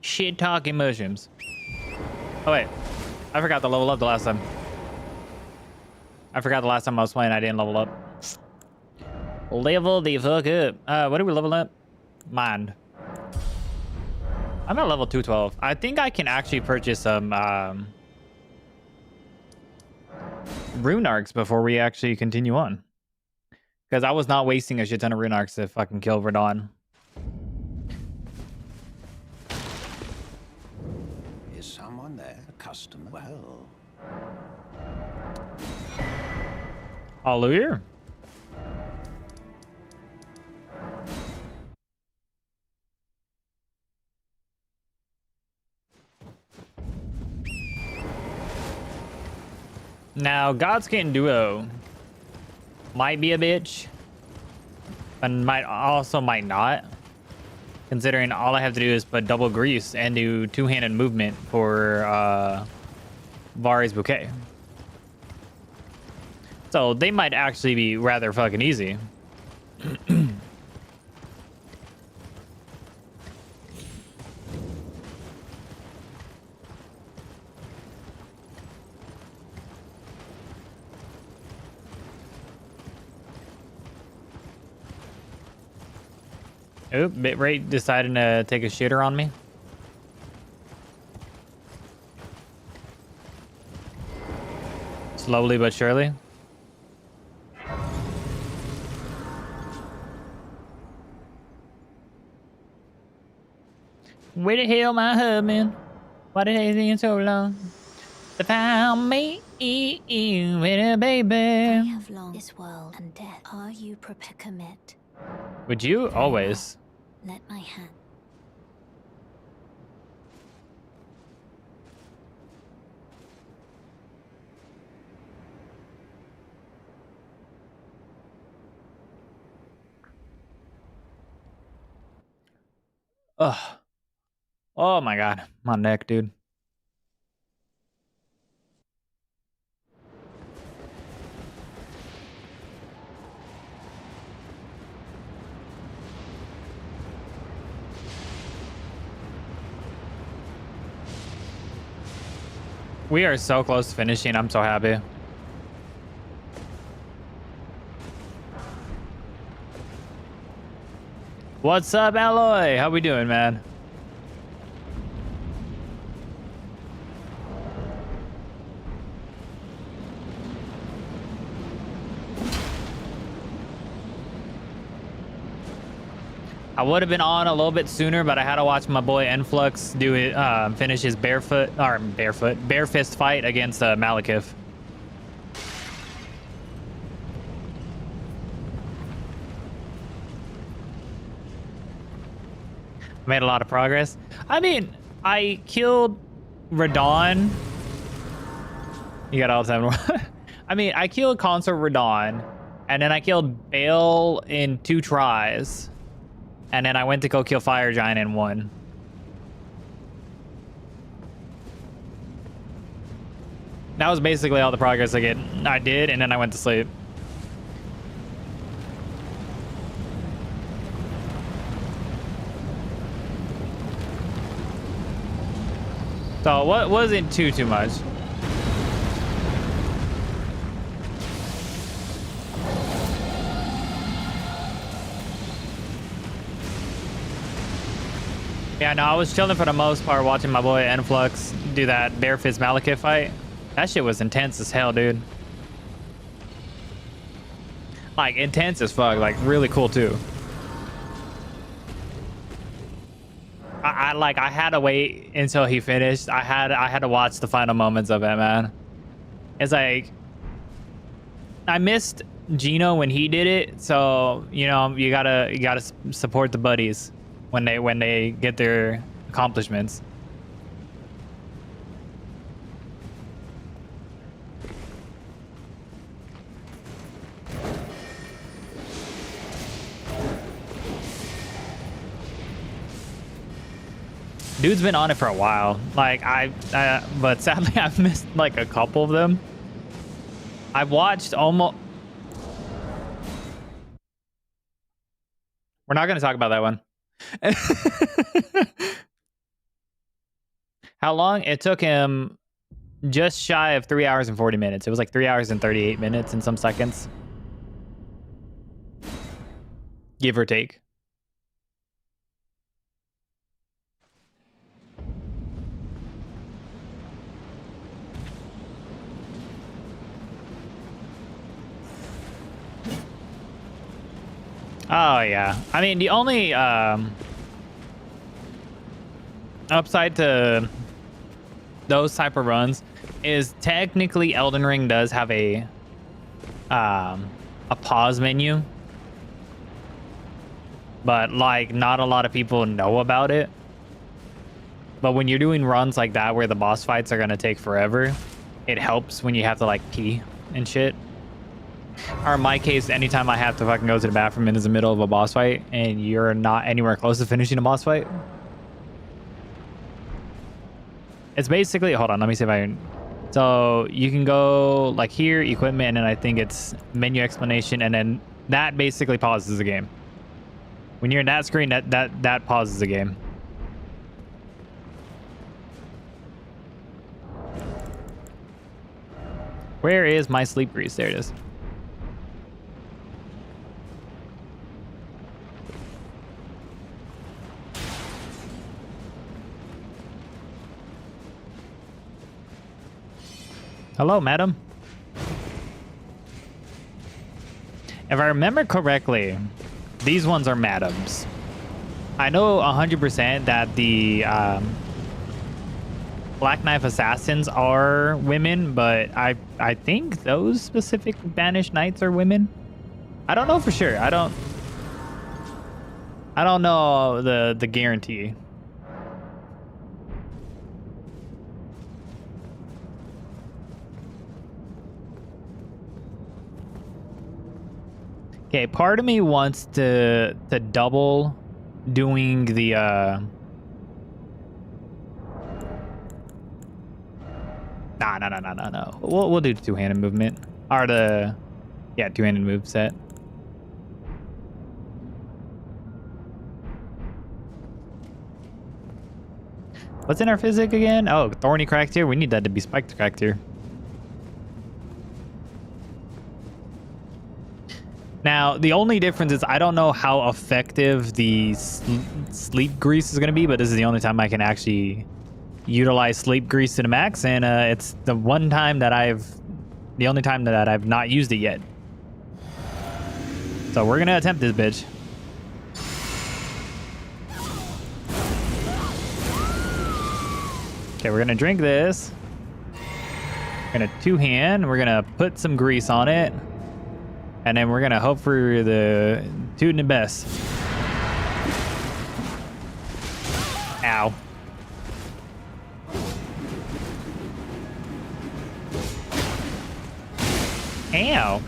Shit talking mushrooms. Oh wait, I forgot to level up the last time. I forgot the last time I was playing I didn't level up. Level the fuck up. What do we level up? Mind. I'm at level 212. I think I can actually purchase some rune arcs before we actually continue on. Because I was not wasting a shit ton of rune arcs to fucking kill Verdon. Is someone there? A customer? Well. Hallelujah. Now, Godskin Duo might be a bitch, and might not. Considering all I have to do is put double grease and do two-handed movement for Vari's Bouquet. So they might actually be rather fucking easy. Oop, bitrate deciding to take a shitter on me. Slowly but surely. Where the hell my husband? Why did he take so long? They found me with a baby. I have long this world and death. Are you prepared to commit? Would you? Always. Let my hand. Ugh. Oh my god. My neck, dude. We are so close to finishing. I'm so happy. What's up, Alloy? How we doing, man? I would have been on a little bit sooner, but I had to watch my boy Enflux do it, finish his bare fist fight against Malekith. Made a lot of progress. I mean, I killed Radon. You got all the time. I mean, I killed Consort Radon, and then I killed Bale in 2 tries. And then I went to go kill Fire Giant in 1. That was basically all the progress I did, and then I went to sleep. So what wasn't too much. Yeah, no, I was chilling for the most part, watching my boy Enflux do that bare fist Malekith fight. That shit was intense as hell, dude. Like, intense as fuck. Like, really cool, too. I had to wait until he finished. I had to watch the final moments of it, man. It's like, I missed Gino when he did it, so you know you gotta support the buddies when they get their accomplishments. Dude's been on it for a while. Like but sadly I've missed like a couple of them. I've watched almost. We're not going to talk about that one. How long? It took him just shy of 3 hours and 40 minutes. It was like 3 hours and 38 minutes and some seconds. Give or take. Oh, yeah. I mean, the only upside to those type of runs is technically Elden Ring does have a pause menu, but like not a lot of people know about it. But when you're doing runs like that where the boss fights are gonna take forever, it helps when you have to like pee and shit. Or in my case, anytime I have to fucking go to the bathroom in the middle of a boss fight and you're not anywhere close to finishing a boss fight. It's basically, hold on, let me see if I can. So you can go like here, equipment, and then I think it's menu explanation, and then that basically pauses the game. When you're in that screen, that pauses the game. Where is my sleep grease? There it is. Hello, madam. If I remember correctly, these ones are madams. I know 100% that the Black Knife Assassins are women, but I think those specific Banished Knights are women. I don't know for sure. I don't know the guarantee. Okay, part of me wants to double doing the No. We'll do the two-handed movement. Or the two-handed move set. What's in our physic again? Oh, thorny cracked here. We need that to be spiked cracked here. Now, the only difference is I don't know how effective the sleep grease is going to be, but this is the only time I can actually utilize sleep grease to the max, and it's the only time that I've not used it yet. So we're going to attempt this bitch. Okay, we're going to drink this. We're going to two-hand. We're going to put some grease on it. And then we're going to hope for the toot and the best. Ow. Ow.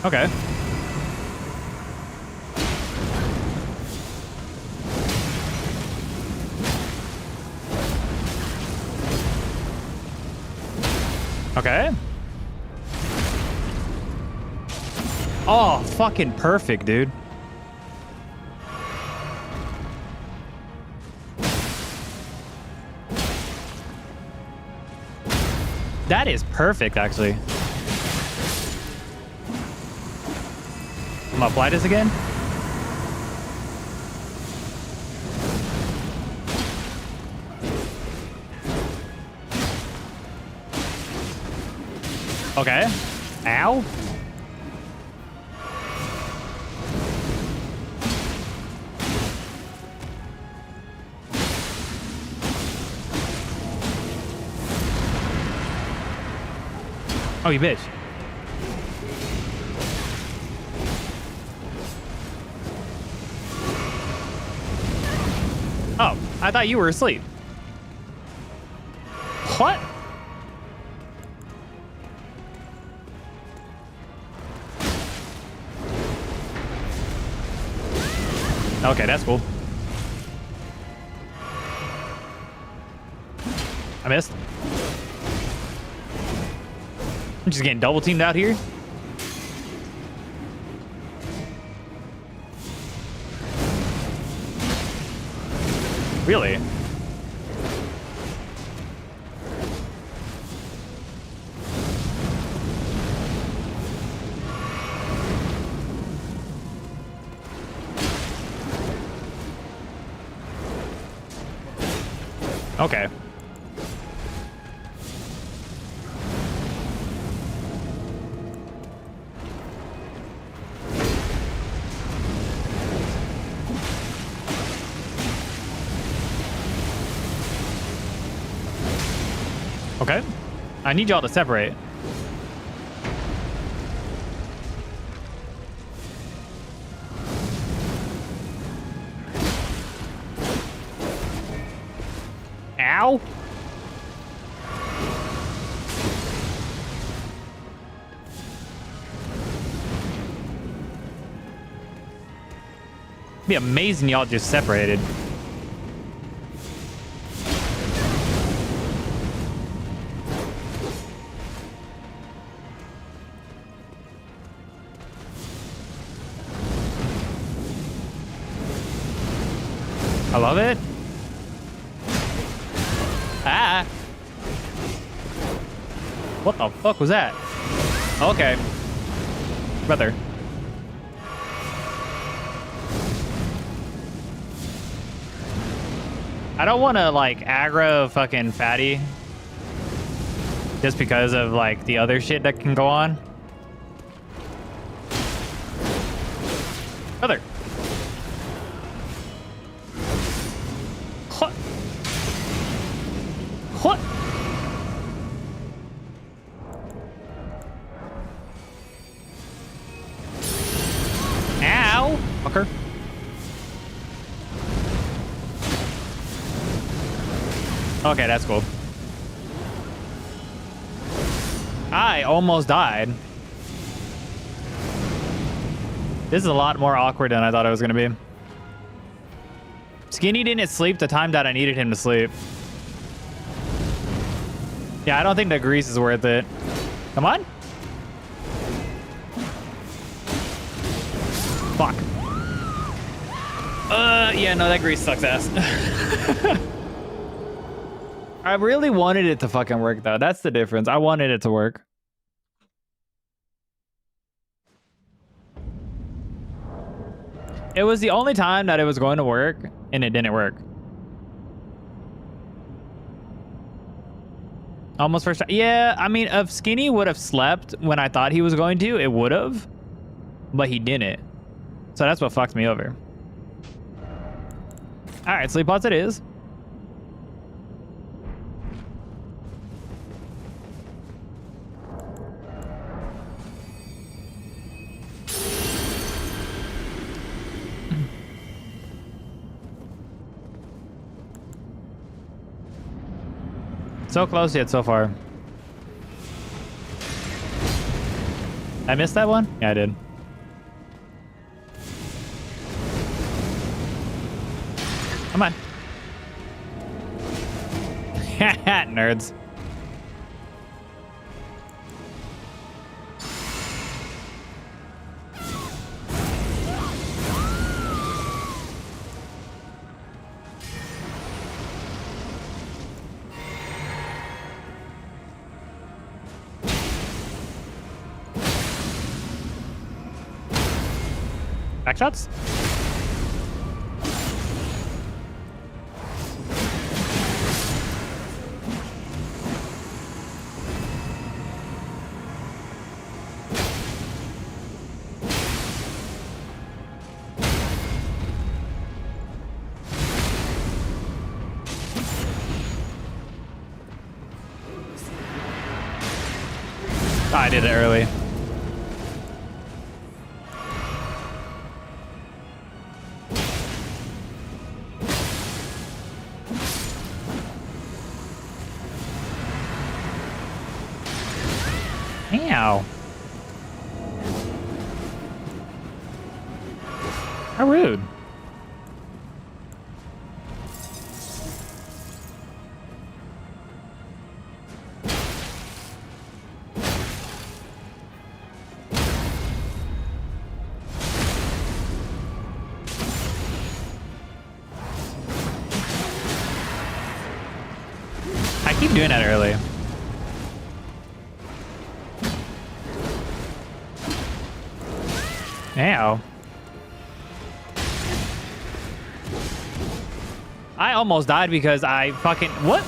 Okay. Okay. Oh, fucking perfect, dude. That is perfect, actually. I'm gonna apply this again. Okay. Ow. Oh, you bitch. Oh, I thought you were asleep. What? Okay, that's cool. I missed. I'm just getting double teamed out here. Really? Okay. Okay. I need y'all to separate. Ow. It'd be amazing y'all just separated. I love it. Ah. What the fuck was that? Okay. Brother. I don't want to like aggro fucking Fatty just because of like the other shit that can go on. Brother. What? What? Ow. Fucker. Okay, that's cool. I almost died. This is a lot more awkward than I thought it was going to be. Skinny didn't sleep the time that I needed him to sleep. Yeah, I don't think the grease is worth it. Come on. Fuck. Yeah, no, that grease sucks ass. I really wanted it to fucking work, though. That's the difference. I wanted it to work. It was the only time that it was going to work, and it didn't work. Almost first time. Yeah, I mean, if Skinny would have slept when I thought he was going to, it would have. But he didn't. So that's what fucked me over. All right, sleep pods it is. So close yet so far. I missed that one? Yeah, I did. Come on. Nerds. Back shots? Oh, I did it early. Ow. How rude. keep doing that early. Ow. I almost died because I fucking... What?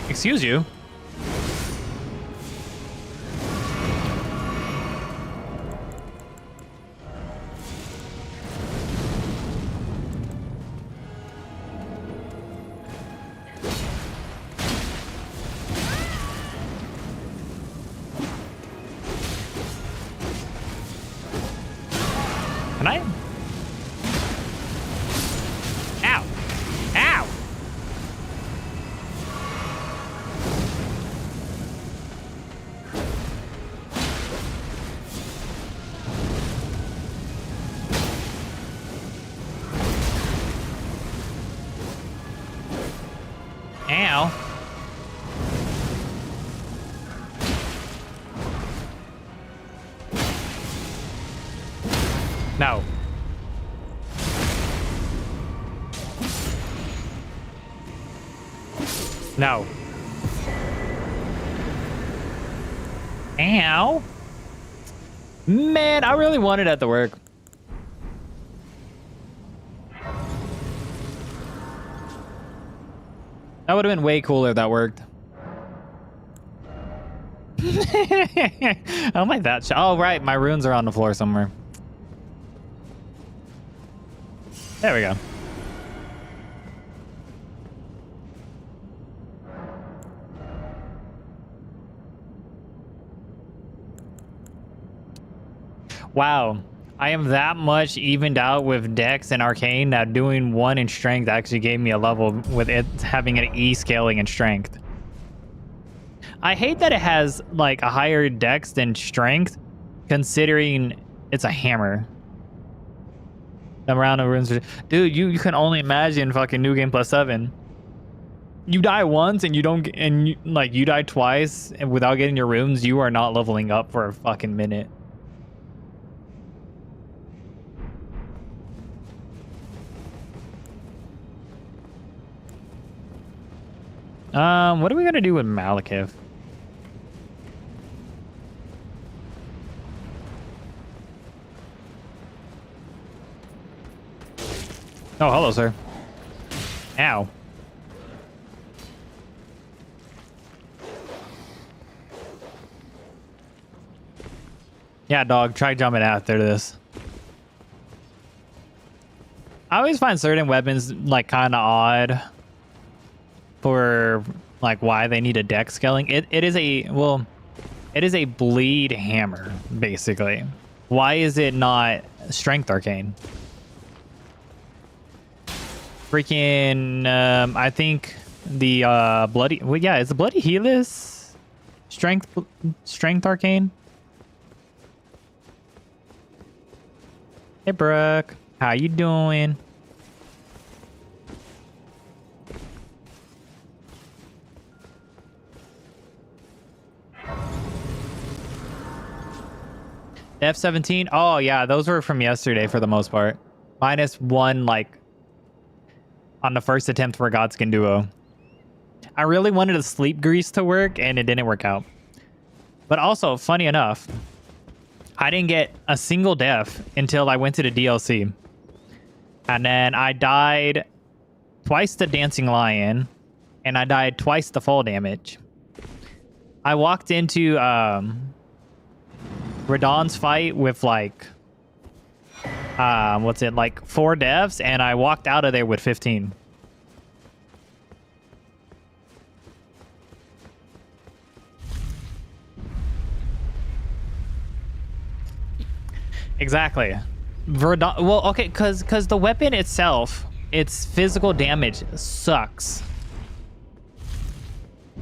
Excuse you. Can I? Ow. Ow. Ow. No. No. Ow. Man, I really wanted that to work. That would have been way cooler if that worked. Oh my that shot. Oh right, my runes are on the floor somewhere. There we go. Wow. I am that much evened out with Dex and Arcane that doing 1 in Strength actually gave me a level with it having an E scaling in Strength. I hate that it has like a higher Dex than Strength, considering it's a hammer. The round of runes, dude. You can only imagine fucking New Game Plus 7. You die once and you don't, and you, like you die twice and without getting your runes, you are not leveling up for a fucking minute. What are we gonna do with Malekith? Oh, hello, sir. Ow. Yeah, dog, try jumping after this. I always find certain weapons like kind of odd for like why they need a dex scaling. It is a, well, it is a bleed hammer basically. Why is it not strength arcane? Freaking I think the bloody, well, yeah, is the bloody healers strength arcane? Hey Brooke, how you doing? F-17. Oh yeah, those were from yesterday for the most part. -1 like on the first attempt for Godskin Duo. I really wanted a sleep grease to work and it didn't work out. But also, funny enough, I didn't get a single death until I went to the DLC. And then I died twice the Dancing Lion and I died twice the fall damage. I walked into Radahn's fight with like what's it, like 4 deaths, and I walked out of there with 15. Exactly. Well, okay, because the weapon itself, its physical damage sucks.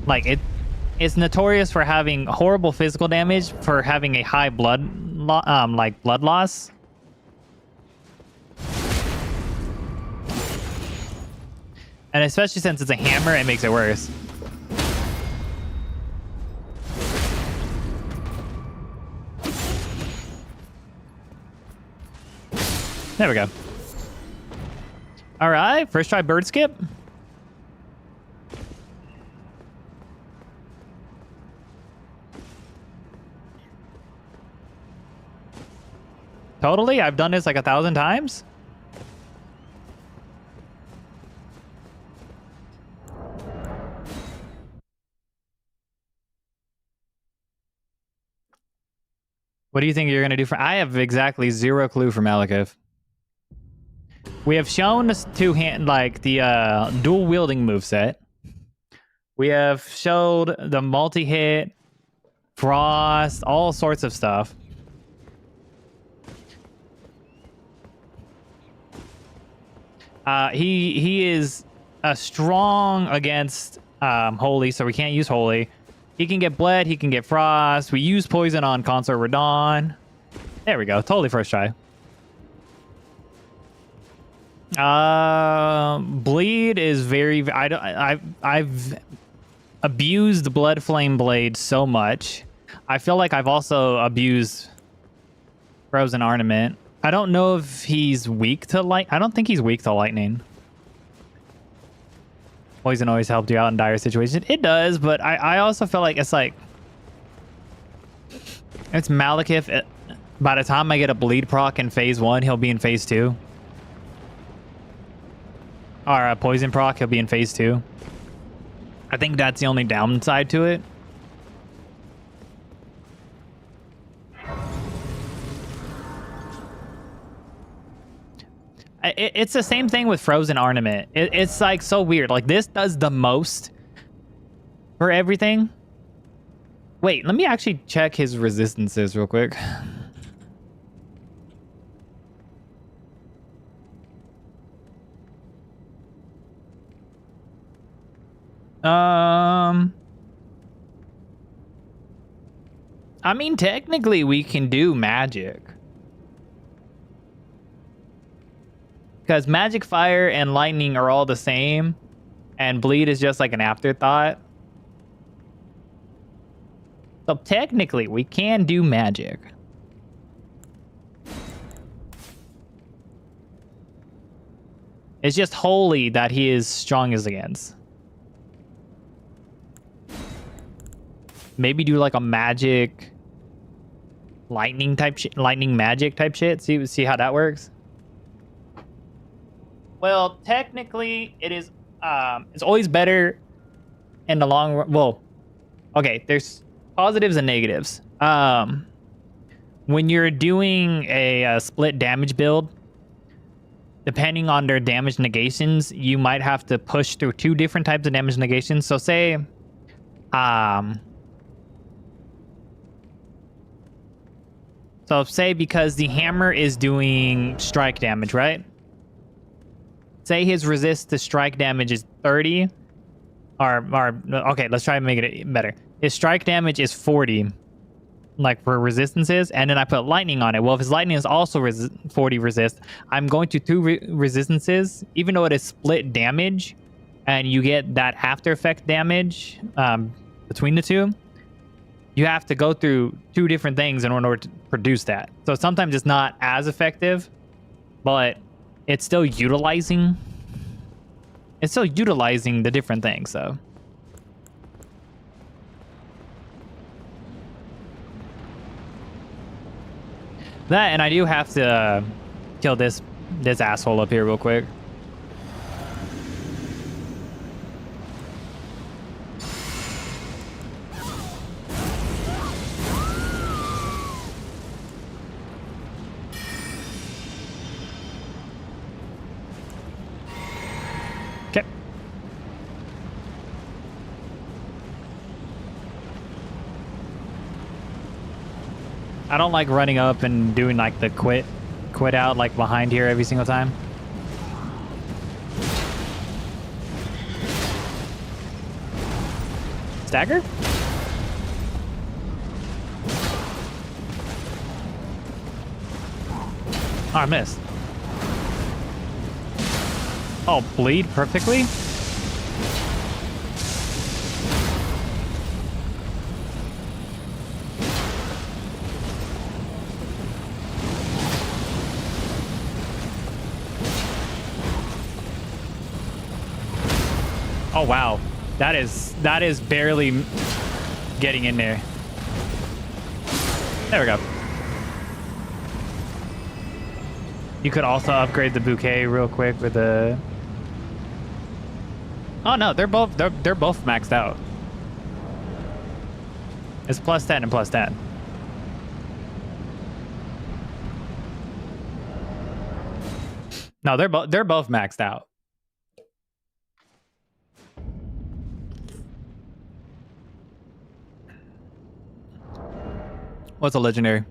Like it's notorious for having horrible physical damage, for having a high blood loss. And especially since it's a hammer, it makes it worse. There we go. All right, first try bird skip. Totally, I've done this like 1,000 times. What do you think you're gonna do for? I have exactly 0 clue for Malekith. We have shown this two-hand, like the dual wielding moveset. We have showed the multi-hit, frost, all sorts of stuff. He is strong against holy, so we can't use holy. He can get bled, he can get frost. We use poison on Consort Radon. There we go, totally first try. Bleed is very. I've abused Blood Flame Blade so much. I feel like I've also abused Frozen Ornament. I don't know if he's weak to light. I don't think he's weak to lightning. Poison always helped you out in dire situations. It does, but I also feel like it's Malekith. By the time I get a bleed proc in phase 1, he'll be in phase 2. Or a poison proc, he'll be in phase 2. I think that's the only downside to it. It's the same thing with Frozen Ornament. It's like so weird. Like this does the most for everything. Wait, let me actually check his resistances real quick. I mean, technically we can do magic. Because magic, fire, and lightning are all the same. And bleed is just like an afterthought. So technically we can do magic. It's just holy that he is strongest against. Maybe do like a magic lightning type shit, lightning magic type shit. See how that works. Well, technically it is it's always better in the long run. Well, okay, there's positives and negatives. When you're doing a split damage build, depending on their damage negations, you might have to push through 2 different types of damage negations. So say because the hammer is doing strike damage, right? Say his resist to strike damage is 30. Okay, let's try and make it better. His strike damage is 40, like for resistances, and then I put lightning on it. Well, if his lightning is also 40 resist, I'm going to 2 resistances, even though it is split damage, and you get that after effect damage between the 2. You have to go through 2 different things in order to produce that. So sometimes it's not as effective, but it's still utilizing. It's still utilizing the different things. So that, and I do have to kill this asshole up here real quick. Okay. I don't like running up and doing like the quit out like behind here every single time. Stagger? Oh, I missed. Oh, bleed perfectly? Oh wow, that is barely getting in there. There we go. You could also upgrade the bouquet real quick with the. Oh no, they're both maxed out. It's plus 10 and plus 10. No, they're both maxed out. What's a legendary?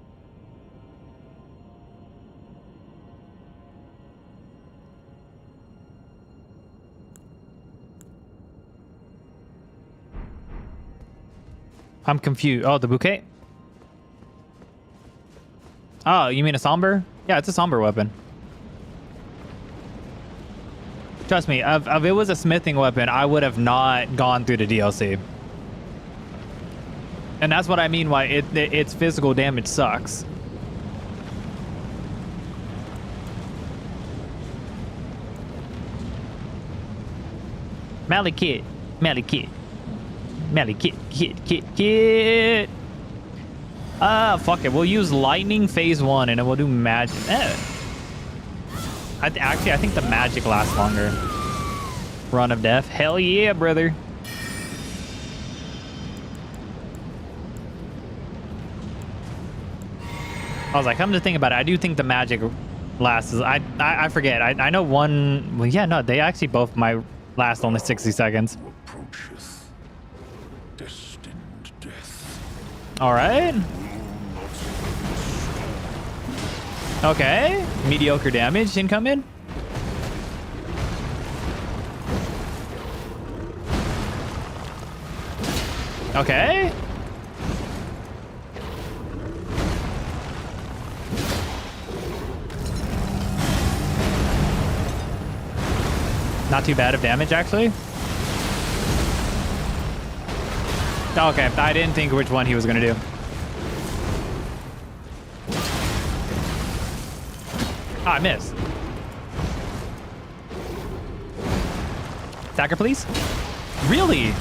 I'm confused. Oh, the bouquet? Oh, you mean a somber? Yeah, it's a somber weapon. Trust me, if it was a smithing weapon, I would have not gone through the DLC. And that's what I mean why its physical damage sucks. Malikit. Kit. Fuck it. We'll use lightning phase 1 and then we'll do magic. Actually, I think the magic lasts longer. Run of death. Hell yeah, brother. I was like, come to think about it, I do think the magic lasts. I forget. I know one. Well, yeah, no, they actually both might last only 60 seconds. Destined death. All right. Okay. Mediocre damage incoming. Okay. Not too bad of damage, actually. Okay, I didn't think which one he was gonna do. Ah, I missed. Dagger, please. Really?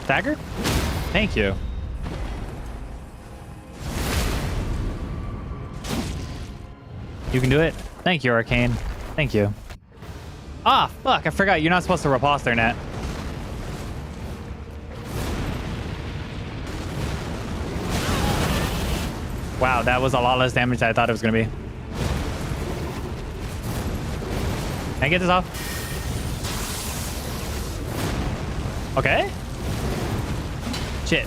Dagger? Thank you. You can do it. Thank you, Arcane. Thank you. Ah, fuck, I forgot. You're not supposed to riposte their net. Wow, that was a lot less damage than I thought it was going to be. Can I get this off? Okay. Shit.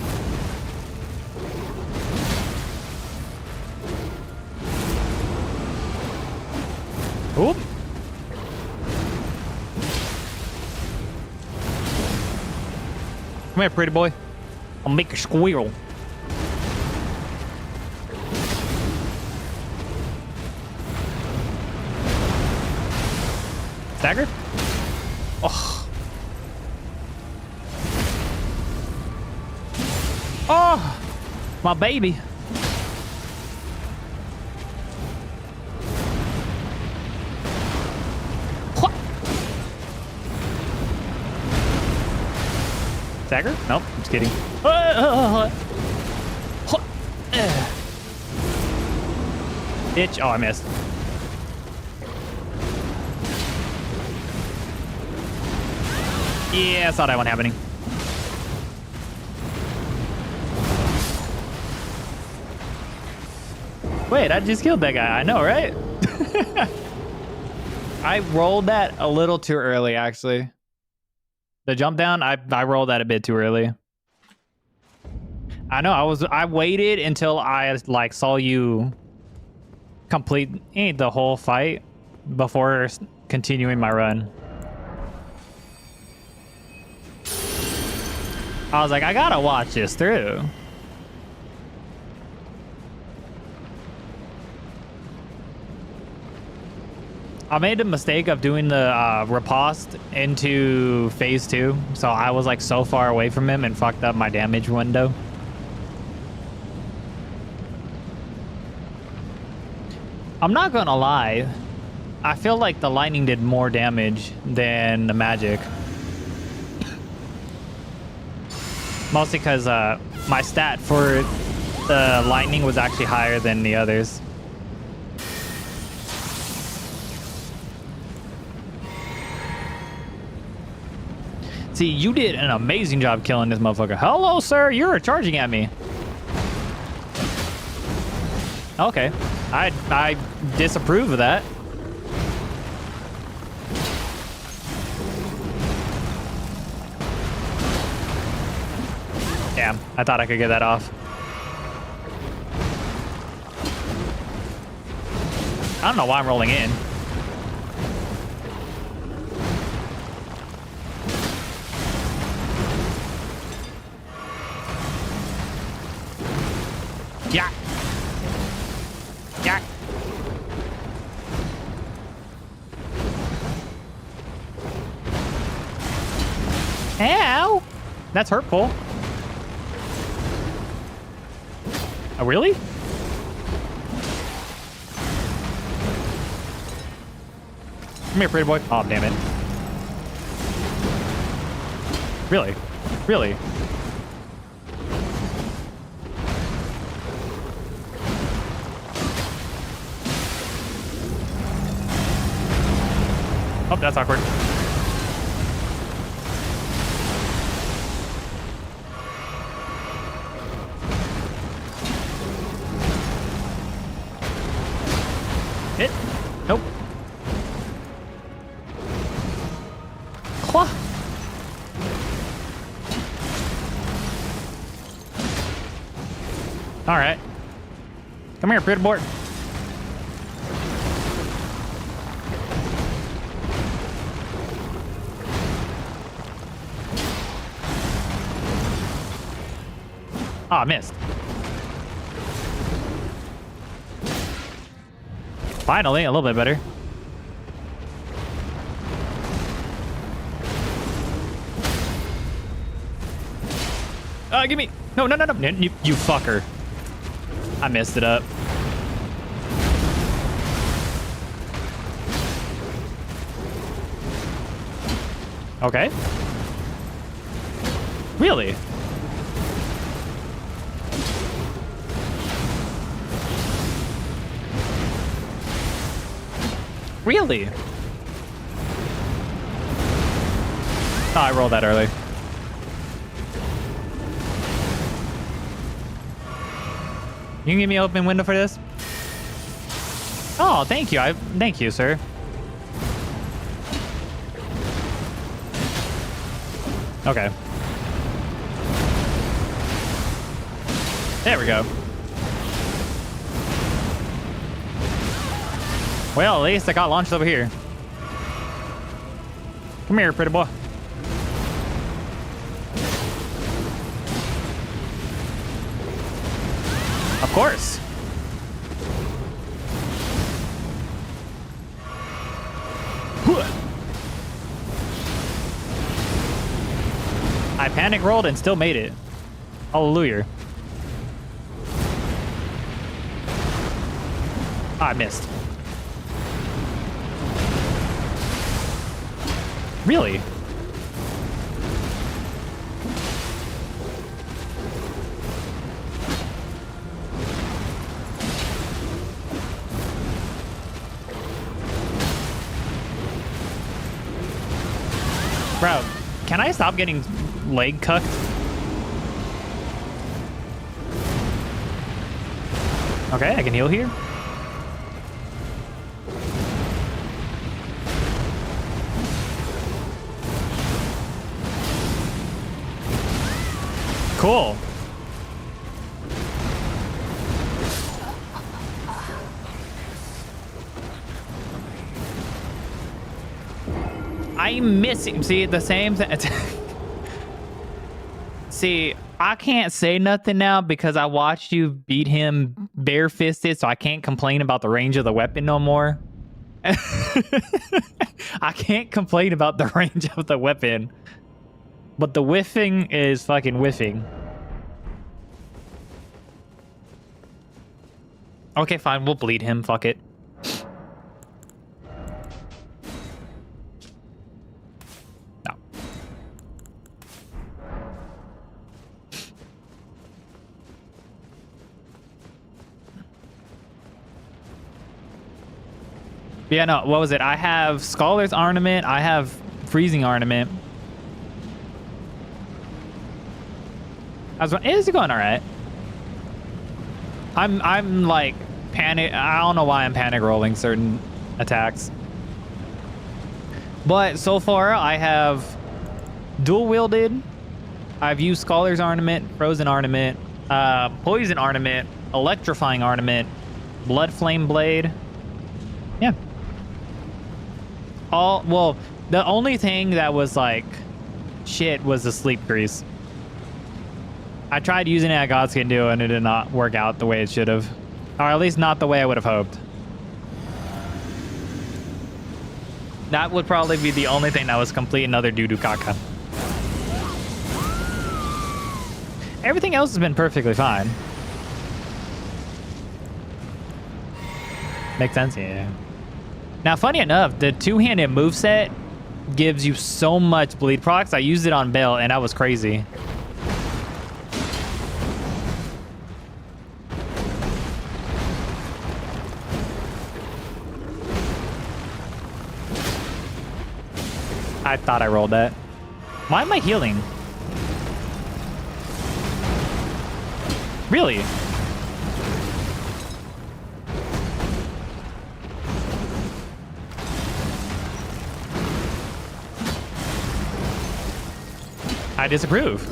Oop. Come here, pretty boy. I'll make you squeal. Stagger? Oh. Oh, my baby. Stagger? Nope, I'm just kidding. Itch. Oh, I missed. Yeah, I saw that one happening. Wait, I just killed that guy. I know, right? I rolled that a little too early, actually. The jump down, I rolled that a bit too early. I know, I waited until I like saw you complete the whole fight before continuing my run. I was like, I gotta watch this through. I made the mistake of doing the riposte into phase 2, so I was like so far away from him and fucked up my damage window. I'm not gonna lie, I feel like the lightning did more damage than the magic. Mostly because my stat for the lightning was actually higher than the others. See, you did an amazing job killing this motherfucker. Hello, sir. You're charging at me. Okay. I disapprove of that. Damn, I thought I could get that off. I don't know why I'm rolling in. Yeah. Yeah. Ow! That's hurtful. Oh, really? Come here, pretty boy. Oh, damn it. Really? Really? Oh, that's awkward. Hit. Nope. Claw. All right. Come here, pretty boy. Oh, I missed. Finally, a little bit better. Give me. No, no, no, no. You fucker. I messed it up. Okay. Really? Really? Oh, I rolled that early. You can give me an open window for this? Oh, thank you. Thank you, sir. Okay. There we go. Well, at least I got launched over here. Come here, pretty boy. Of course. I panic rolled and still made it. Hallelujah. I missed. Really? Bro, can I stop getting leg cucked? Okay, I can heal here. Cool. I'm missing. See, the same thing. See, I can't say nothing now because I watched you beat him bare-fisted, so I can't complain about the range of the weapon no more. I can't complain about the range of the weapon, but the whiffing is fucking whiffing. Okay, fine. We'll bleed him. Fuck it. No. Yeah, no. What was it? I have Scholar's Ornament. I have Freezing Ornament. It's going all right. I'm like panic. I don't know why I'm panic rolling certain attacks. But so far I have dual wielded. I've used Scholar's Ornament, Frozen Ornament, Poison Ornament, Electrifying Ornament, Blood Flame Blade. Yeah. Well, the only thing that was like shit was the Sleep Grease. I tried using it at Godskin Duo and it did not work out the way it should have. Or at least not the way I would have hoped. That would probably be the only thing that was complete another doo-doo caca. Everything else has been perfectly fine. Makes sense, yeah. Now, funny enough, the two-handed moveset gives you so much bleed procs. I used it on Bale and that was crazy. I thought I rolled that. Why am I healing? Really? I disapprove.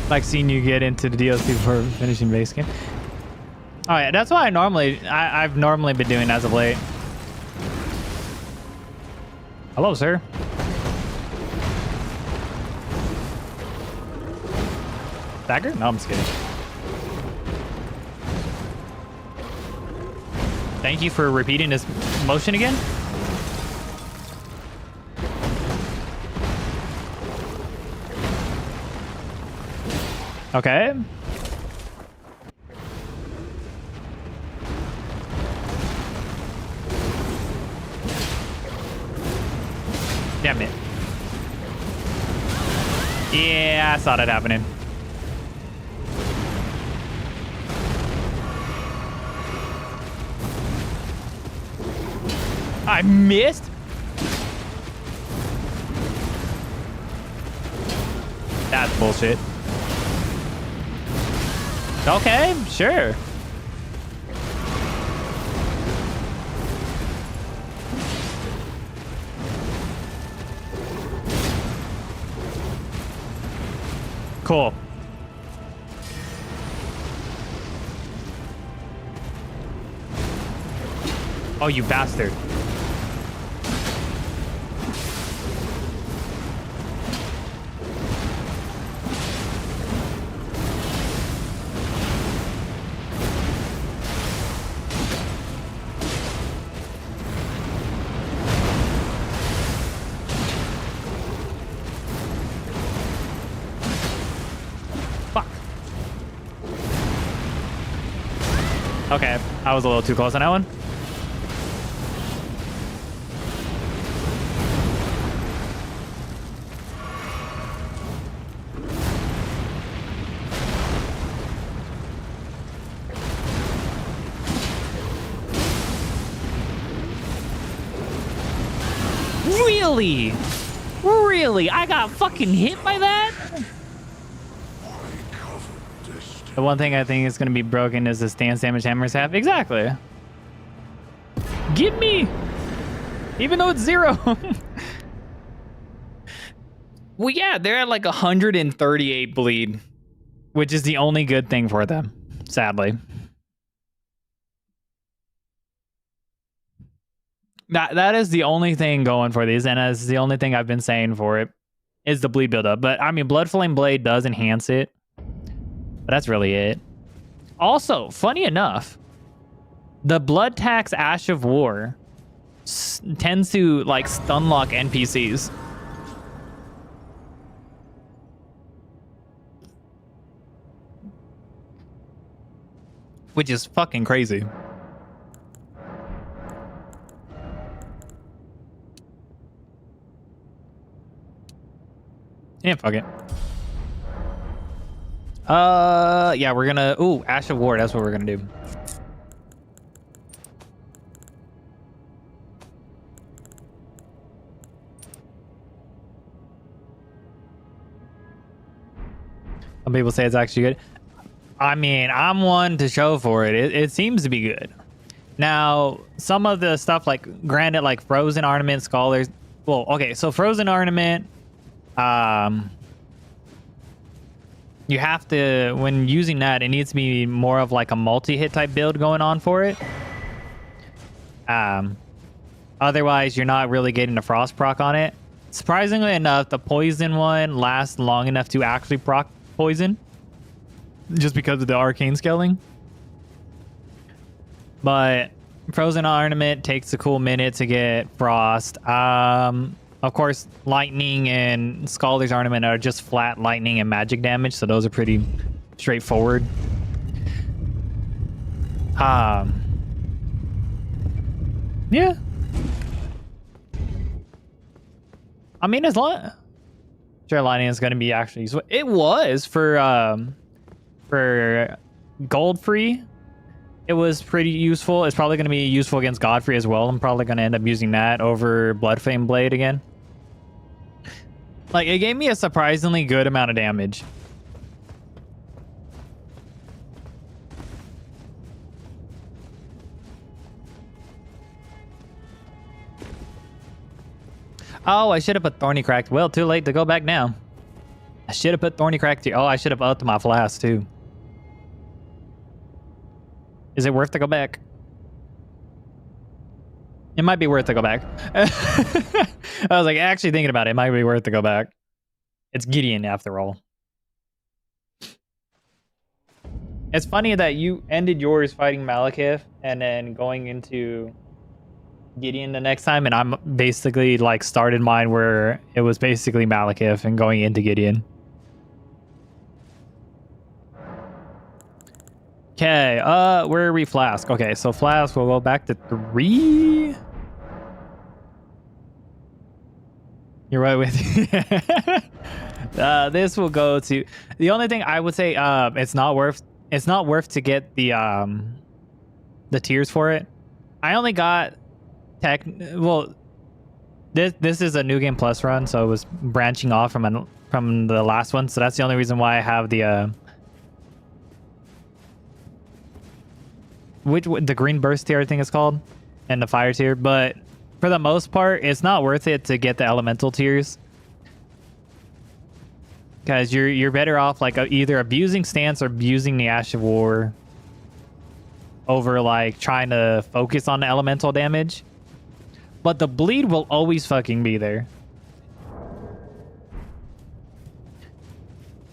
Like seeing you get into the DLC before finishing base game. Oh yeah, that's why I've normally been doing as of late. Hello, sir. Dagger? No, I'm just kidding. Thank you for repeating this motion again. Okay. Damn it. Yeah, I saw that happening. I missed. That's bullshit. Okay, sure. Cool. Oh, you bastard. Okay, I was a little too close on that one. Really? Really? I got fucking hit by that? The one thing I think is going to be broken is the stance damage hammers have. Exactly. Give me! Even though it's 0. Well, yeah, they're at like 138 bleed, which is the only good thing for them, sadly. That is the only thing going for these, and that's the only thing I've been saying for it is the bleed buildup. But I mean, Blood Flame Blade does enhance it, but that's really it. Also, funny enough, the Blood Tax Ash of War tends to like stun lock NPCs. Which is fucking crazy. Yeah, fuck it. Yeah, we're gonna... Ooh, Ash of War, that's what we're gonna do. Some people say it's actually good. I mean, I'm one to show for it. It seems to be good. Now, some of the stuff, like, granted, like, Frozen Ornament, Scholars... Well, okay, so Frozen Ornament... you have to, when using that, it needs to be more of like a multi-hit type build going on for it. Otherwise, you're not really getting a frost proc on it. Surprisingly enough, the poison one lasts long enough to actually proc poison, just because of the arcane scaling. But Frozen Ornament takes a cool minute to get frost. Of course, lightning and Scholar's Ornament are just flat lightning and magic damage, so those are pretty straightforward. Yeah. I mean, as long... Sure, lightning is going to be actually useful. It was for gold free. It was pretty useful. It's probably going to be useful against Godfrey as well. I'm probably going to end up using that over Blood Flame Blade again. Like, it gave me a surprisingly good amount of damage. Oh, I should have put Thorny Cracked. Well, too late to go back now. I should have put Thorny Cracked here. Oh, I should have upped my flask too. Is it worth to go back? It might be worth to go back. I was like, actually thinking about it, it might be worth to go back. It's Gideon after all. It's funny that you ended yours fighting Malekith and then going into Gideon the next time, and I'm basically like started mine where it was basically Malekith and going into Gideon. Okay, where are we? Flask. Okay, so Flask will go back to 3. You're right with this will go to... The only thing I would say, it's not worth to get the tiers for it. I only got well, this is a new game plus run, so it was branching off from the last one, so that's the only reason why I have the the green burst tier I think it's called, and the fire tier. But for the most part, it's not worth it to get the elemental tiers, because you're better off like either abusing stance or abusing the Ash of War over like trying to focus on the elemental damage. But the bleed will always fucking be there.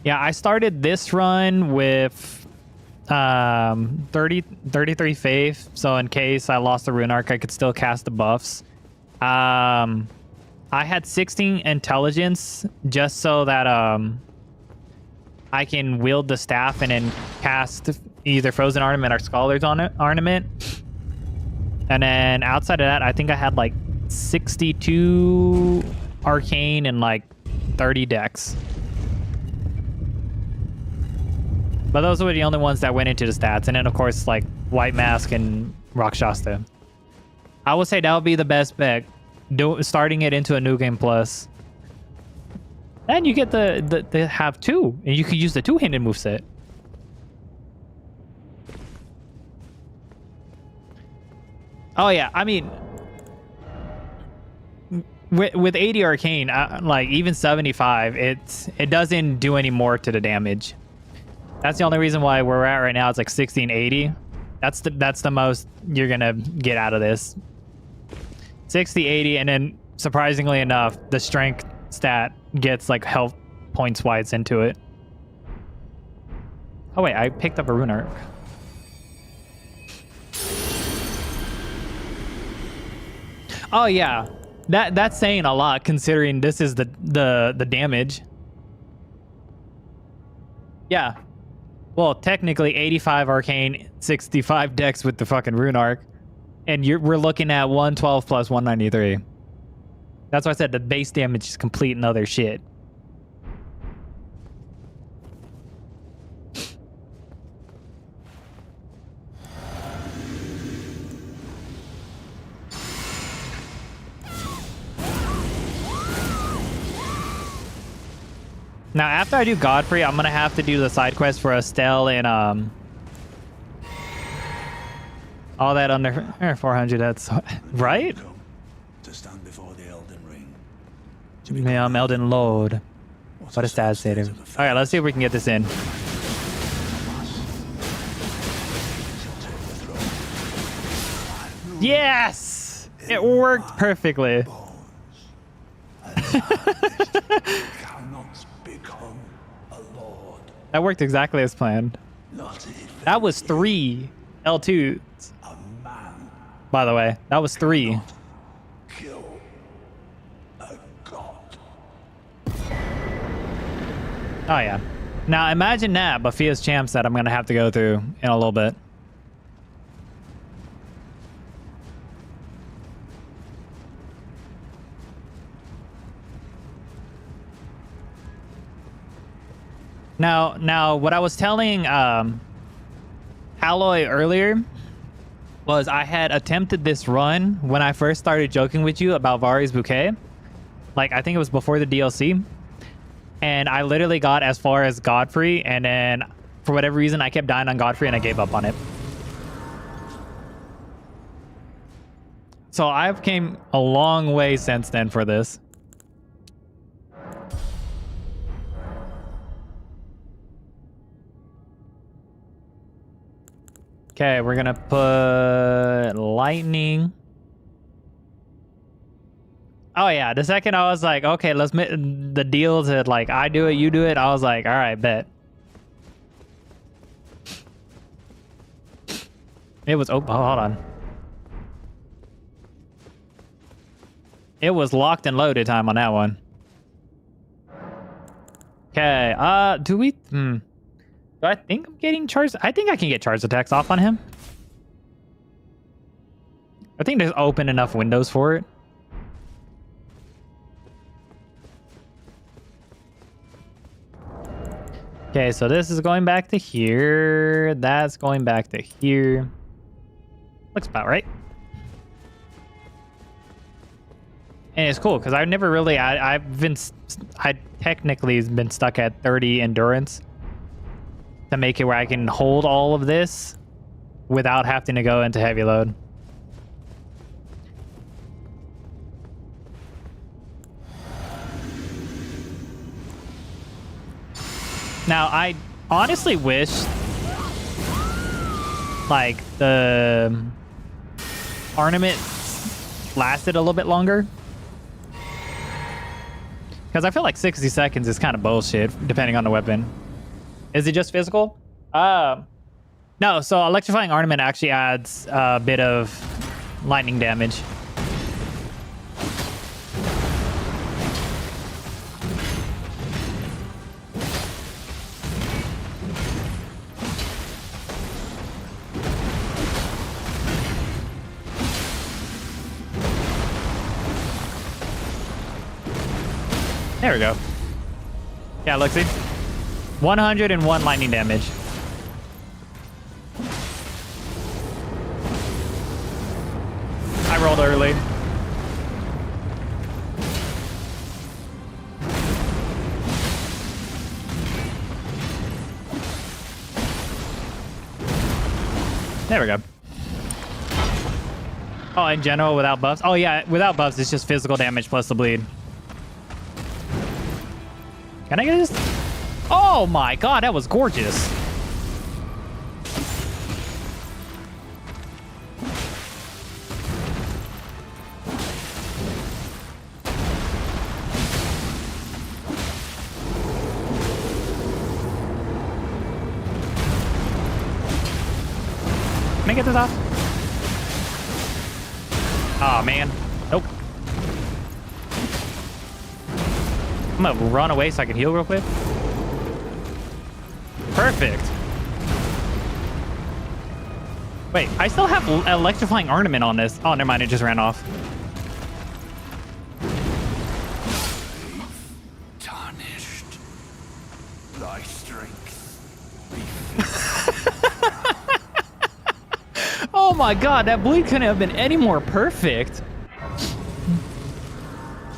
Yeah, I started this run with 33 faith, so in case I lost the rune arc, I could still cast the buffs. I had 16 intelligence just so that I can wield the staff and then cast either Frozen Ornament or Scholar's Ornament. And then outside of that, I think I had like 62 arcane and like 30 dex. But those were the only ones that went into the stats. And then, of course, like White Mask and Rakshasta. I would say that would be the best bet. Starting it into a new game plus. And you get the have 2. And you could use the 2-handed moveset. Oh, yeah. I mean... with 80 arcane, like even 75, it doesn't do any more to the damage. That's the only reason why we're at right now. It's like 1680. That's the most you're gonna get out of this. 60, 80, and then surprisingly enough, the strength stat gets like health points wise into it. Oh wait, I picked up a rune arc. Oh yeah, that's saying a lot considering this is the damage. Yeah. Well, technically 85 arcane, 65 dex with the fucking rune arc, and we're looking at 112 plus 193. That's why I said the base damage is complete and other shit. Now, after I do Godfrey, I'm gonna have to do the side quest for Estelle and all that under 400. That's right. To stand before the Elden Ring. Yeah, I'm Elden Lord. What a stat save. All right, let's see if we can get this in. Yes, it worked perfectly. Become a lord. That worked exactly as planned. That was 3 L2s. A man. By the way, that was 3. Kill a god. Oh yeah. Now imagine that, but Fia's champs that I'm gonna have to go through in a little bit. Now, what I was telling Alloy earlier was I had attempted this run when I first started joking with you about Vari's Bouquet. Like, I think it was before the DLC. And I literally got as far as Godfrey, and then for whatever reason, I kept dying on Godfrey and I gave up on it. So I've came a long way since then for this. Okay, we're gonna put lightning. Oh yeah, the second I was like, okay, let's make the deal to like I do it, you do it. I was like, all right, bet. It was, oh, hold on. It was locked and loaded time on that one. Okay, do we, do I think I'm getting charged? I think I can get charged attacks off on him. I think there's open enough windows for it. Okay, so this is going back to here. That's going back to here. Looks about right. And it's cool because I've never really, I technically been stuck at 30 endurance to make it where I can hold all of this without having to go into heavy load. Now, I honestly wish like the ornament lasted a little bit longer. Because I feel like 60 seconds is kind of bullshit, depending on the weapon. Is it just physical? No, so electrifying ornament actually adds a bit of lightning damage. There we go. Yeah, look, see? 101 lightning damage. I rolled early. There we go. Oh, in general, without buffs? Oh, yeah, without buffs, it's just physical damage plus the bleed. Can I get this? Oh my god, that was gorgeous. Can I get this off? Oh man. Nope. I'm gonna run away so I can heal real quick. Perfect. Wait, I still have electrifying ornament on this. Oh, never mind. It just ran off. Tarnished. Thy strength. Oh my god, that bleed couldn't have been any more perfect.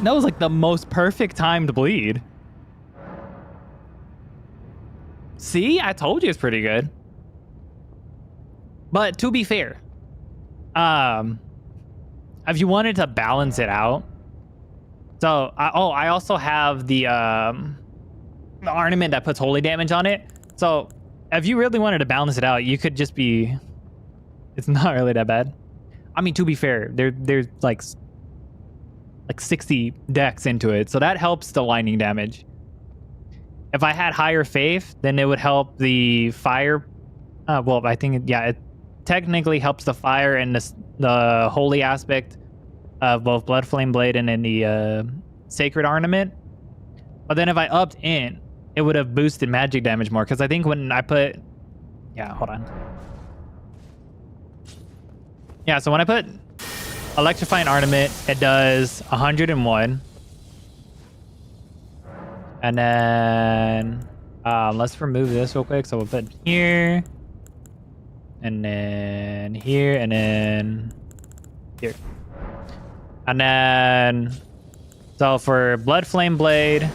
That was like the most perfect timed bleed. See, I told you it's pretty good. But to be fair, if you wanted to balance it out, so I also have the ornament that puts holy damage on it. So if you really wanted to balance it out, you could just be. It's not really that bad. I mean, to be fair, there's like 60 decks into it, so that helps the lightning damage. If I had higher faith, then it would help the fire. Well, I think it technically helps the fire and the holy aspect of both Blood Flame Blade and in the Sacred Ornament. But then if I upped in, it would have boosted magic damage more. Because I think when I put, hold on. Yeah, so when I put Electrifying Ornament, it does 101. And then let's remove this real quick. So we'll put here, and then here, and then here. And then, so for Blood Flame Blade,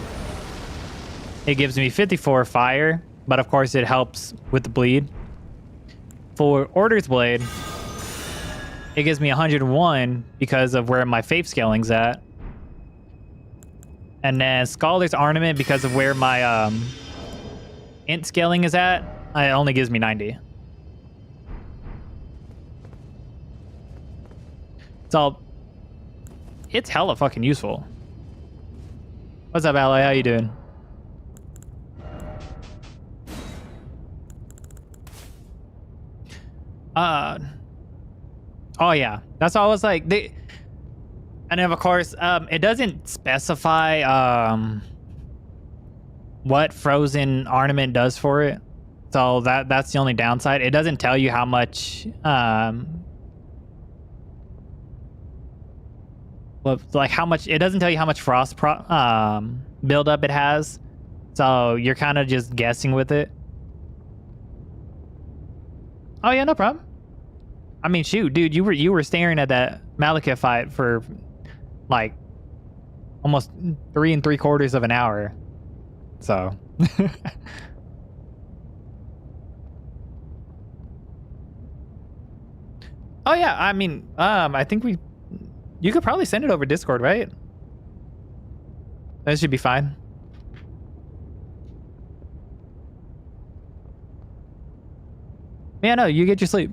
it gives me 54 fire, but of course it helps with the bleed. For Order's Blade, it gives me 101 because of where my faith scaling's at. And then Scholar's Ornament, because of where my int scaling is at, it only gives me 90. So it's hella fucking useful. What's up, Ally? How you doing? Oh yeah, that's all I was like. And then of course, it doesn't specify what Frozen Ornament does for it. So that's the only downside. It doesn't tell you how much it doesn't tell you how much frost buildup it has. So you're kind of just guessing with it. Oh yeah, no problem. I mean, shoot, dude, you were staring at that Malekith fight for like almost 3 3/4 of an hour. So oh yeah, I mean, I think you could probably send it over Discord, right? That should be fine. Yeah, no, you get your sleep.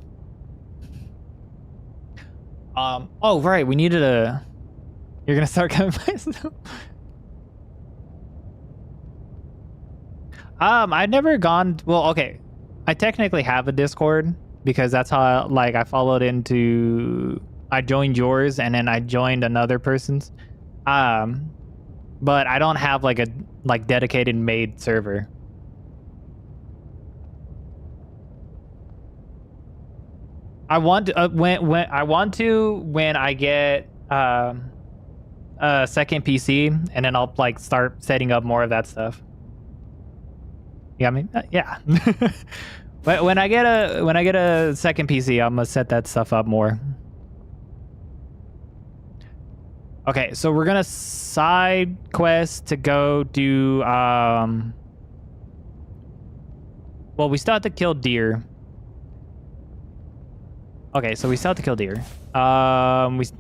Oh right, we needed a. You're gonna start coming by stuff. I've never gone. Well, okay, I technically have a Discord because that's how I followed into. I joined yours and then I joined another person's. But I don't have like a dedicated made server. I want to when I get a second PC, and then I'll start setting up more of that stuff. Yeah, I mean, yeah. But when I get a second PC, I'm gonna set that stuff up more. Okay, so we're gonna side quest to go do well, we still have to kill deer. Okay, so we still have to kill deer.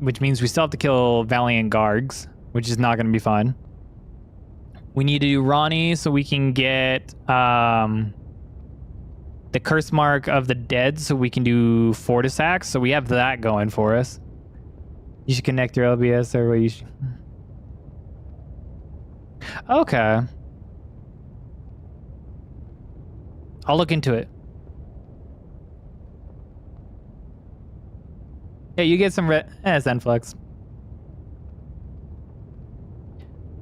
Which means we still have to kill Valiant Gargs, which is not going to be fun. We need to do Ronnie so we can get the Curse Mark of the Dead so we can do Fortis Axe. So we have that going for us. You should connect your LBS or what you should... Okay. I'll look into it. Yeah, you get some Zenflux.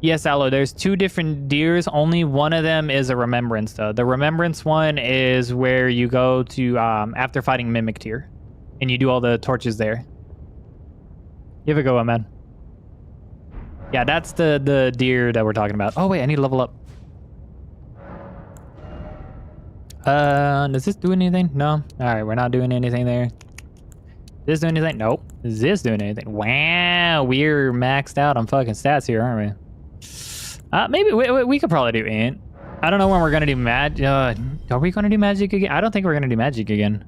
Yes, Aloe, there's 2 different deers. Only one of them is a remembrance, though. The remembrance one is where you go to, after fighting Mimic Tier. And you do all the torches there. Give it a go, man. Yeah, that's the deer that we're talking about. Oh, wait, I need to level up. Does this do anything? No? Alright, we're not doing anything there. This do anything? Nope. Is this doing anything? Wow, we're maxed out on fucking stats here, aren't we? Maybe we could probably do Int. I don't know when we're gonna do are we gonna do magic again? I don't think we're gonna do magic again.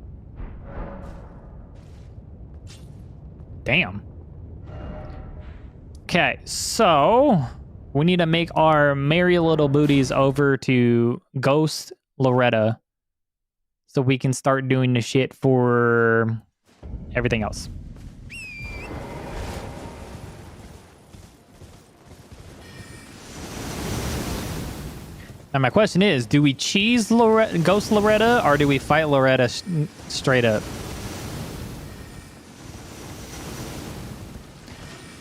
Damn. Okay, so we need to make our merry little booties over to Ghost Loretta so we can start doing the shit for everything else. Now my question is, do we cheese Ghost Loretta or do we fight Loretta straight up?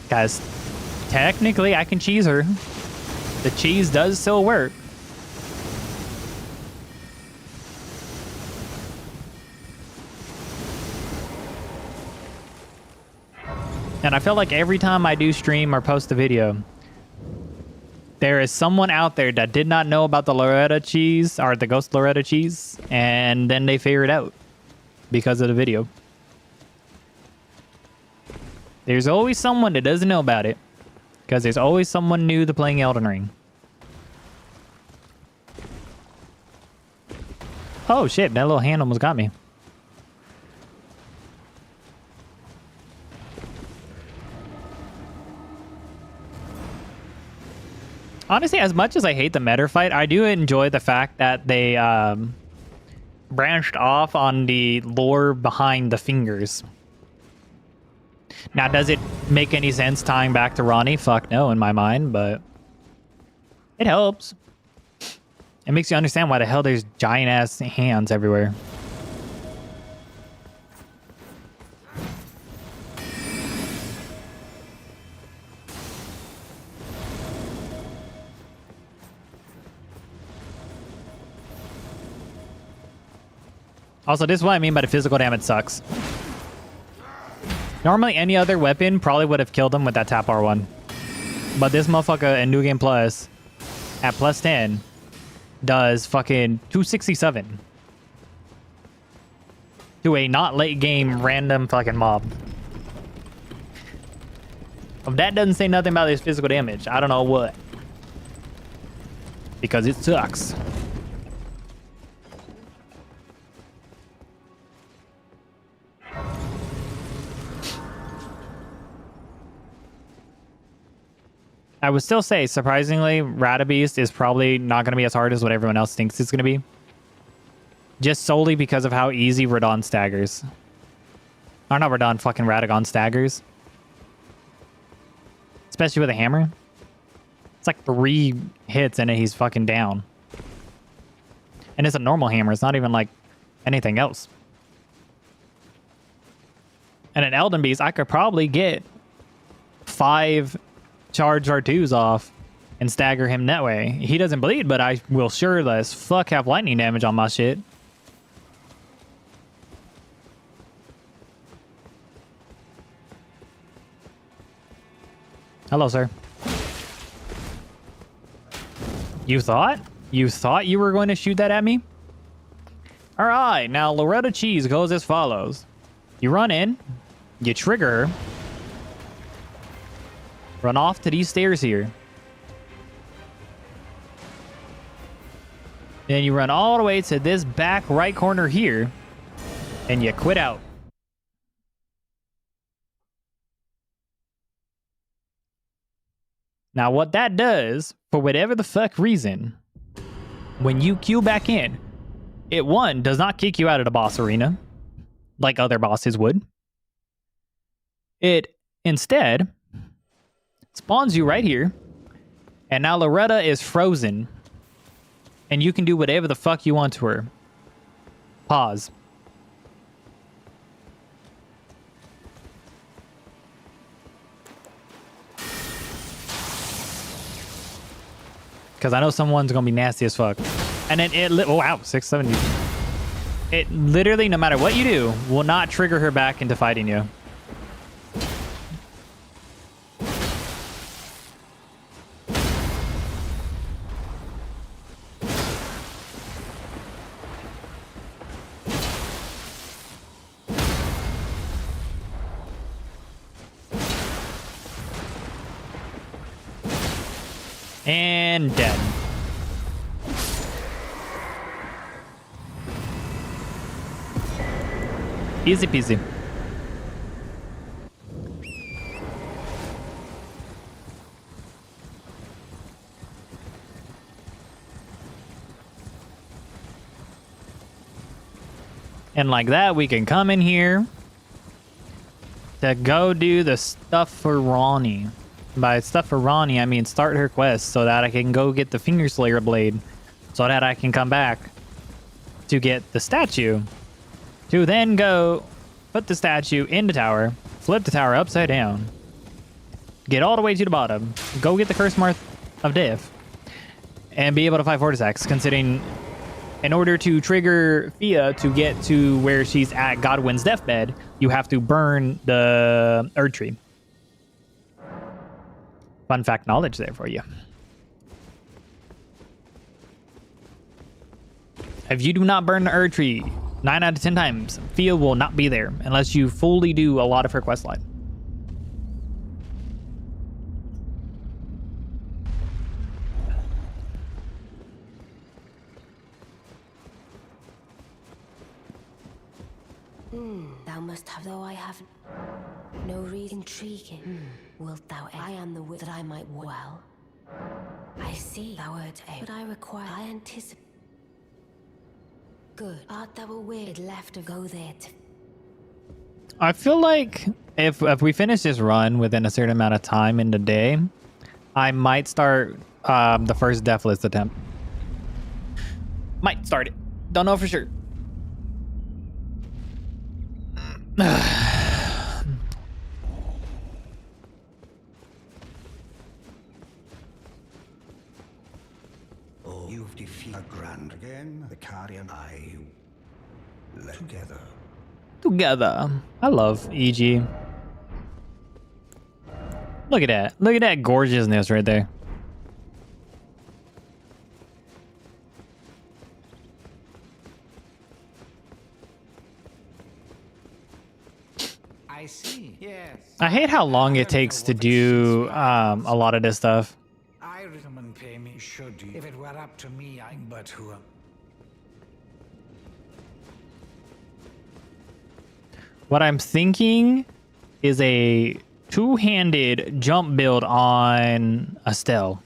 Guys, technically I can cheese her. The cheese does still work. And I feel like every time I do stream or post a video, there is someone out there that did not know about the Loretta cheese or the Ghost Loretta cheese, and then they figure it out because of the video. There's always someone that doesn't know about it because there's always someone new to playing Elden Ring. Oh shit, that little hand almost got me. Honestly, as much as I hate the meta fight, I do enjoy the fact that they branched off on the lore behind the fingers. Now, does it make any sense tying back to Ronnie? Fuck no, in my mind, but it helps. It makes you understand why the hell there's giant-ass hands everywhere. Also, this is what I mean by the physical damage sucks. Normally, any other weapon probably would have killed him with that tap R1. But this motherfucker in New Game Plus, at plus 10, does fucking 267. To a not late game random fucking mob. If that doesn't say nothing about his physical damage, I don't know what. Because it sucks. I would still say, surprisingly, Radabeast is probably not going to be as hard as what everyone else thinks it's going to be. Just solely because of how easy Radon staggers. Or not Radon, fucking Radagon staggers. Especially with a hammer. It's like 3 hits and he's fucking down. And it's a normal hammer. It's not even like anything else. And an Elden Beast, I could probably get 5 charge R2s off and stagger him that way. He doesn't bleed, but I will sure as fuck have lightning damage on my shit. Hello, sir. You thought? You thought you were going to shoot that at me? All right, now Loretta Cheese goes as follows. You run in, you trigger her, run off to these stairs here. Then you run all the way to this back right corner here, and you quit out. Now, what that does, for whatever the fuck reason, when you queue back in, it, one, does not kick you out of the boss arena like other bosses would. It instead spawns you right here, and now Loretta is frozen, and you can do whatever the fuck you want to her. Pause. Because I know someone's going to be nasty as fuck. And then it... Oh, wow. 670. It literally, no matter what you do, will not trigger her back into fighting you. And dead. Easy peasy. And like that, we can come in here to go do the stuff for Ronnie. By stuff for Ronnie, I mean start her quest so that I can go get the Finger Slayer blade so that I can come back to get the statue to then go put the statue in the tower, flip the tower upside down, get all the way to the bottom, go get the Curse Mark of Death, and be able to fight Vortex, considering in order to trigger Fia to get to where she's at Godwin's deathbed, you have to burn the Erd Tree. Fun fact knowledge there for you. If you do not burn the Erd Tree 9 out of 10 times, Fia will not be there unless you fully do a lot of her quest line. Thou must have, though I have no reason. Intriguing. Wilt thou? I am the wit that I might well. I see. Thou art a. But I require. I anticipate. Good. Art thou a weird left to go there to? I feel like if we finish this run within a certain amount of time in the day, I might start the first Deathless attempt. Might start it. Don't know for sure. Oh, you've defeated Grand again. The Carrion and I together. Together. I love EG. Look at that. Look at that gorgeousness right there. I see. Yes. I hate how long it takes to do a lot of this stuff. I recommend pay me should you. If it were up to me, I'm but who. What I'm thinking is a two-handed jump build on Estelle.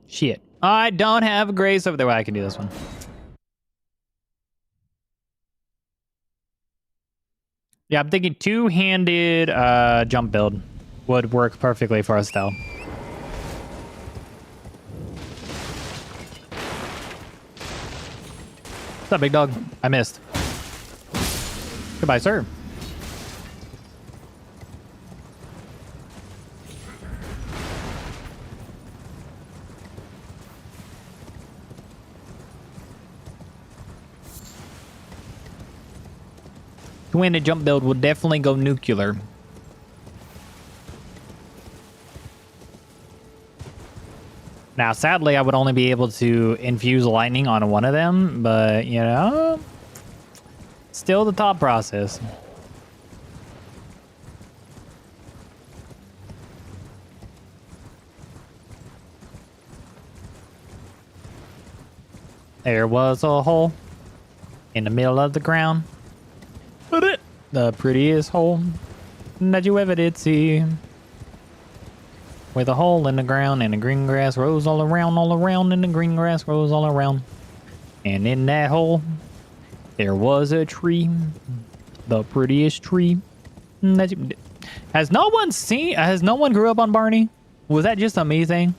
Shit. I don't have a grace over there. I can do this one. Yeah, I'm thinking two-handed jump build would work perfectly for Estelle. What's up, big dog? I missed. Goodbye, sir. Two-handed jump build will definitely go nuclear. Now, sadly, I would only be able to infuse lightning on one of them, but, you know, still the thought process. There was a hole in the middle of the ground. The prettiest hole that you ever did see. With a hole in the ground and the green grass grows all around, and the green grass grows all around. And in that hole, there was a tree. The prettiest tree that you... Has no one grew up on Barney? Was that just a me thing?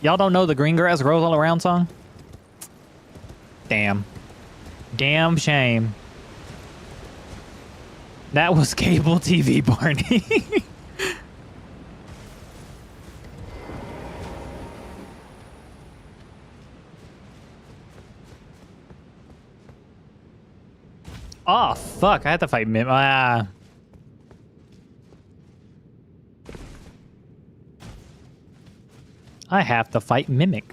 Y'all don't know the green grass grows all around song? Damn. Damn shame. That was cable TV, Barney. Oh, fuck. I had to fight Mim. I have to fight Mimic.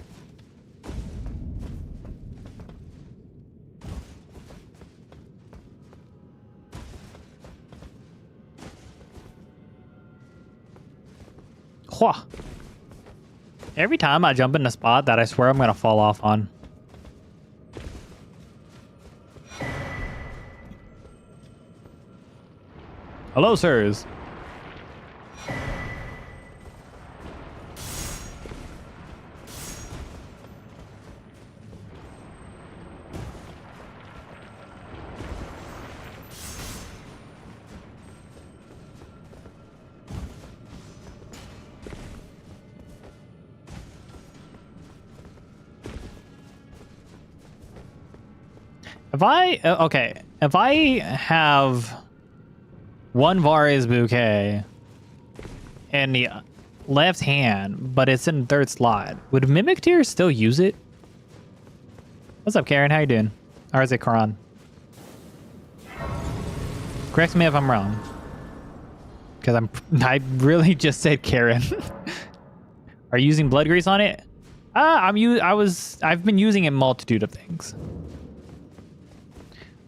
Whoa. Every time I jump in a spot that I swear I'm gonna fall off on. Hello, sirs. If I have one Varus bouquet in the left hand, but it's in the third slot, would Mimic Tear still use it? What's up, Karen? How you doing? Or is it Karan? Correct me if I'm wrong, because I really just said Karen. Are you using blood grease on it? I've been using a multitude of things.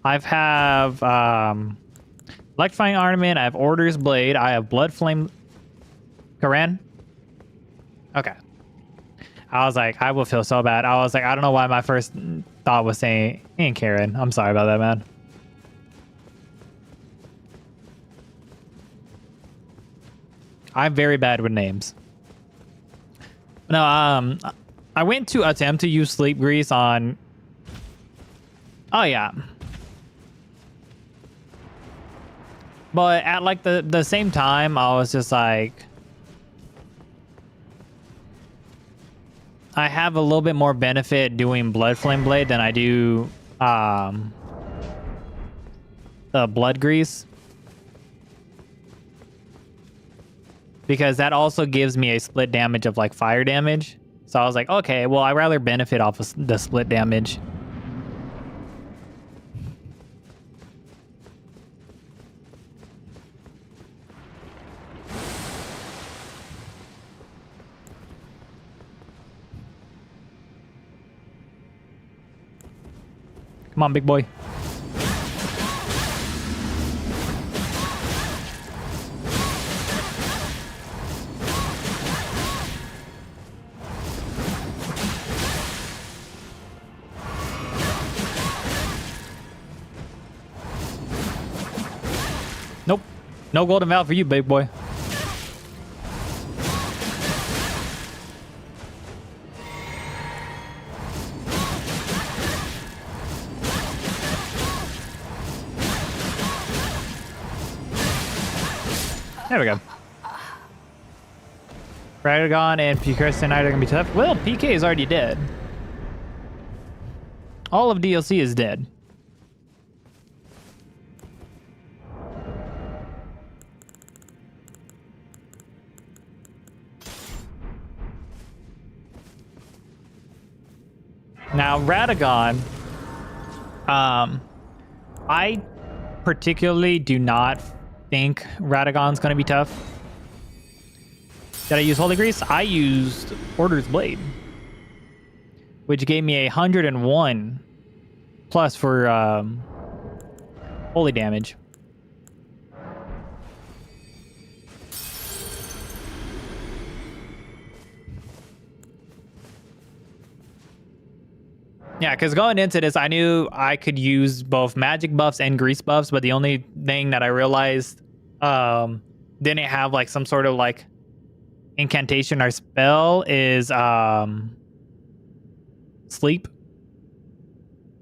I have electrifying ornament. I have Order's blade. I have blood flame. Karen. Okay. I was like, I will feel so bad. I was like, I don't know why my first thought was saying, "Ain't Karen." I'm sorry about that, man. I'm very bad with names. No, I went to attempt to use sleep grease on. Oh yeah. But at like the same time, I was just like, I have a little bit more benefit doing Blood Flame Blade than I do the blood grease. Because that also gives me a split damage of like fire damage. So I was like, okay, well, I'd rather benefit off of the split damage. Come on, big boy. Nope. No golden valve for you, big boy. There we go. Radagon and PK tonight are gonna be tough. Well, PK is already dead. All of DLC is dead. Now, Radagon, I particularly do not think Radagon's going to be tough. Did I use Holy Grease? I used Order's Blade, which gave me 101 plus for holy damage. Yeah, because going into this, I knew I could use both magic buffs and grease buffs, but the only thing that I realized didn't have like some sort of like incantation or spell is sleep.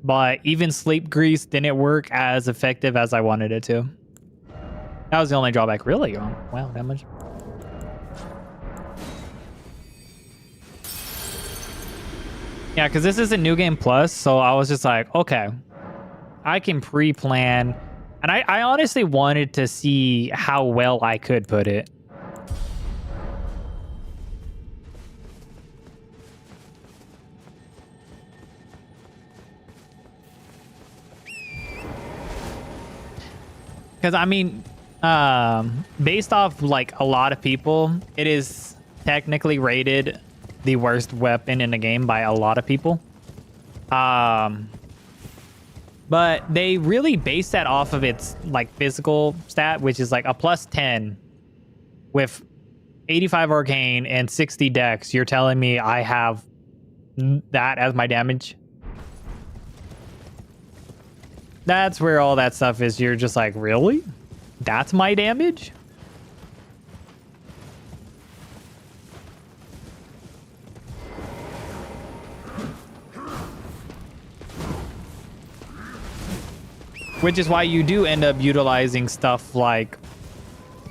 But even sleep grease didn't work as effective as I wanted it to. That was the only drawback. Really? Oh, wow, that much. Yeah, because this is a new game plus, so I was just like, okay, I can pre-plan. And I honestly wanted to see how well I could put it. Because I mean, based off like a lot of people, it is technically rated the worst weapon in the game by a lot of people. But they really base that off of its like physical stat, which is like a +10 with 85 arcane and 60 dex. You're telling me I have that as my damage? That's where all that stuff is. You're just like, really? That's my damage? Which is why you do end up utilizing stuff like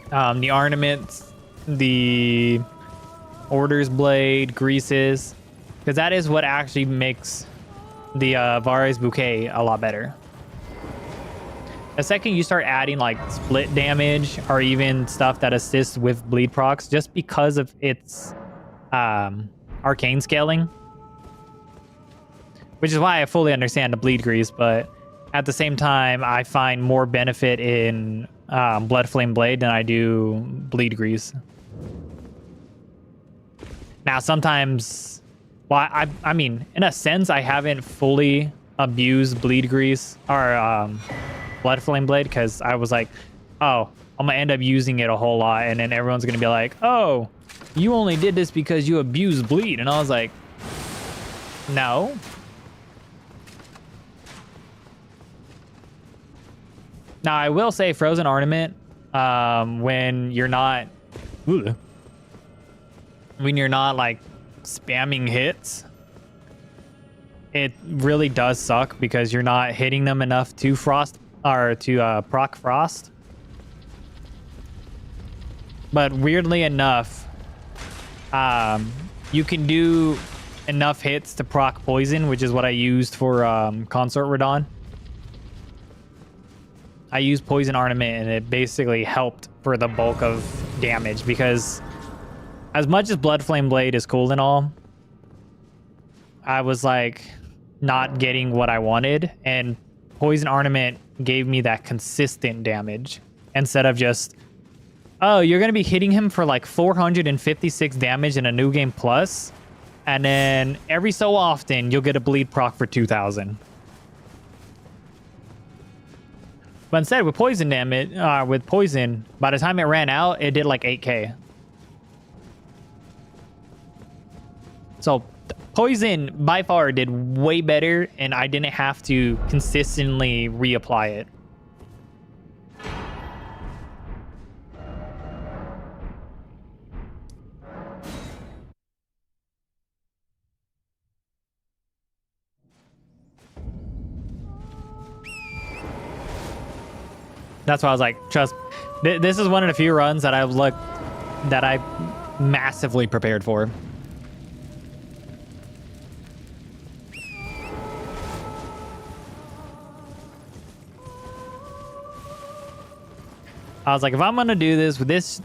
the ornaments, the Order's Blade, greases, because that is what actually makes the Vare's Bouquet a lot better. The second you start adding like split damage or even stuff that assists with bleed procs, just because of its arcane scaling, which is why I fully understand the bleed grease, but at the same time, I find more benefit in Blood Flame Blade than I do bleed grease. Now, sometimes, well, I mean, in a sense, I haven't fully abused bleed grease or Blood Flame Blade because I was like, oh, I'm gonna end up using it a whole lot, and then everyone's gonna be like, oh, you only did this because you abused bleed, and I was like, no. Now, I will say Frozen Ornament, when you're not like spamming hits, it really does suck because you're not hitting them enough to frost or to proc frost. But weirdly enough, you can do enough hits to proc poison, which is what I used for Consort Radon. I used Poison Ornament, and it basically helped for the bulk of damage because as much as Blood Flame Blade is cool and all, I was like not getting what I wanted, and Poison Ornament gave me that consistent damage instead of just, oh, you're going to be hitting him for like 456 damage in a new game plus, and then every so often you'll get a bleed proc for 2,000. But instead, with poison damage, with poison, by the time it ran out, it did like 8k. So poison by far did way better, and I didn't have to consistently reapply it. That's why I was like, trust. This is one of the few runs that I massively prepared for. I was like, if I'm gonna do this with this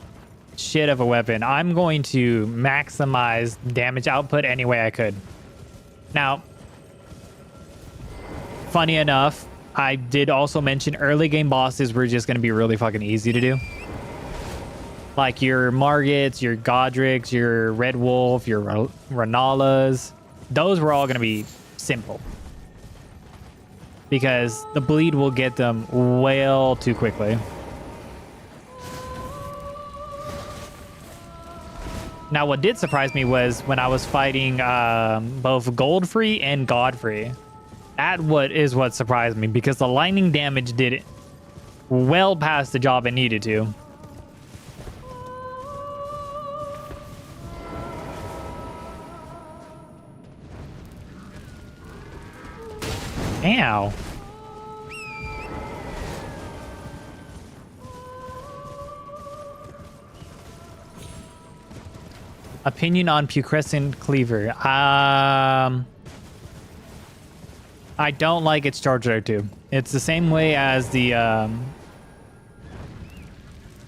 shit of a weapon, I'm going to maximize damage output any way I could. Now, funny enough, I did also mention early game bosses were just going to be really fucking easy to do. Like your Margits, your Godric's, your Red Wolf, your Renalas. Those were all going to be simple. Because the bleed will get them well too quickly. Now, what did surprise me was when I was fighting both Goldfree and Godfrey. What surprised me, because the lightning damage did it well past the job it needed to. Ow. Opinion on Putrescent Cleaver. I don't like its charge R2. It's the same way as the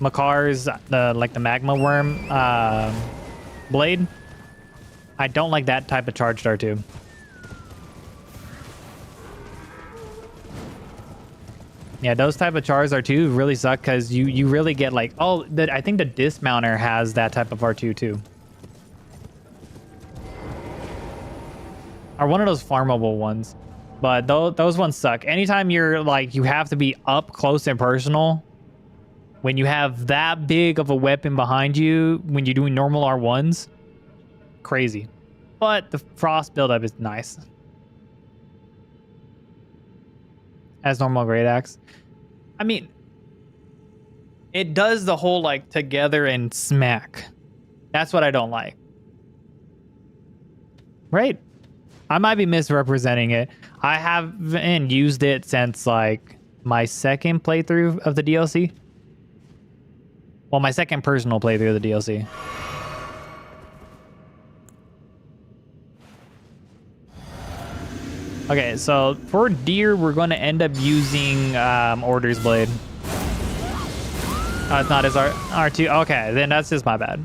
Makar's, like the magma worm blade. I don't like that type of charged R2. Yeah, those type of chars R2 really suck, because you really get like, oh, I think the dismounter has that type of R2 too. Or one of those farmable ones. But those ones suck. Anytime you're like, you have to be up close and personal, when you have that big of a weapon behind you, when you're doing normal R1s, crazy. But the frost buildup is nice. As normal great axe. I mean, it does the whole like together and smack. That's what I don't like. Right? I might be misrepresenting it. I haven't used it since like my second playthrough of the DLC. Well, my second personal playthrough of the DLC. Okay, so for deer, we're going to end up using Order's Blade. It's not as R2. Okay, then that's just my bad.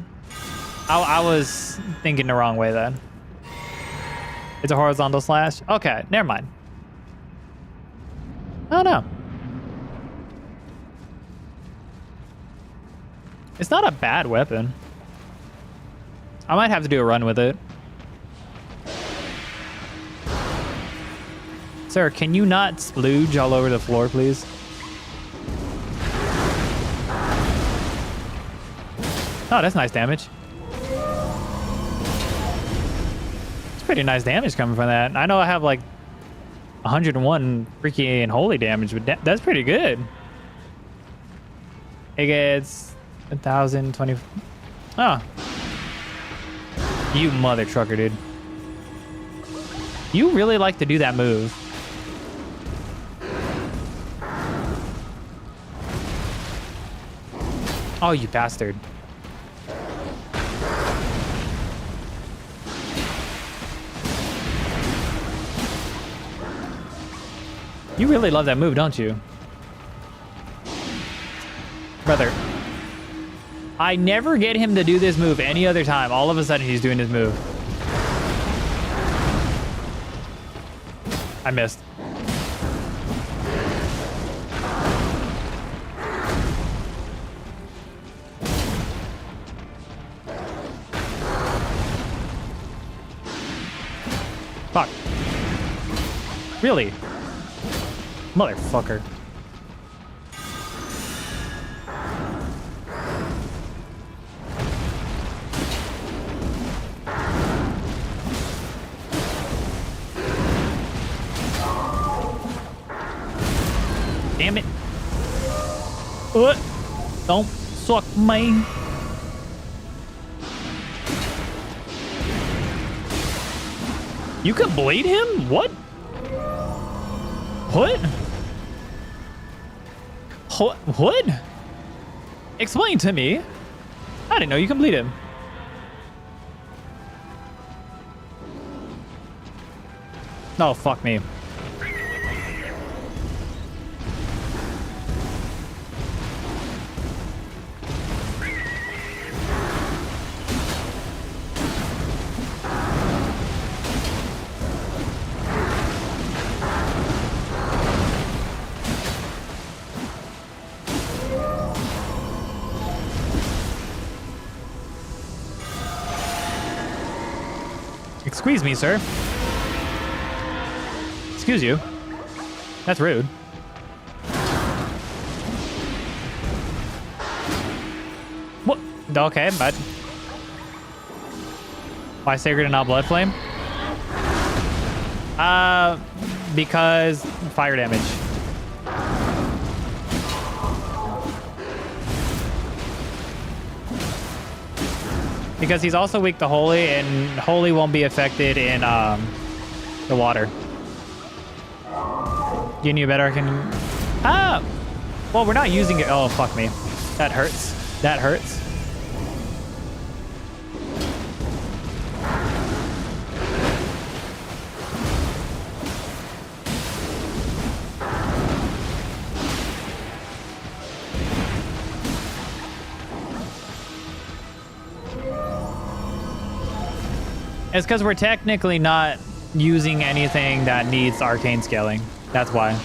I was thinking the wrong way then. It's a horizontal slash? Okay, never mind. Oh no. It's not a bad weapon. I might have to do a run with it. Sir, can you not splooge all over the floor, please? Oh, that's nice damage. It's pretty nice damage coming from that. I know I have like 101 freaking holy damage, but that's pretty good. It gets 1,020. Oh. You mother trucker, dude. You really like to do that move. Oh, you bastard. You really love that move, don't you? Brother. I never get him to do this move any other time. All of a sudden, he's doing his move. I missed. Fuck. Really? Motherfucker. Damn it. Don't suck me. You can bleed him? What? What? What? Explain to me. I didn't know you can bleed him. Oh, fuck me. Excuse me, sir. Excuse you. That's rude. What? Okay, but... Why Sacred and not Blood Flame? because fire damage. Because he's also weak to holy, and holy won't be affected in the water. You knew better. Well, we're not using it. Oh, fuck me. That hurts. That hurts. It's because we're technically not using anything that needs arcane scaling. That's why.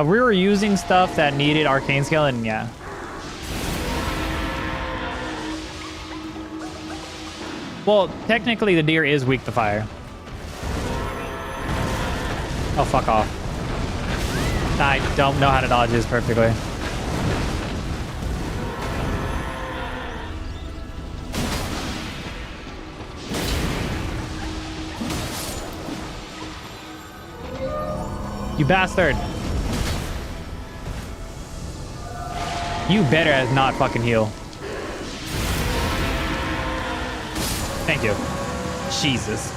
If we were using stuff that needed arcane scaling, yeah. Well, technically the deer is weak to fire. Oh, fuck off. I don't know how to dodge this perfectly. You bastard. You better not fucking heal. Thank you. Jesus.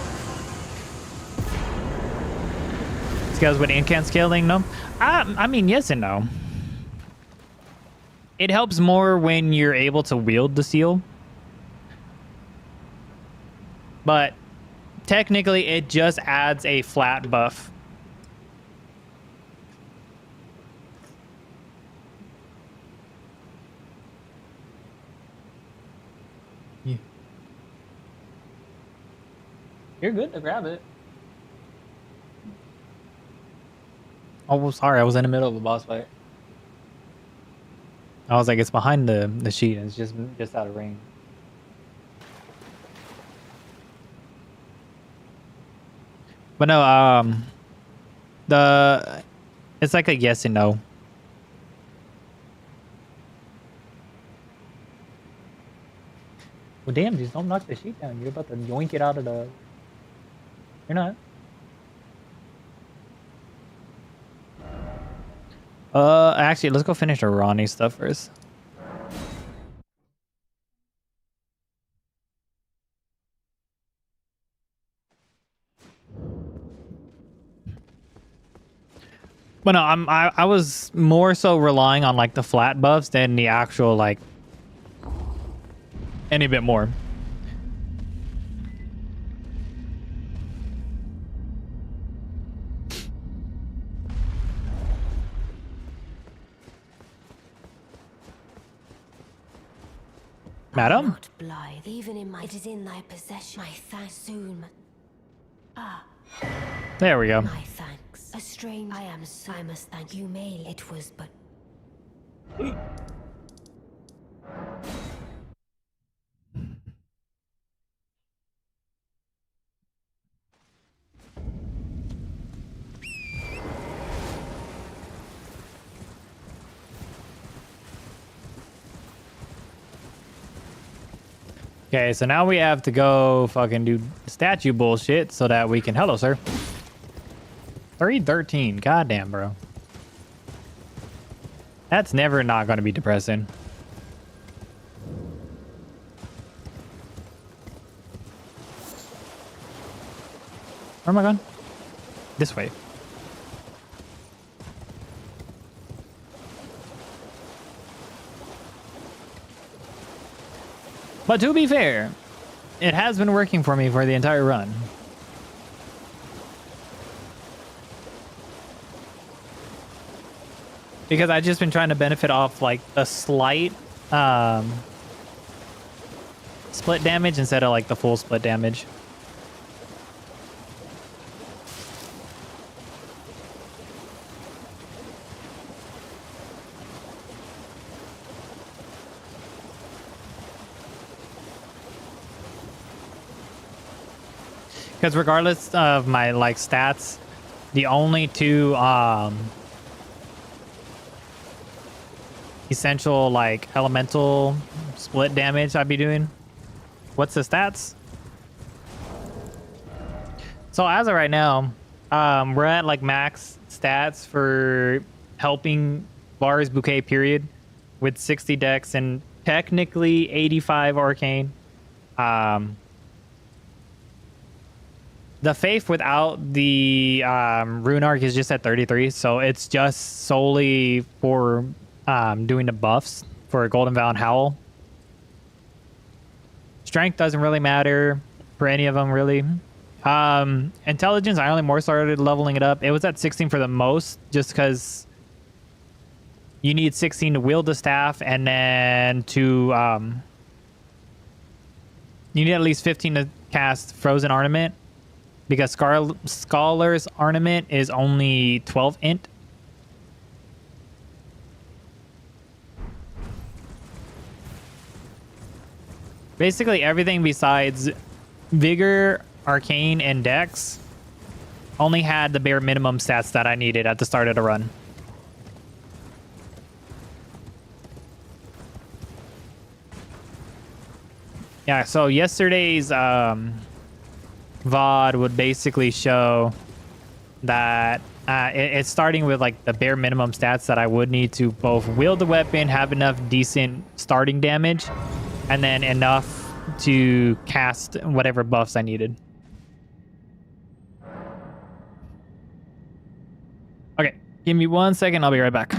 This guy's with incant scaling, no? I mean, yes and no. It helps more when you're able to wield the seal. But technically, it just adds a flat buff. You're good to grab it. Oh, well, sorry. I was in the middle of a boss fight. I was like, it's behind the sheet. And it's just out of range. But no, it's like a yes and no. Well, damn, just don't knock the sheet down. You're about to yoink it out of the... You're not. Actually, let's go finish the Ronnie stuff first. But no, I was more so relying on like the flat buffs than the actual like any bit more. Madam? Not blithe, even in my... It is in thy possession. My thanks soon. Ah. There we go. My thanks. A strange... I must thank you, May. It was but... Okay, so now we have to go fucking do statue bullshit so that we can... Hello, sir. 313. Goddamn, bro. That's never not going to be depressing. Where am I going? This way. But to be fair, it has been working for me for the entire run. Because I've just been trying to benefit off like a slight split damage instead of like the full split damage. Because regardless of my like stats, the only two essential like elemental split damage I'd be doing. What's the stats? So as of right now, we're at like max stats for helping Bars Bouquet period with 60 dex and technically 85 arcane. The Faith without the Rune Arc is just at 33, so it's just solely for doing the buffs for Golden Vow and Howl. Strength doesn't really matter for any of them, really. Intelligence, I only more started leveling it up. It was at 16 for the most, just because you need 16 to wield the staff, and then to you need at least 15 to cast Frozen Ornament, because Scholar's Ornament is only 12 int. Basically everything besides Vigor, Arcane, and Dex only had the bare minimum stats that I needed at the start of the run. Yeah, so yesterday's VOD would basically show that it's starting with like the bare minimum stats that I would need to both wield the weapon, have enough decent starting damage, and then enough to cast whatever buffs I needed. Okay, give me 1 second. I'll be right back.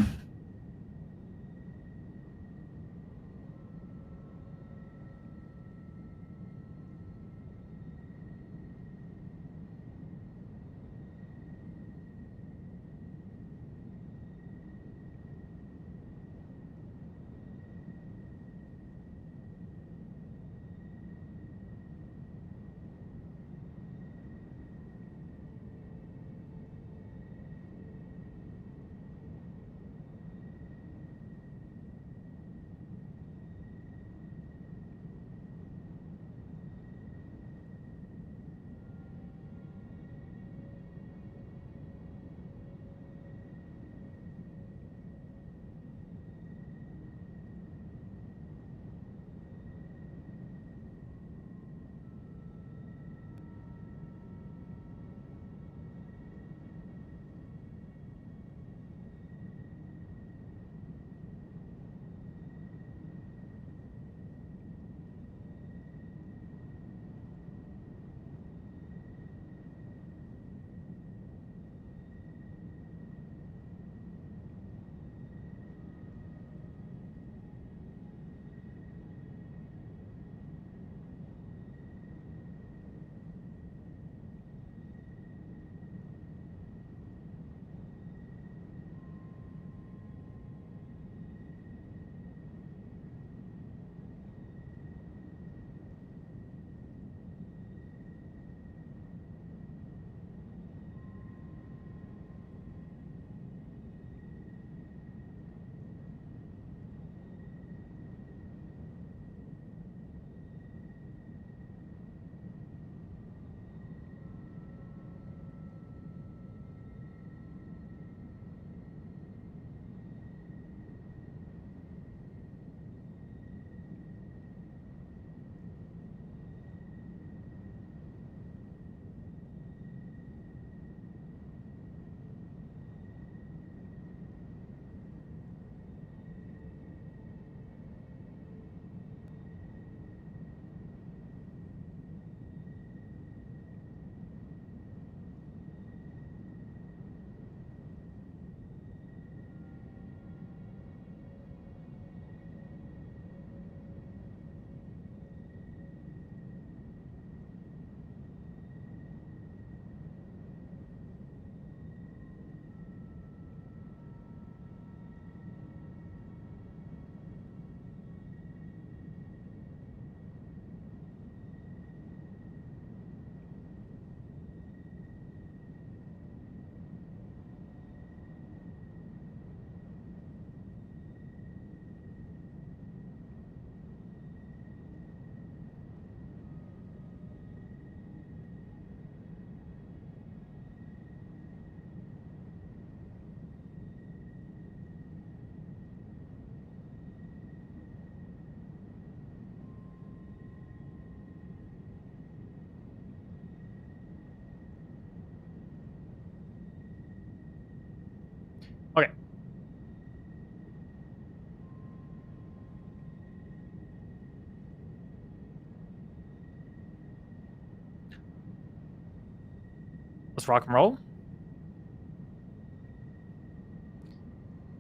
Let's rock and roll.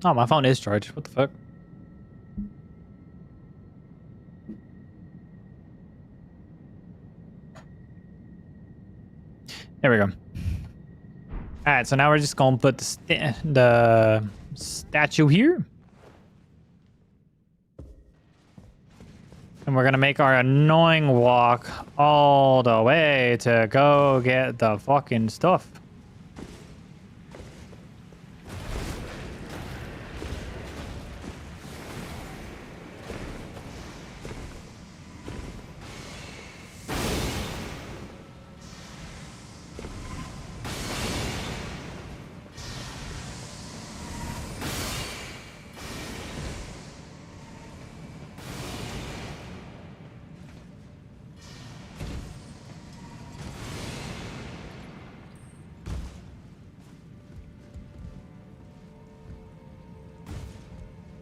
Oh, my phone is charged. What the fuck? There we go. All right, so now we're just gonna put the statue here. And we're gonna make our annoying walk all the way to go get the fucking stuff.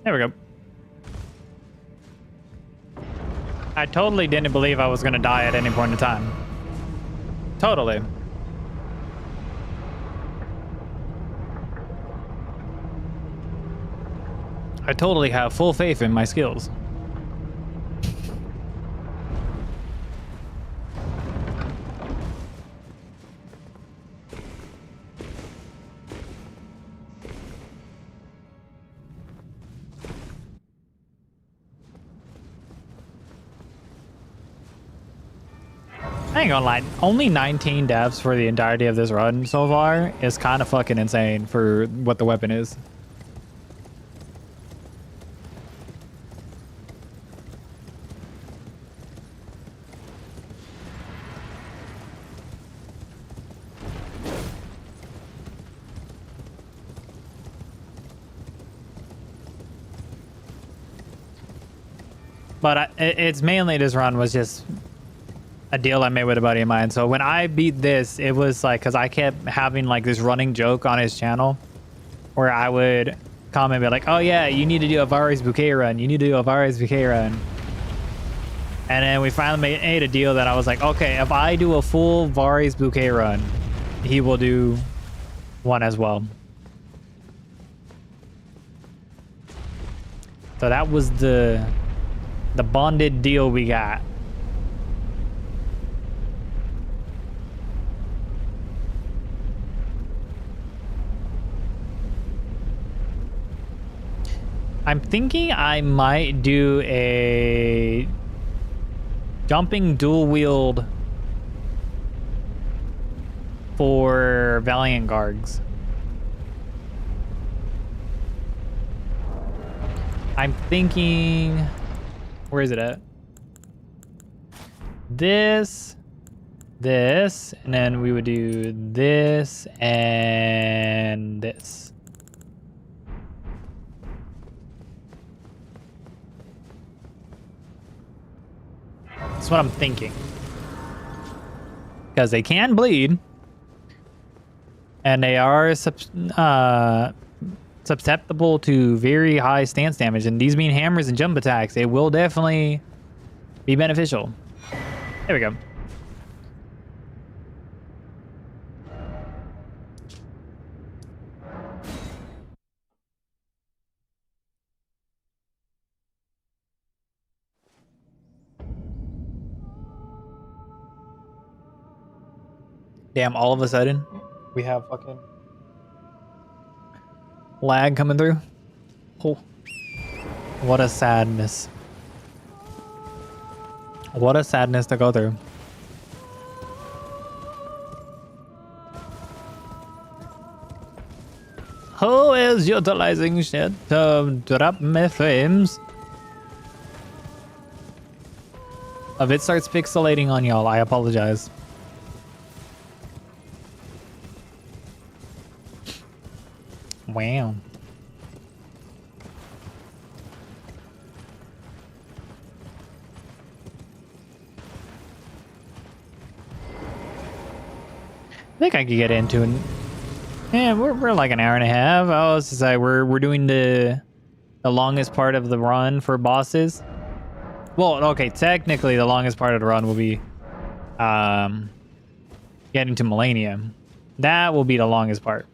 There we go. I totally didn't believe I was gonna die at any point in time. Totally. I totally have full faith in my skills. I ain't gonna lie, only 19 deaths for the entirety of this run so far is kind of fucking insane for what the weapon is. But it's mainly this run was just a deal I made with a buddy of mine. So when I beat this, it was like, because I kept having like this running joke on his channel where I would comment and be like, oh yeah, you need to do a Varys Bouquet run. You need to do a Varys Bouquet run. And then we finally made a deal that I was like, okay, if I do a full Varys Bouquet run, he will do one as well. So that was the bonded deal we got. I'm thinking I might do a jumping dual wield for Valiant Guards. I'm thinking, where is it at? This, and then we would do this and this. That's what I'm thinking. Because they can bleed. And they are susceptible to very high stance damage. And these being hammers and jump attacks, it will definitely be beneficial. There we go. Damn, all of a sudden, we have fucking lag coming through. Oh. What a sadness. What a sadness to go through. Who is utilizing shit to drop my frames? If it starts pixelating on y'all, I apologize. Wow. I think I could get into it. Yeah, we're like an hour and a half. I was to say we're doing the longest part of the run for bosses. Well, okay, technically the longest part of the run will be getting to Millennium. That will be the longest part.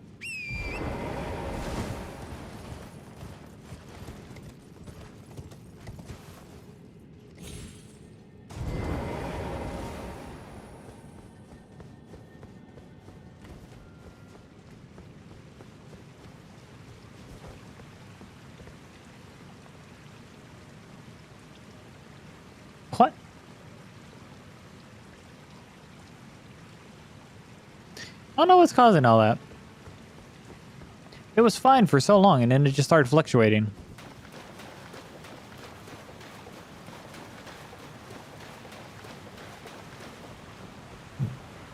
What? I don't know what's causing all that. It was fine for so long, and then it just started fluctuating.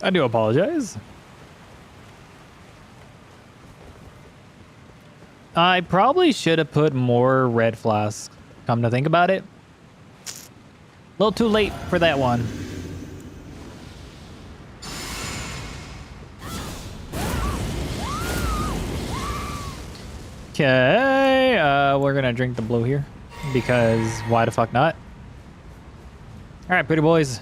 I do apologize. I probably should have put more red flasks, come to think about it. A little too late for that one. Okay, we're gonna drink the blue here because why the fuck not? All right, pretty boys.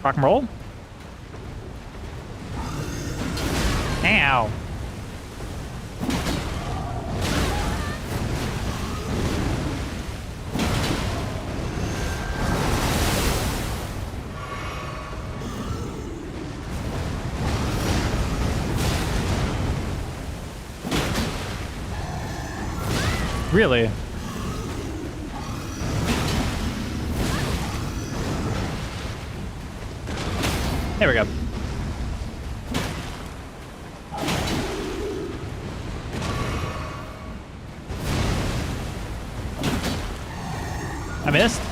Rock and roll. Ow. Really? There we go. I missed.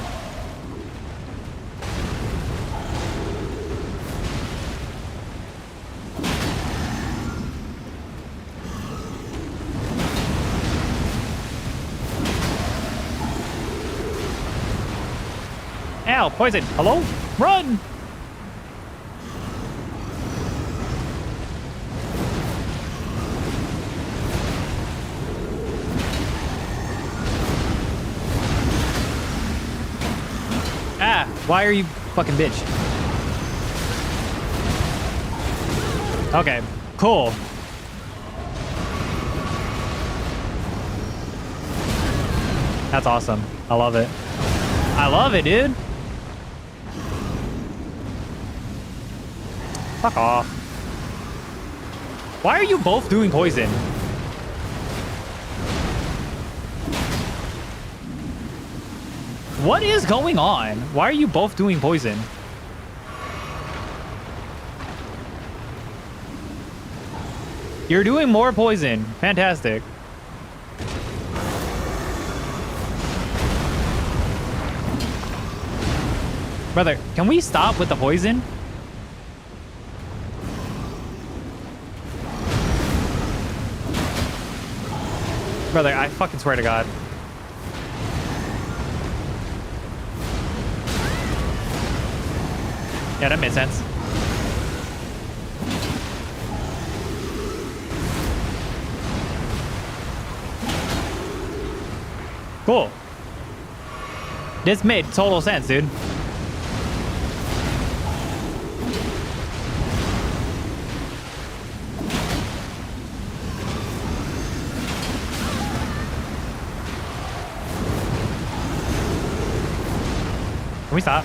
Ow, poison. Hello? Run! Ah, why are you fucking bitch? Okay, cool. That's awesome. I love it. I love it, dude. Fuck off. Why are you both doing poison? What is going on? Why are you both doing poison? You're doing more poison. Fantastic. Brother, can we stop with the poison? Brother, I fucking swear to God. Yeah, that made sense. Cool. This made total sense, dude. Can we stop?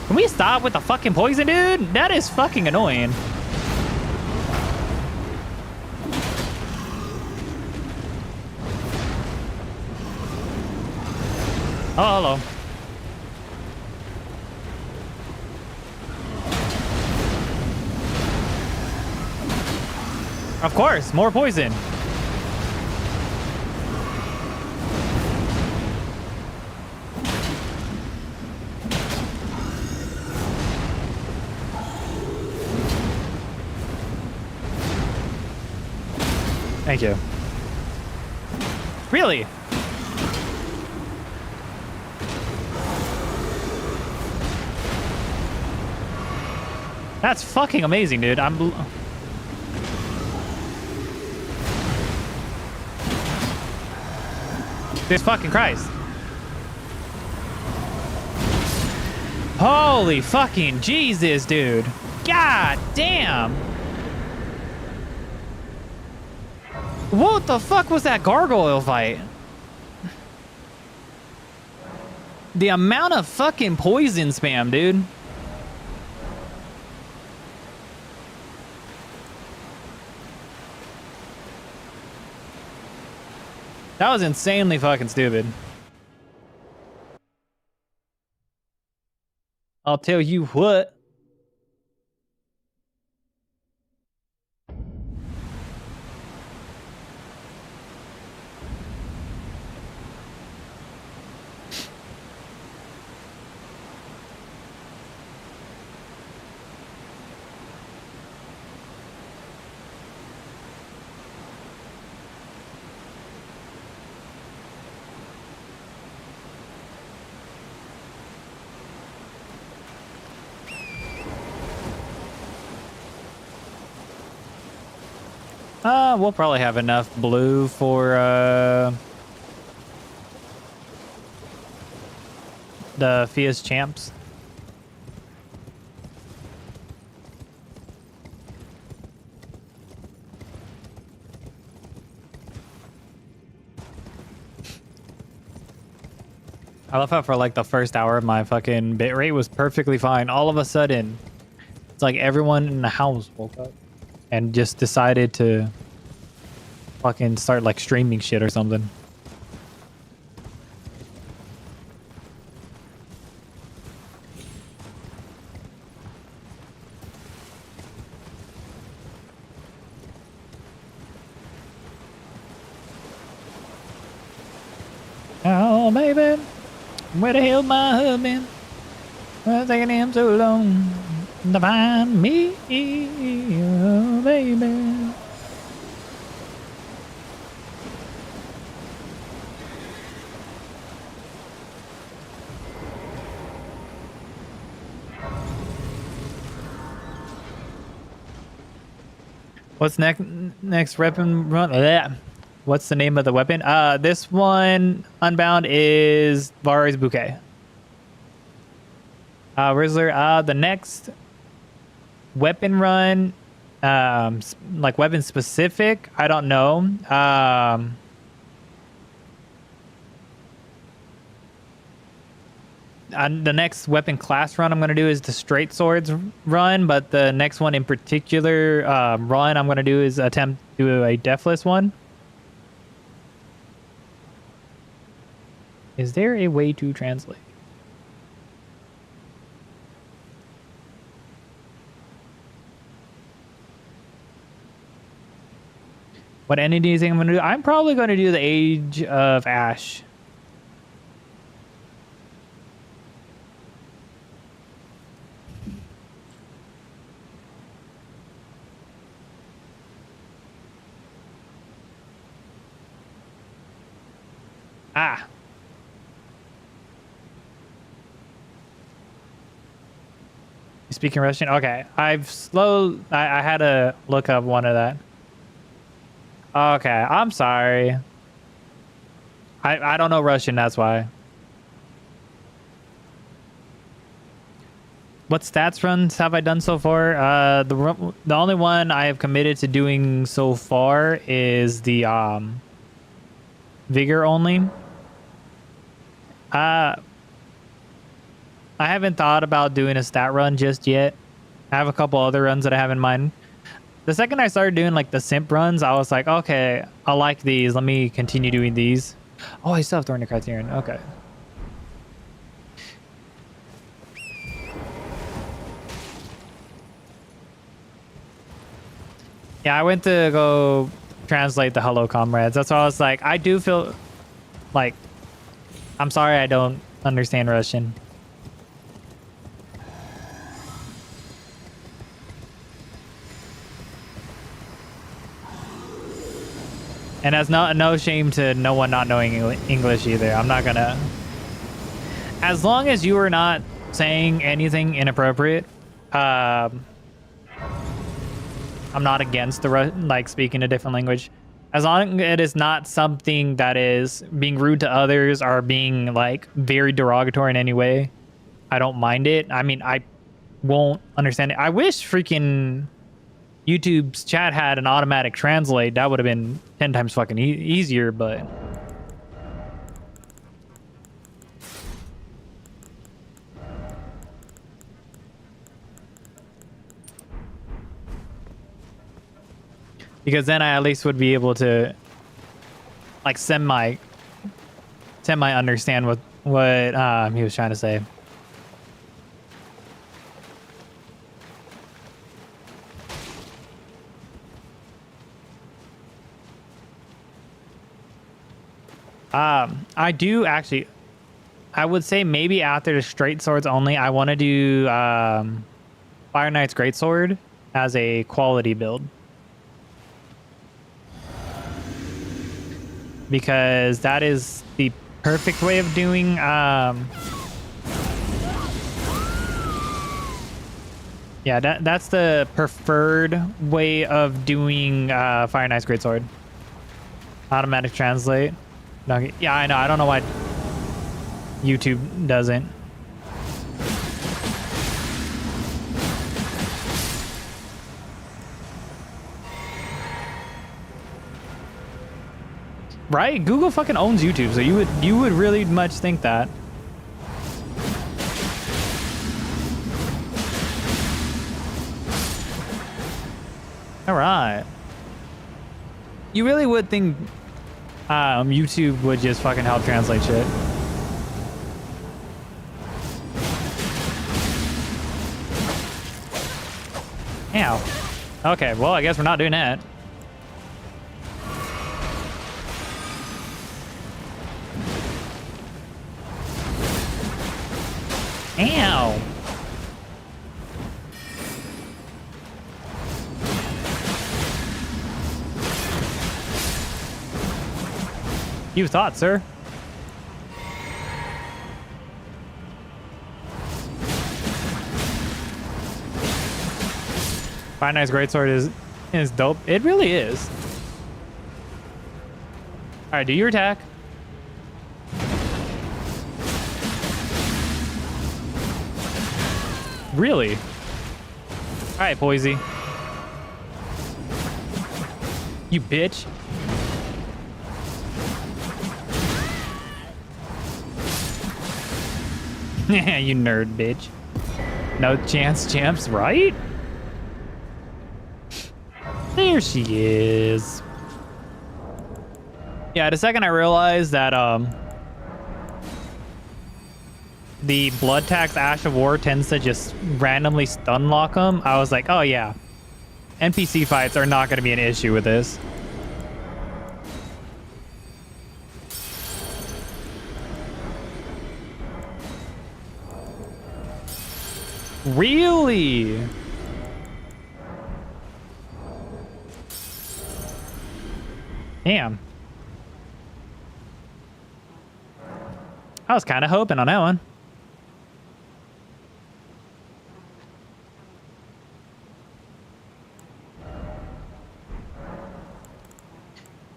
Can we stop with the fucking poison, dude? That is fucking annoying. Oh, hello. Of course, more poison. Thank you. Really? That's fucking amazing, dude. Jesus fucking Christ. Holy fucking Jesus, dude. God damn. What the fuck was that gargoyle fight? The amount of fucking poison spam, dude. That was insanely fucking stupid. I'll tell you what. We'll probably have enough blue for the Fia's champs. I love how for like the first hour my fucking bitrate was perfectly fine. All of a sudden, it's like everyone in the house woke up and just decided to fucking start like streaming shit or something. Oh, baby, where the hell my husband? What's taking him so long to find me? Oh, baby. What's next weapon run? Bleh. What's the name of the weapon? This one, Unbound, is Vari's Bouquet. Rizzler, the next weapon run, like weapon specific, I don't know. The next weapon class run I'm going to do is the straight swords run, but the next one in particular run I'm going to do is attempt to do a deathless one. Is there a way to translate? What entity do you think I'm going to do? I'm probably going to do the Age of Ash. Ah. You speaking Russian? Okay. I had to look up one of that. Okay. I'm sorry. I don't know Russian, that's why. What stats runs have I done so far? The only one I have committed to doing so far is the Vigor only. I haven't thought about doing a stat run just yet. I have a couple other runs that I have in mind. The second I started doing like the simp runs, I was like, okay, I like these. Let me continue doing these. Oh, I still have Thorn to Criterion. Okay. Yeah, I went to go translate the Hello Comrades. That's why I was like, I do feel like, I'm sorry I don't understand Russian. And that's no shame to no one not knowing English either. I'm not gonna... As long as you are not saying anything inappropriate, I'm not against the like speaking a different language. As long as it is not something that is being rude to others or being like very derogatory in any way, I don't mind it. I mean, I won't understand it. I wish freaking YouTube's chat had an automatic translate. That would have been 10 times fucking easier, but because then I at least would be able to like semi understand what he was trying to say. I do actually, I would say maybe after the straight swords only, I want to do Fire Knight's Greatsword as a quality build. Because that is the perfect way of doing yeah, that's the preferred way of doing Fire Knight's Greatsword. Automatic translate. Okay. Yeah, I know. I don't know why YouTube doesn't. Right? Google fucking owns YouTube, so you would really much think that. All right. You really would think YouTube would just fucking help translate shit. Ow. Okay, well, I guess we're not doing that. Ow. You thought, sir. Fire Knight's Greatsword is dope. It really is. All right, do your attack. Really? All right, Poisey. You bitch. You nerd bitch. No chance, champs, right? There she is. Yeah, the second I realized that the Blood Tax Ash of War tends to just randomly stun lock them, I was like, oh yeah, NPC fights are not going to be an issue with this. Really? Damn. I was kind of hoping on that one.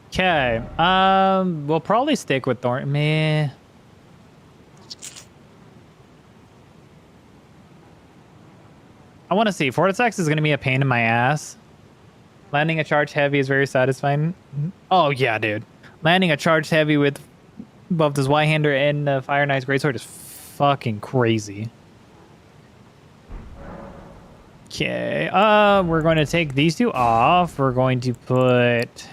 Okay. We'll probably stick with Thorn. Meh. I want to see. Vortex is going to be a pain in my ass. Landing a charge heavy is very satisfying. Oh, yeah, dude. Landing a charge heavy with both this Y-hander and the Fire Knight's Greatsword is fucking crazy. Okay. We're going to take these two off. We're going to put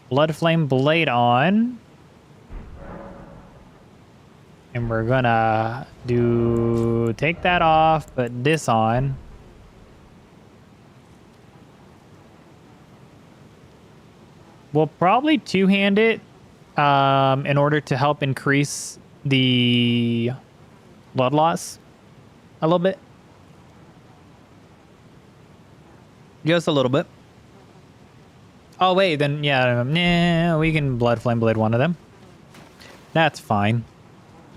Blood Flame Blade on. And we're gonna take that off, put this on. We'll probably two-hand it in order to help increase the blood loss a little bit. Just a little bit. Oh, wait, then, yeah, nah, we can Blood Flame Blade one of them. That's fine.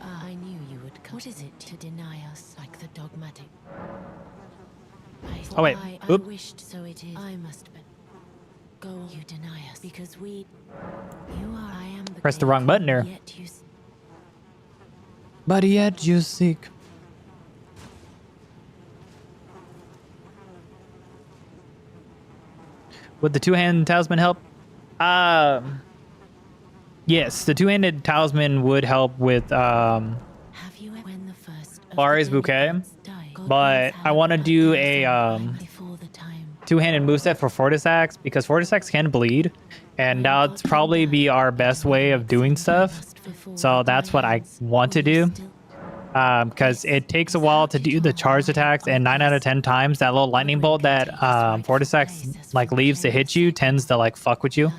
I knew you would come. What is it to deny us like the dogmatic? Oh, wait. I Oop. wished, so it is. I must be. Go on. You deny us because we. You are. I am. The Press the wrong button there. Yet you. But yet you seek. Would the two-handed talisman help? Yes, the two-handed talisman would help with Have you when the first of Barry's the bouquet, gods died? God but knows I how want to but do there is a some time before the time. two-handed moveset for Fortisax because Fortisax can bleed, and that's probably be our best way of doing stuff. So that's what I want to do. Because it takes a while to do the charge attacks, and 9 out of 10 times that little lightning bolt that Fortisax like leaves to hit you tends to like fuck with you,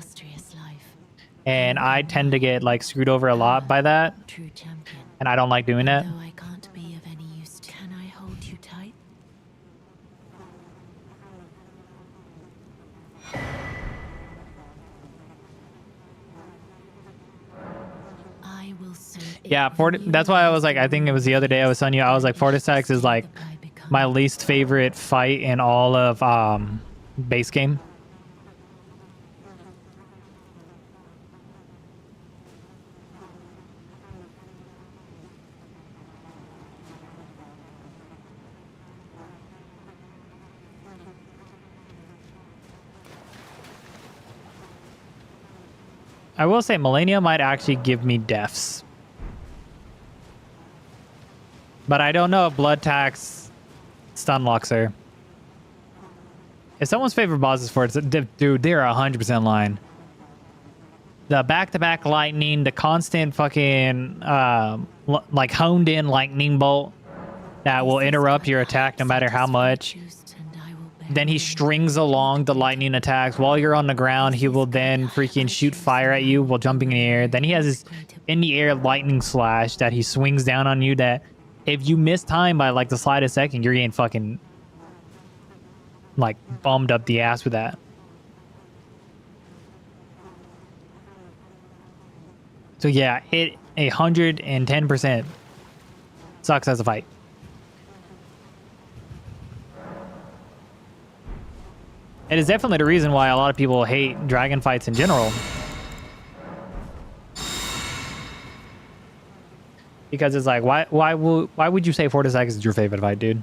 and I tend to get like screwed over a lot by that, and I don't like doing that. Though I can't be of any use, can I hold you tight? I will serve. Yeah, that's why I was like, I think it was the other day I was telling you, I was like, Fortisax is like my least favorite fight in all of base game. I will say Millennia might actually give me deaths. But I don't know if Blood Tax stun locks her. If someone's favorite boss is for it, dude, they're 100% lying. The back-to-back lightning, the constant fucking like honed in lightning bolt that will interrupt your attack no matter how much. Then he strings along the lightning attacks while you're on the ground. He will then freaking shoot fire at you while jumping in the air. Then he has this in the air lightning slash that he swings down on you that if you miss time by like the slightest second, you're getting fucking like bummed up the ass with that. So yeah, it 110% sucks as a fight. It is definitely the reason why a lot of people hate dragon fights in general. Because it's like, why would you say Fortisax is your favorite fight, dude?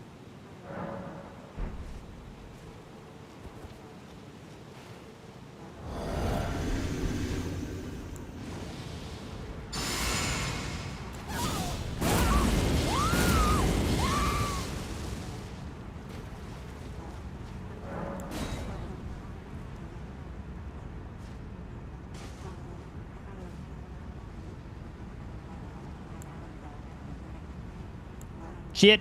Shit.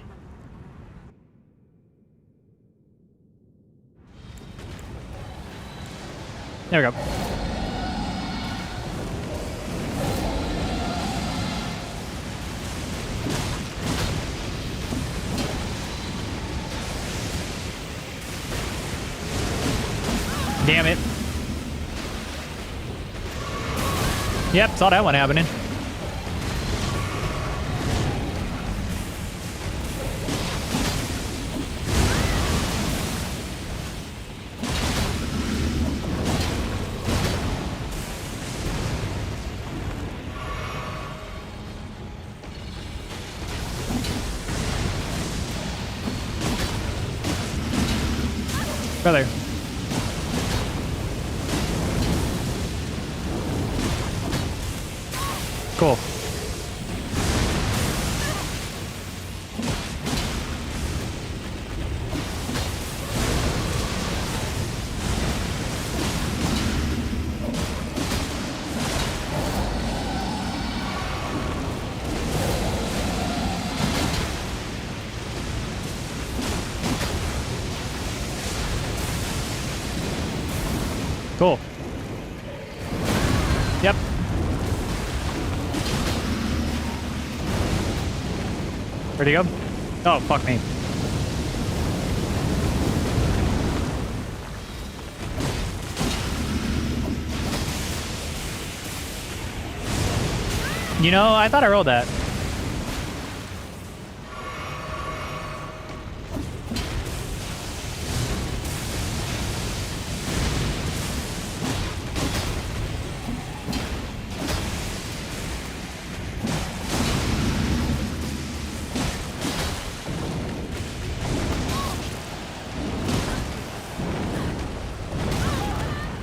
There we go. Damn it. Yep, saw that one happening. Brother. Cool. Cool. Yep. Where'd he go? Oh, fuck me. You know, I thought I rolled that.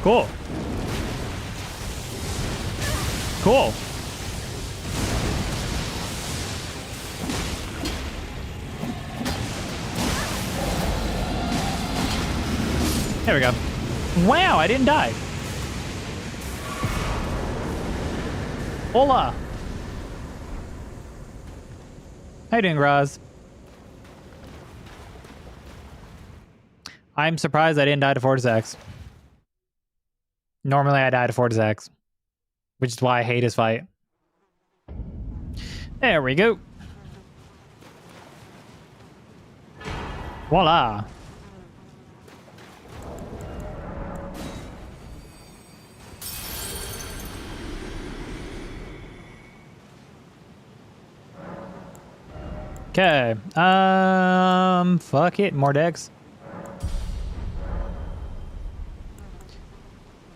Cool. Cool. There we go. Wow, I didn't die. Hola. How you doing, Graz? I'm surprised I didn't die to Fortisax. Normally I die to Fortisax, which is why I hate his fight. There we go. Voila. Okay. Fuck it. More decks.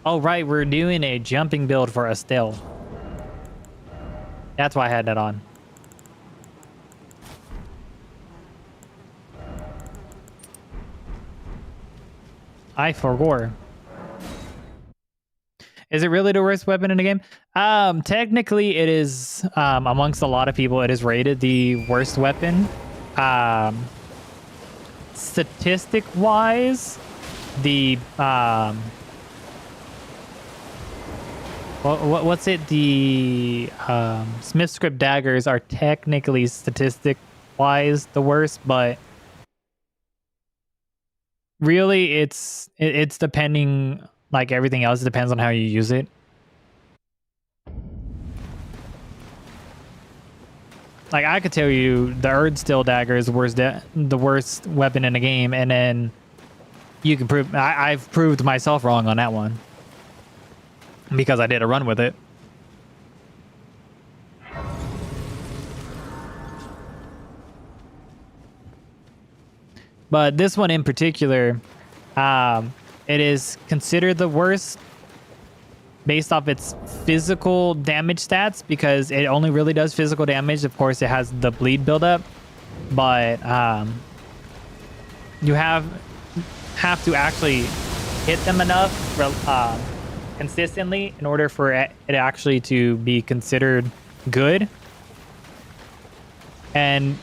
Oh, right. We're doing a jumping build for Estelle. That's why I had that on. I forgot. Is it really the worst weapon in the game? Technically, it is, amongst a lot of people, it is rated the worst weapon. Statistic-wise, the, what's it? The, Smith script daggers are technically, statistic-wise, the worst, but really, it's depending... Like everything else, it depends on how you use it. Like I could tell you the Erd Steel Dagger is the worst weapon in the game, and then you can prove I've proved myself wrong on that one because I did a run with it. But this one in particular, it is considered the worst based off its physical damage stats because it only really does physical damage. Of course, it has the bleed buildup, but you have to actually hit them enough consistently in order for it actually to be considered good. And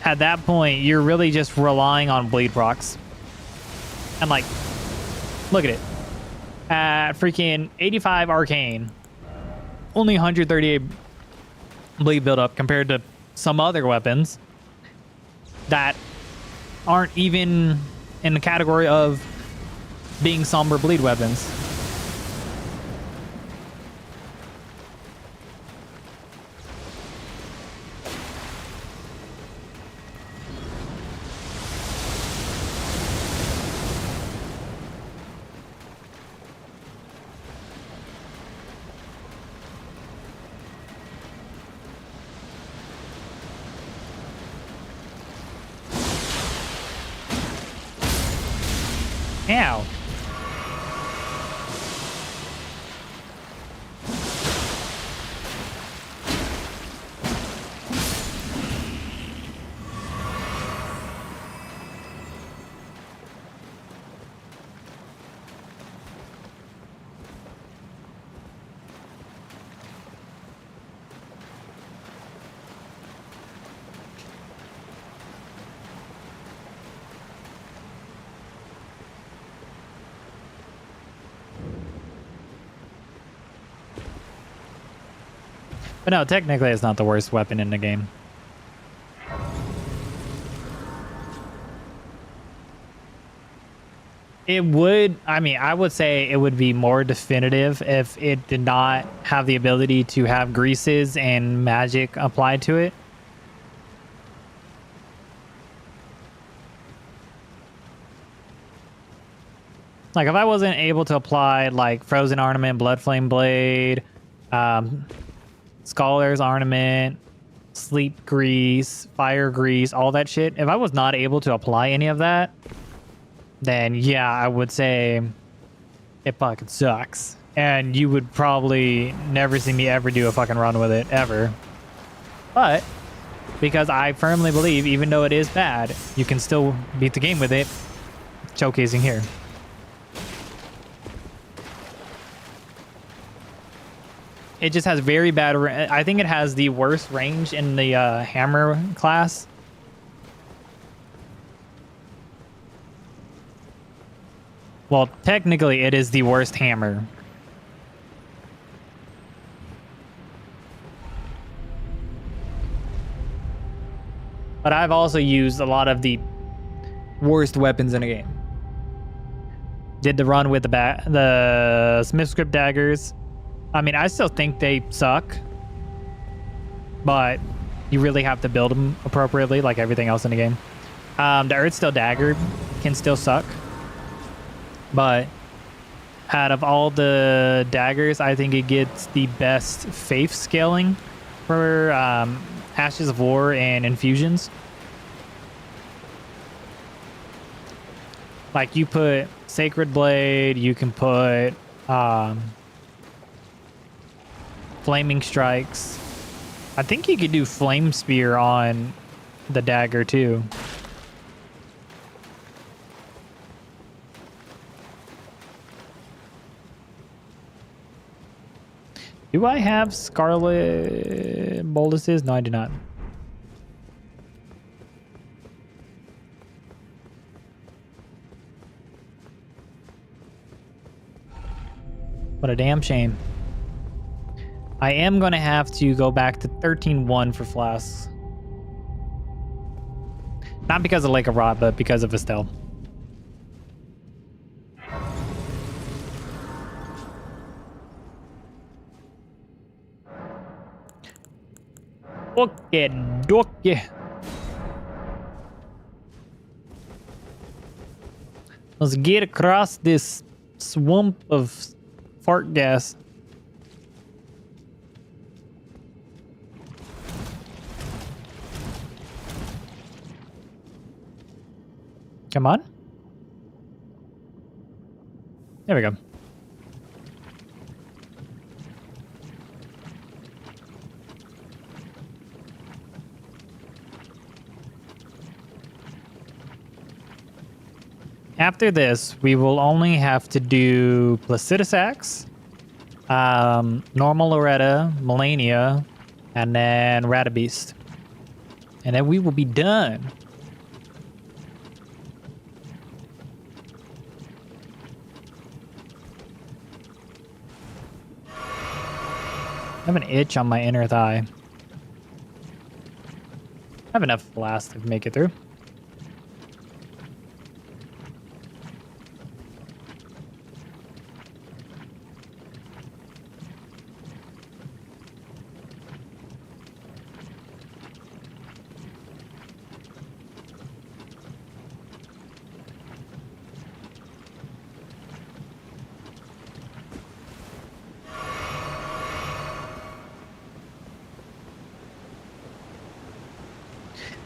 at that point, you're really just relying on bleed procs. And like, look at it. At freaking 85 arcane, only 138 bleed buildup compared to some other weapons that aren't even in the category of being somber bleed weapons. Ow. But no, technically it's not the worst weapon in the game. It would, I mean, I would say it would be more definitive if it did not have the ability to have greases and magic applied to it. Like if I wasn't able to apply like Frozen Ornament, Blood Flame Blade, Scholar's Ornament, Sleep Grease, Fire Grease, all that shit. If I was not able to apply any of that, then yeah, I would say it fucking sucks. And you would probably never see me ever do a fucking run with it, ever. But, because I firmly believe, even though it is bad, you can still beat the game with it, showcasing here. It just has very bad. I think it has the worst range in the hammer class. Well, technically, it is the worst hammer. But I've also used a lot of the worst weapons in a game. Did the run with the Smith Script daggers. I mean, I still think they suck, but you really have to build them appropriately, like everything else in the game. The Earthsteel dagger can still suck, but out of all the daggers, I think it gets the best faith scaling for Ashes of War and infusions. Like you put Sacred Blade, you can put Flaming Strikes. I think you could do Flame Spear on the dagger too. Do I have Scarlet Boluses? No, I do not. What a damn shame. I am going to have to go back to 13-1 for flasks. Not because of Lake of Rot, but because of Estelle. Okay, dokie. Let's get across this swamp of fart gas. Come on. There we go. After this, we will only have to do Placidus Axe, normal Loretta, Melania, and then Ratabeast. And then we will be done. I have an itch on my inner thigh. I have enough blast to make it through.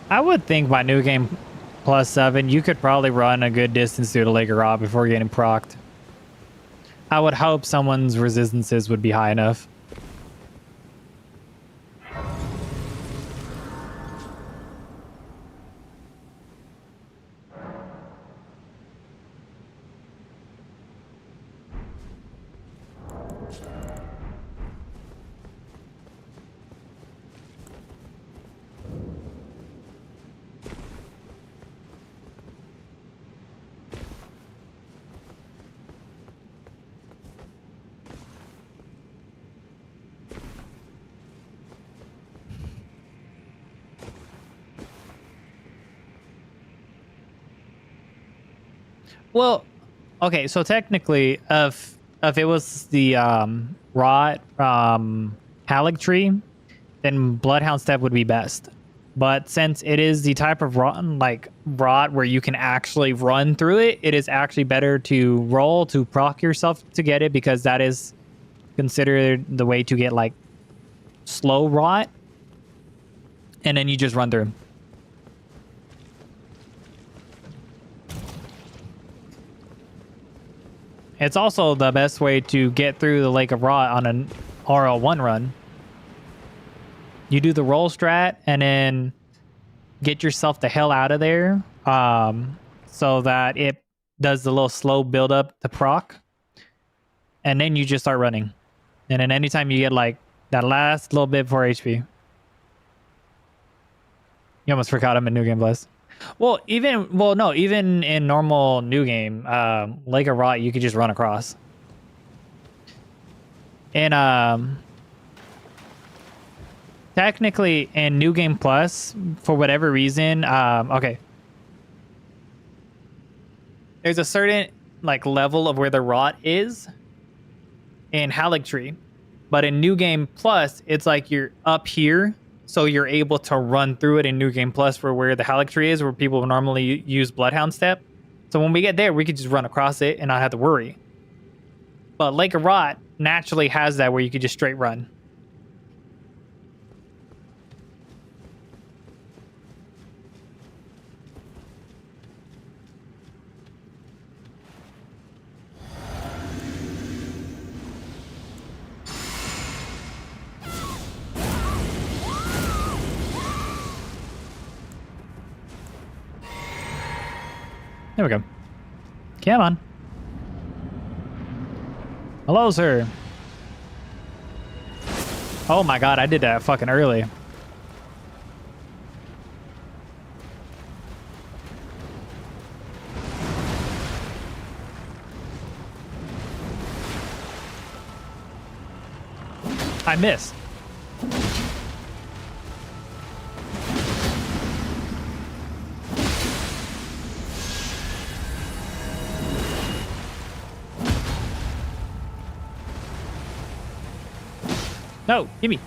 I would think by New Game +7, you could probably run a good distance through the Lake of Rot before getting procced. I would hope someone's resistances would be high enough. Well, okay, so technically, if it was the rot Haligtree, then Bloodhound Step would be best. But since it is the type of rot where you can actually run through it, it is actually better to roll to proc yourself to get it, because that is considered the way to get like slow rot, and then you just run through. It's also the best way to get through the Lake of Rot on an RL1 run. You do the roll strat and then get yourself the hell out of there, so that it does the little slow build up to proc. And then you just start running. And then anytime you get like That last little bit for HP. You almost forgot him in New Game Plus. Well, even in normal New Game, Lake of Rot, you could just run across. And technically in New Game Plus, for whatever reason, okay. There's a certain like level of where the rot is in Haligtree, but in New Game Plus, it's like you're up here, so you're able to run through it in New Game Plus for where the Haligtree is, where people normally use Bloodhound Step. So when we get there, we could just run across it and not have to worry. But Lake of Rot naturally has that where you could just straight run. There we go. Come on. Hello, sir. Oh my god, I did that fucking early. I missed. No, gimme.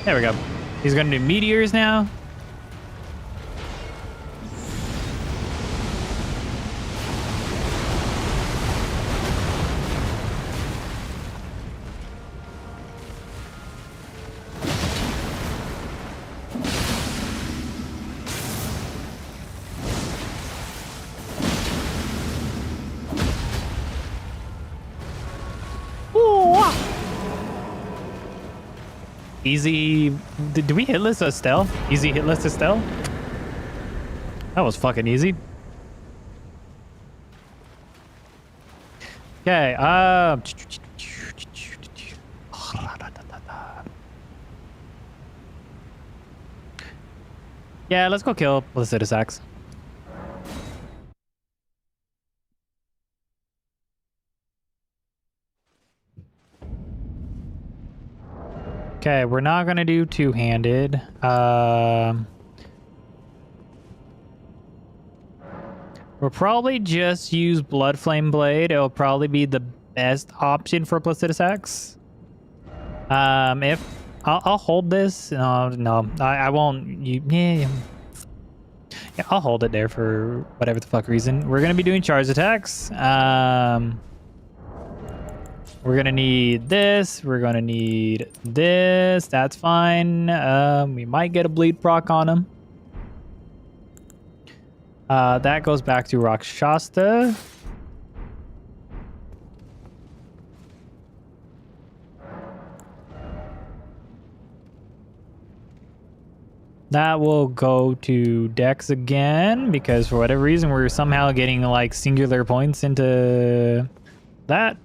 There we go. He's gonna do meteors now. Easy. Did we hitless Estelle? Easy hitless Estelle? That was fucking easy. Okay, yeah, let's go kill Placidus Axe. Okay, we're not gonna do two-handed. We'll probably just use Blood Flame Blade. It'll probably be the best option for Placidus Axe. If I'll hold this. No, I won't. Yeah, I'll hold it there for whatever the fuck reason. We're gonna be doing charge attacks. We're gonna need this. We're gonna need this. That's fine. We might get a bleed proc on him. That goes back to Rakshasta. That will go to Dex again, because for whatever reason, we're somehow getting like singular points into that.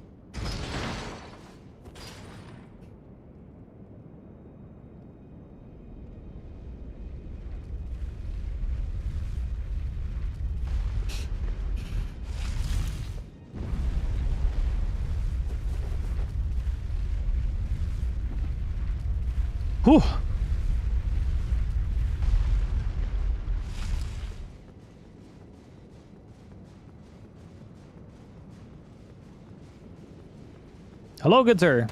Whew. Hello, good sir.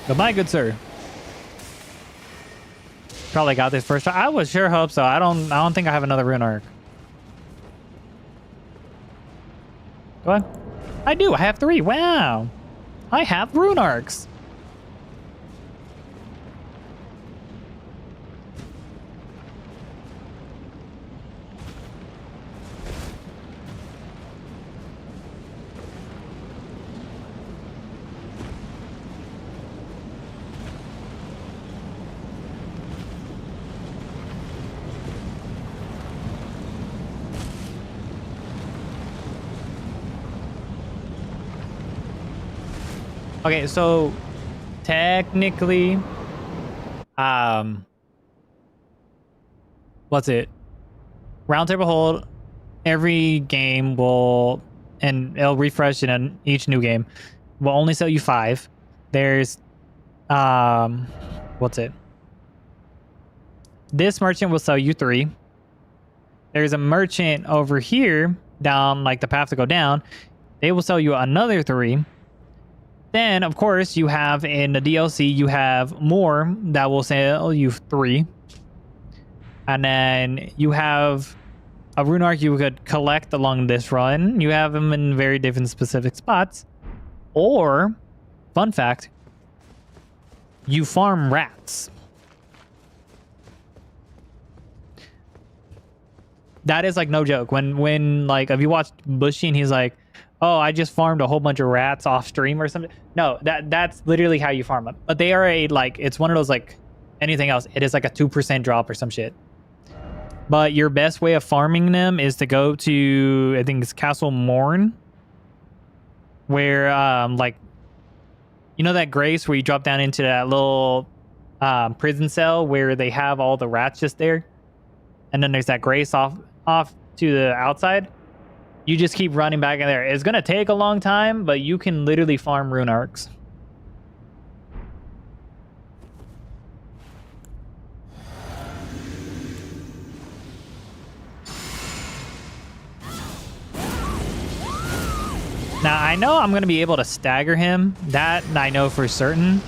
Goodbye, good sir. Probably got this first try. I would sure hope so. I don't think I have another rune arc. What? I do. I have 3. Wow. I have rune arcs. Okay, so technically, what's it? Round table hold. Every game will, and it'll refresh in each new game. Will only sell you 5. There's, what's it? This merchant will sell you 3. There's a merchant over here down like the path to go down. They will sell you another 3. Then, of course, you have in the DLC, you have more that will sell you 3. And then you have a rune arc you could collect along this run. You have them in very different specific spots. Or, fun fact, you farm rats. That is like no joke. When like, if you watch Bushy and he's like, oh, I just farmed a whole bunch of rats off stream or something. No, that's literally how you farm them. But they are like, it's one of those like anything else. It is like a 2% drop or some shit. But your best way of farming them is to go to, I think it's Castle Morn, where like, you know that Grace where you drop down into that little prison cell where they have all the rats just there, and then there's that Grace off to the outside. You just keep running back in there. It's gonna take a long time, but you can literally farm rune arcs. Now, I know I'm going to be able to stagger him. That I know for certain.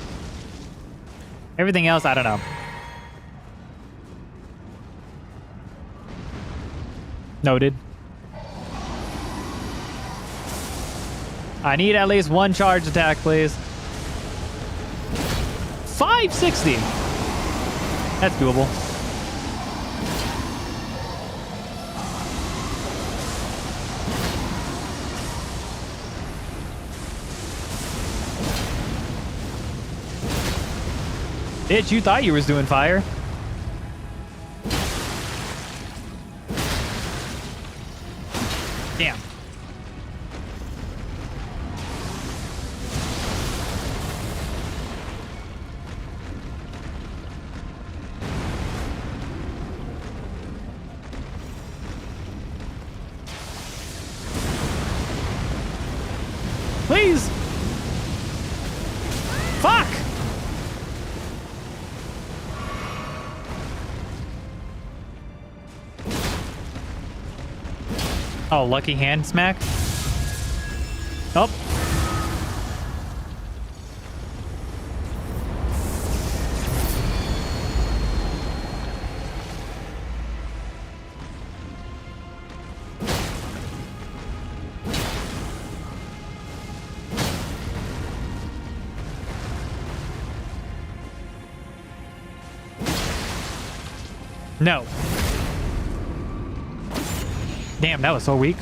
Everything else, I don't know. Noted. I need at least 1 charge attack, please. 560. That's doable. Bitch, you thought you was doing fire. Damn. Please. Fuck. Oh, lucky hand smack. Oh. No. Damn, that was so weak.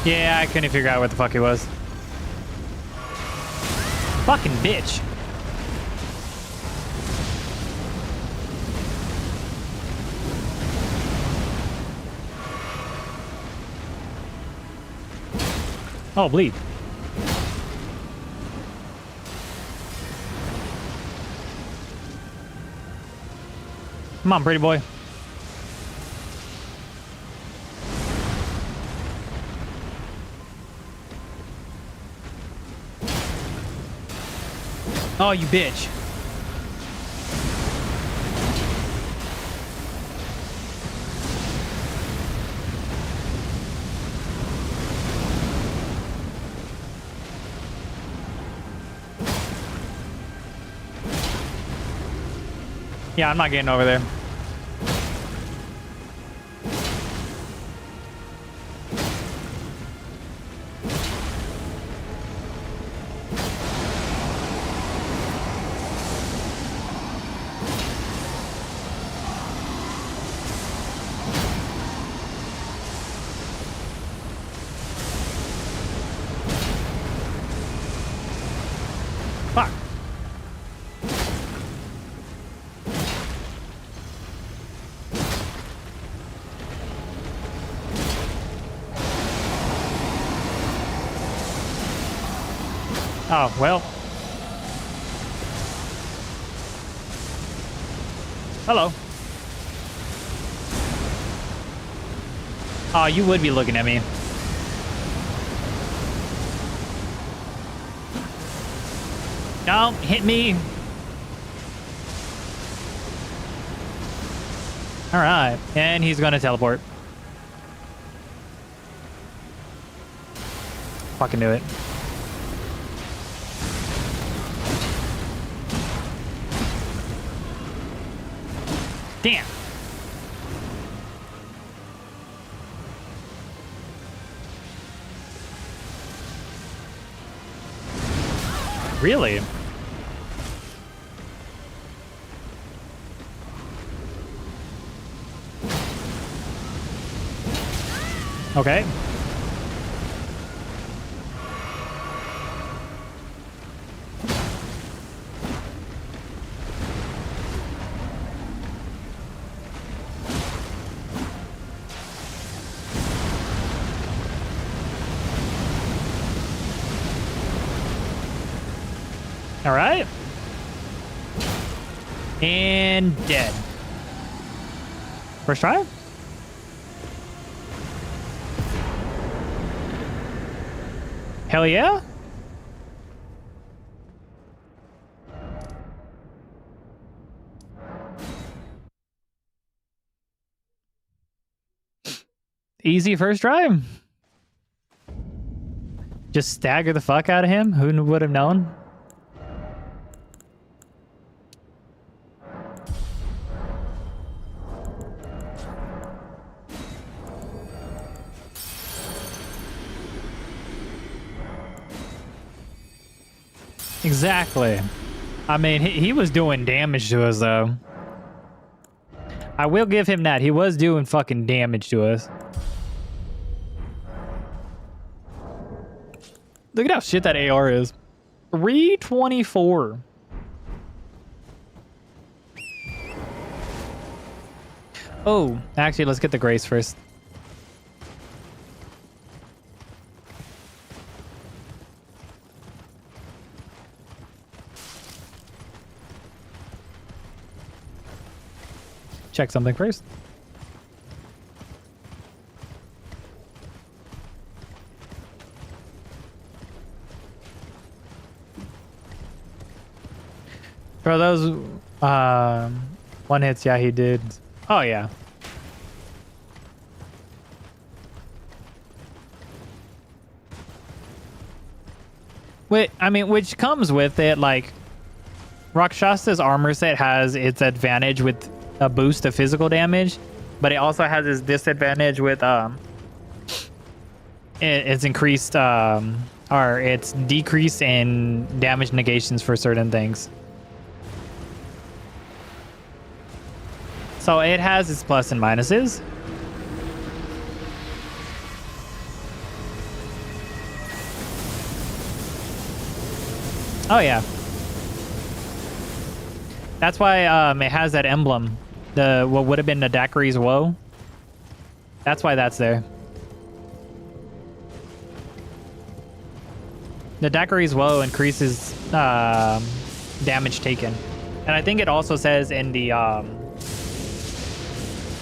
Yeah, I couldn't figure out what the fuck he was. Fucking bitch. Oh, bleed. Come on, pretty boy. Oh, you bitch. Yeah, I'm not getting over there. Fuck. Oh, well. Hello. Oh, you would be looking at me. Don't hit me. All right. And he's going to teleport. Fucking do it. Damn. Really? Okay. All right. And dead. First try? Hell yeah. Easy first try. Just stagger the fuck out of him. Who would have known? Exactly. I mean, he was doing damage to us, though. I will give him that. He was doing fucking damage to us. Look at how shit that AR is. 324. Oh, actually, let's get the Grace first. Check something first. For those one hits, yeah, he did. Oh yeah. Wait, I mean, which comes with it, like Rakshasa's armor set has its advantage with a boost of physical damage, but it also has its disadvantage with it's increased or it's decreased in damage negations for certain things. So it has its plus and minuses. Oh yeah. That's why it has that emblem. The what would have been the Daiquiri's Woe. That's why that's there. The Daiquiri's Woe increases damage taken. And I think it also says in the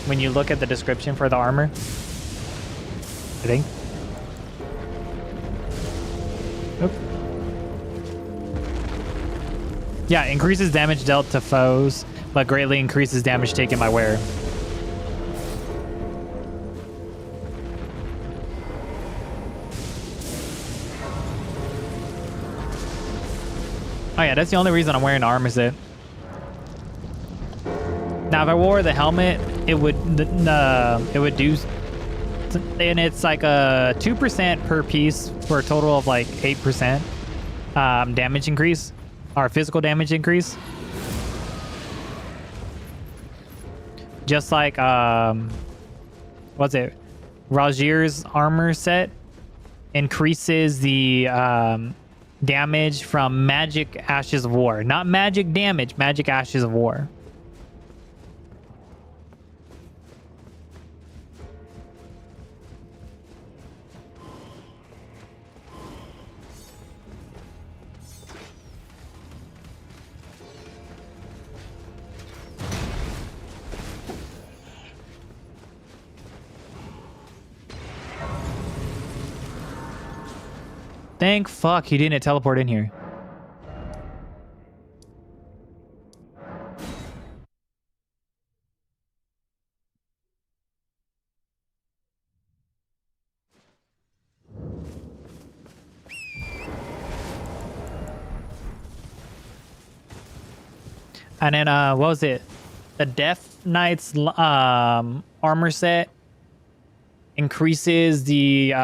when you look at the description for the armor. I think. Oop. Yeah, increases damage dealt to foes, but greatly increases damage taken by wearer. Oh yeah, that's the only reason I'm wearing the armor set. Now, if I wore the helmet, it would do, and it's like a 2% per piece for a total of like 8% damage increase, or physical damage increase. Just like what's it? Rajir's armor set increases the damage from magic ashes of war. Not magic damage, magic ashes of war. Thank fuck he didn't teleport in here. And then what was it? The Death Knight's armor set increases the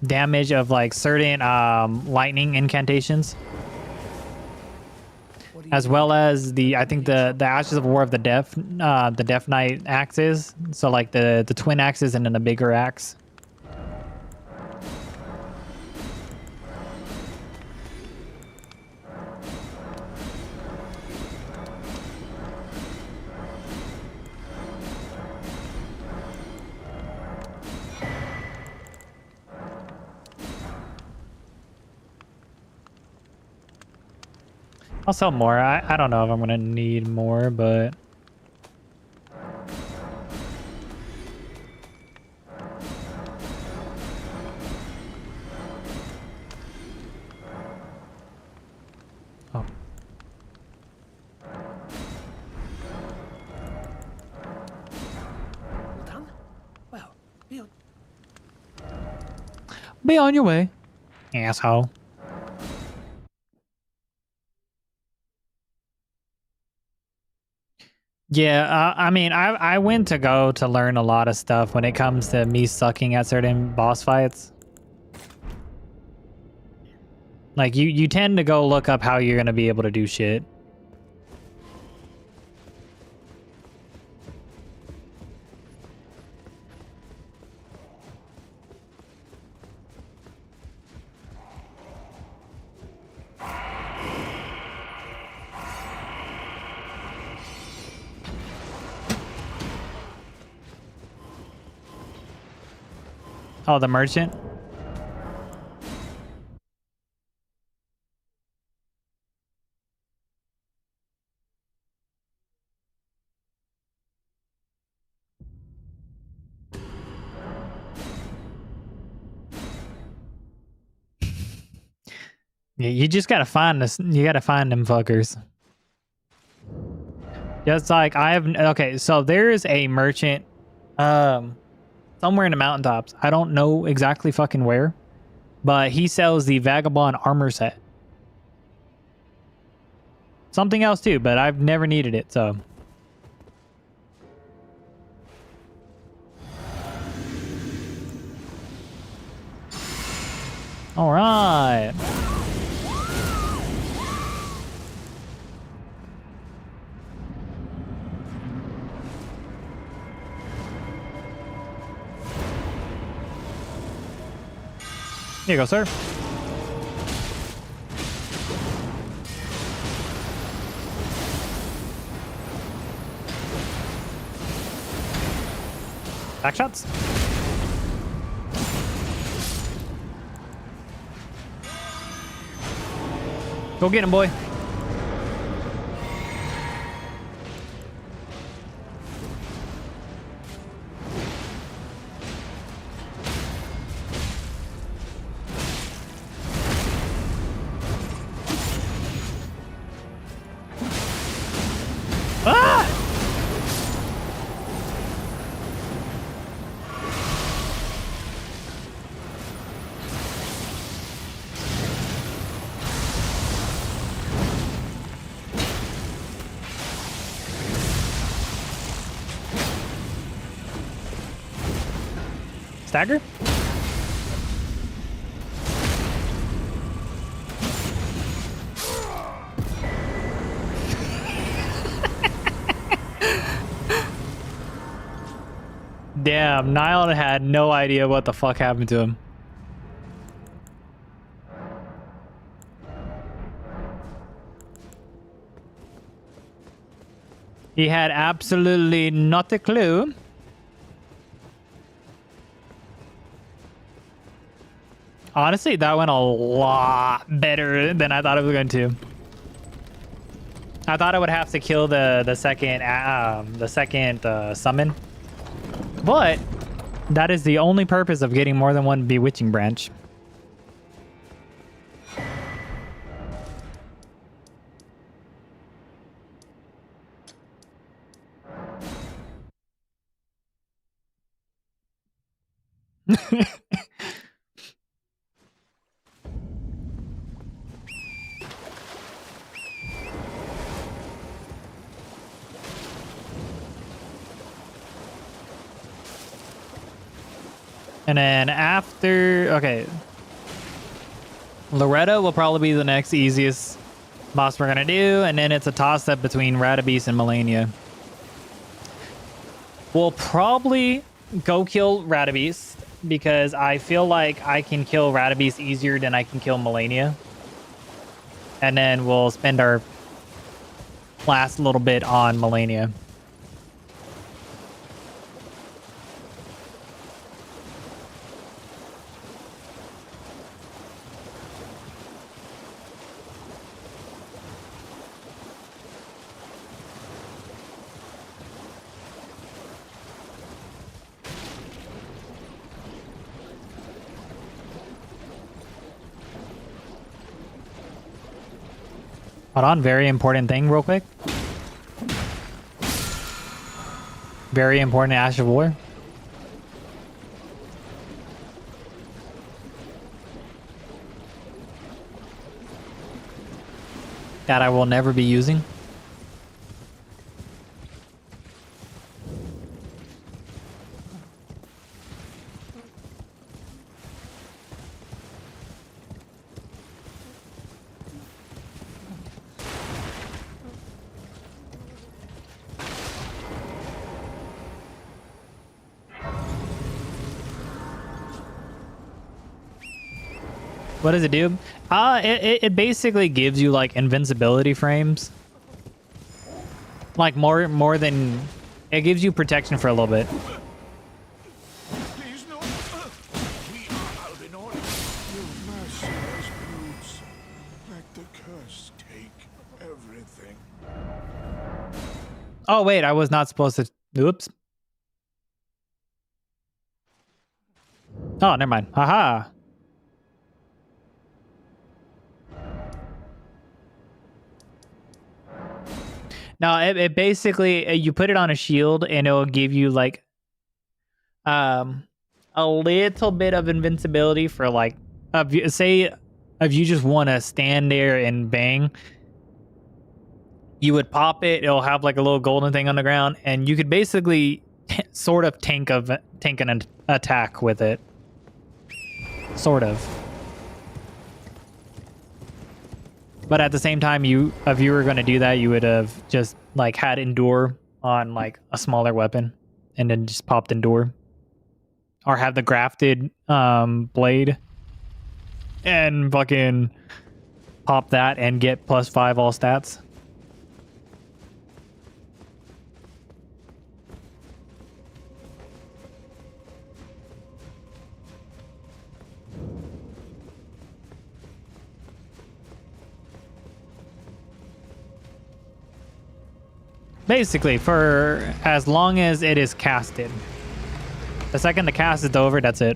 damage of like certain lightning incantations, as well as I think the Ashes of War of the Death Knight axes. So like the twin axes and then the bigger axe. I'll sell more. I don't know if I'm gonna need more, but oh, Done? Well, be on your way, asshole. Yeah, I mean, I went to go to learn a lot of stuff when it comes to me sucking at certain boss fights. Like, you tend to go look up how you're going to be able to do shit. Oh, the merchant? Yeah, you just gotta find this. You gotta find them fuckers. Just like okay, so there's a merchant, somewhere in the mountaintops. I don't know exactly fucking where, but he sells the Vagabond armor set. Something else too, but I've never needed it, so. All right. Here you go, sir. Back shots. Go get him, boy. Ah! Stagger? Damn, Nile had no idea what the fuck happened to him. He had absolutely not a clue. Honestly, that went a lot better than I thought it was going to. I thought I would have to kill the second summon, but that is the only purpose of getting more than one bewitching branch. And then after, okay, Loretta will probably be the next easiest boss we're gonna do, and then it's a toss-up between Radabeast and Melania. We'll probably go kill Radabeast because I feel like I can kill Radabeast easier than I can kill Melania. And then we'll spend our last little bit on Melania. Hold on, very important thing real quick. Very important Ash of War. That I will never be using. What does it do? It basically gives you like invincibility frames. Like more than it gives you protection for a little bit. Please no. We are Aldenor. You merciless brutes. Let the curse take everything. Oh wait, I was not supposed to. Oops. Oh, never mind. Haha. No, it basically you put it on a shield and it'll give you like a little bit of invincibility for like say if you just want to stand there and bang, you would pop it. It'll have like a little golden thing on the ground, and you could basically sort of tank an attack with it. Sort of. But at the same time, if you were going to do that, you would have just like had Endure on like a smaller weapon and then just popped Endure. Or have the grafted blade and fucking pop that and get +5 all stats. Basically, for as long as it is casted. The second the cast is over, that's it.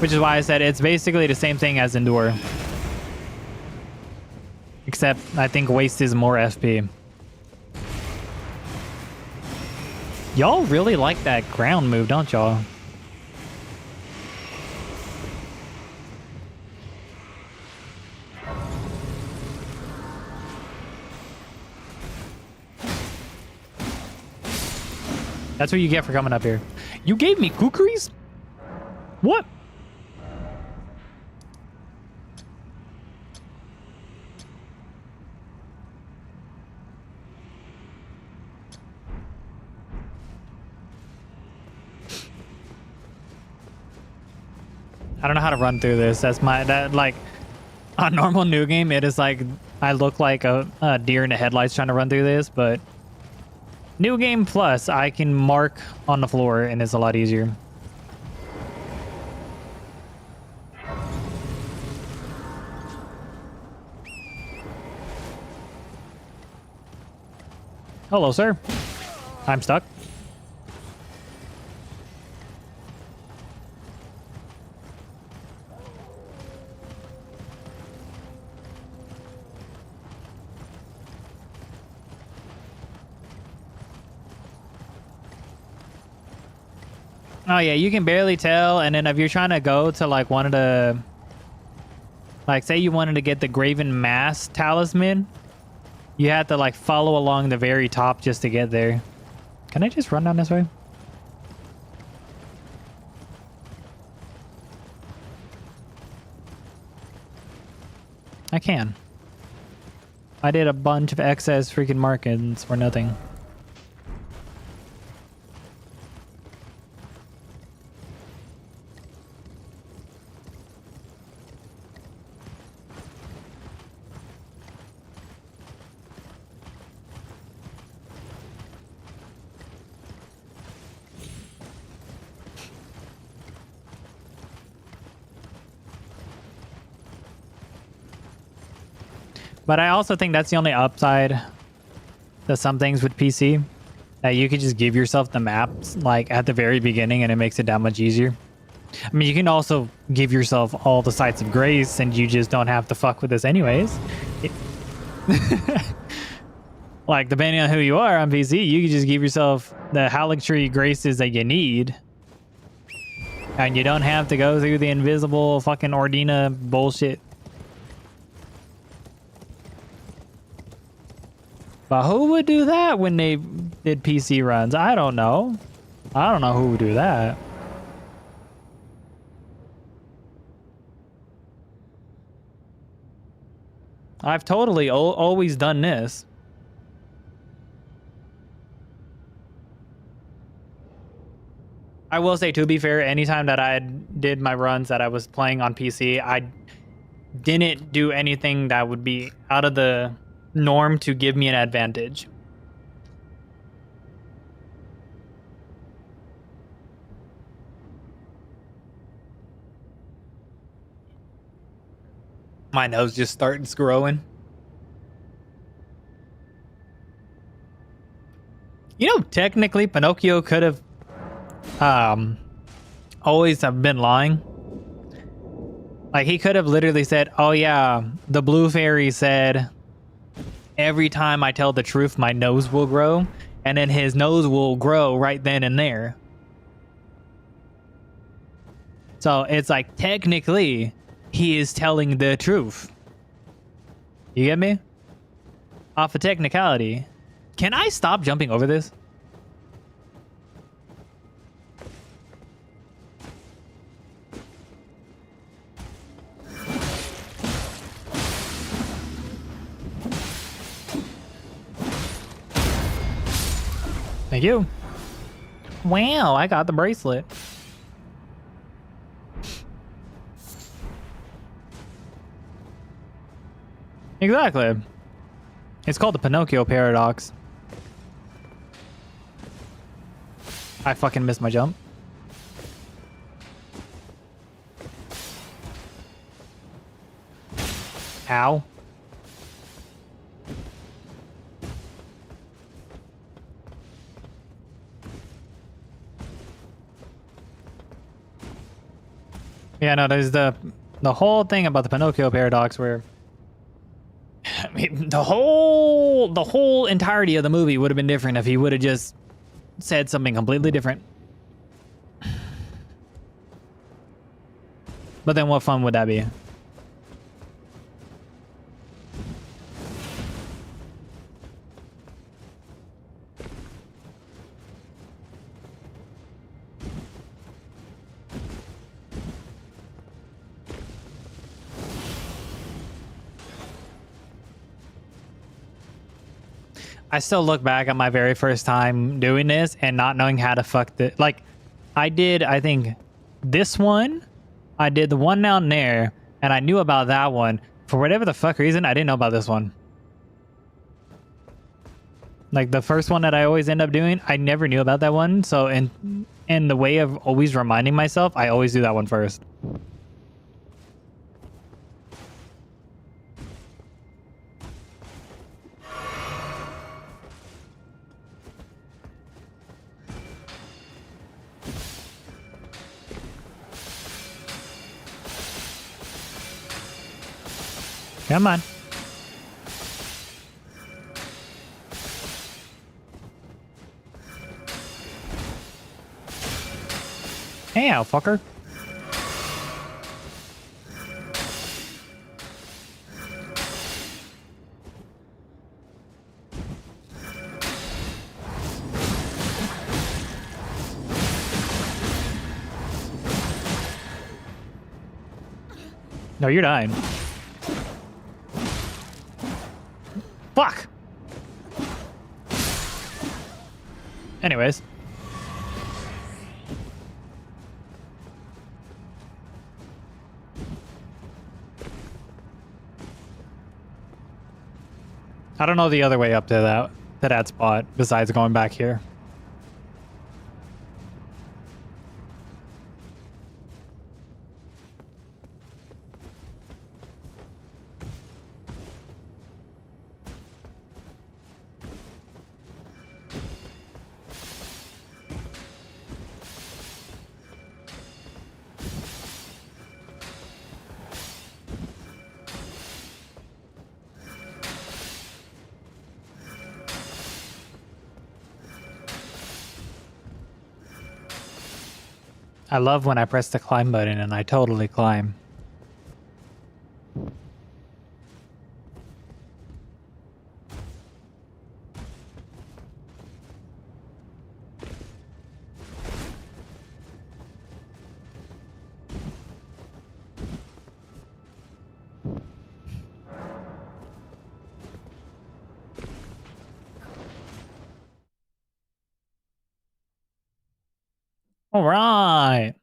Which is why I said it's basically the same thing as Endure. Except, I think Waste is more FP. Y'all really like that ground move, don't y'all? That's what you get for coming up here. You gave me kukris? What? I don't know how to run through this. That's like On normal new game, it is like I look like a deer in the headlights trying to run through this, but new game plus, I can mark on the floor and it's a lot easier. Hello, sir. I'm stuck. Oh yeah, you can barely tell, and then if you're trying to go to like one of the, like say you wanted to get the Graven Mass talisman, you have to like follow along the very top just to get there. Can I just run down this way? I can. I did a bunch of excess freaking markings for nothing. But I also think that's the only upside to some things with PC, that you could just give yourself the maps like at the very beginning and it makes it that much easier. I mean, you can also give yourself all the sites of grace and you just don't have to fuck with this anyways. Like, depending on who you are on PC, you can just give yourself the Haligtree graces that you need. And you don't have to go through the invisible fucking Ordina bullshit. But who would do that when they did PC runs? I don't know. I don't know who would do that. I've totally always done this. I will say, to be fair, anytime that I did my runs that I was playing on PC, I didn't do anything that would be out of the norm to give me an advantage. My nose just starts growing. You know, technically Pinocchio could have always have been lying. Like, he could have literally said, oh yeah, the blue fairy said every time I tell the truth, my nose will grow, and then his nose will grow right then and there. So it's like, technically, he is telling the truth. You get me? Off a technicality. Can I stop jumping over this? Thank you. Wow, I got the bracelet. Exactly. It's called the Pinocchio paradox. I fucking missed my jump. Ow. Yeah, no, there's the whole thing about the Pinocchio paradox where, I mean, the whole entirety of the movie would have been different if he would have just said something completely different. But then what fun would that be? I still look back at my very first time doing this and not knowing how to fuck the, like, I did, I think this one, I did the one down there and I knew about that one, For whatever the fuck reason, I didn't know about this one. Like the first one that I always end up doing, I never knew about that one. So in the way of always reminding myself, I always do that one first. Come on. Hey, fucker. No, you're dying. Fuck! Anyways. I don't know the other way up to that spot besides going back here. I love when I press the climb button and I totally climb. All right.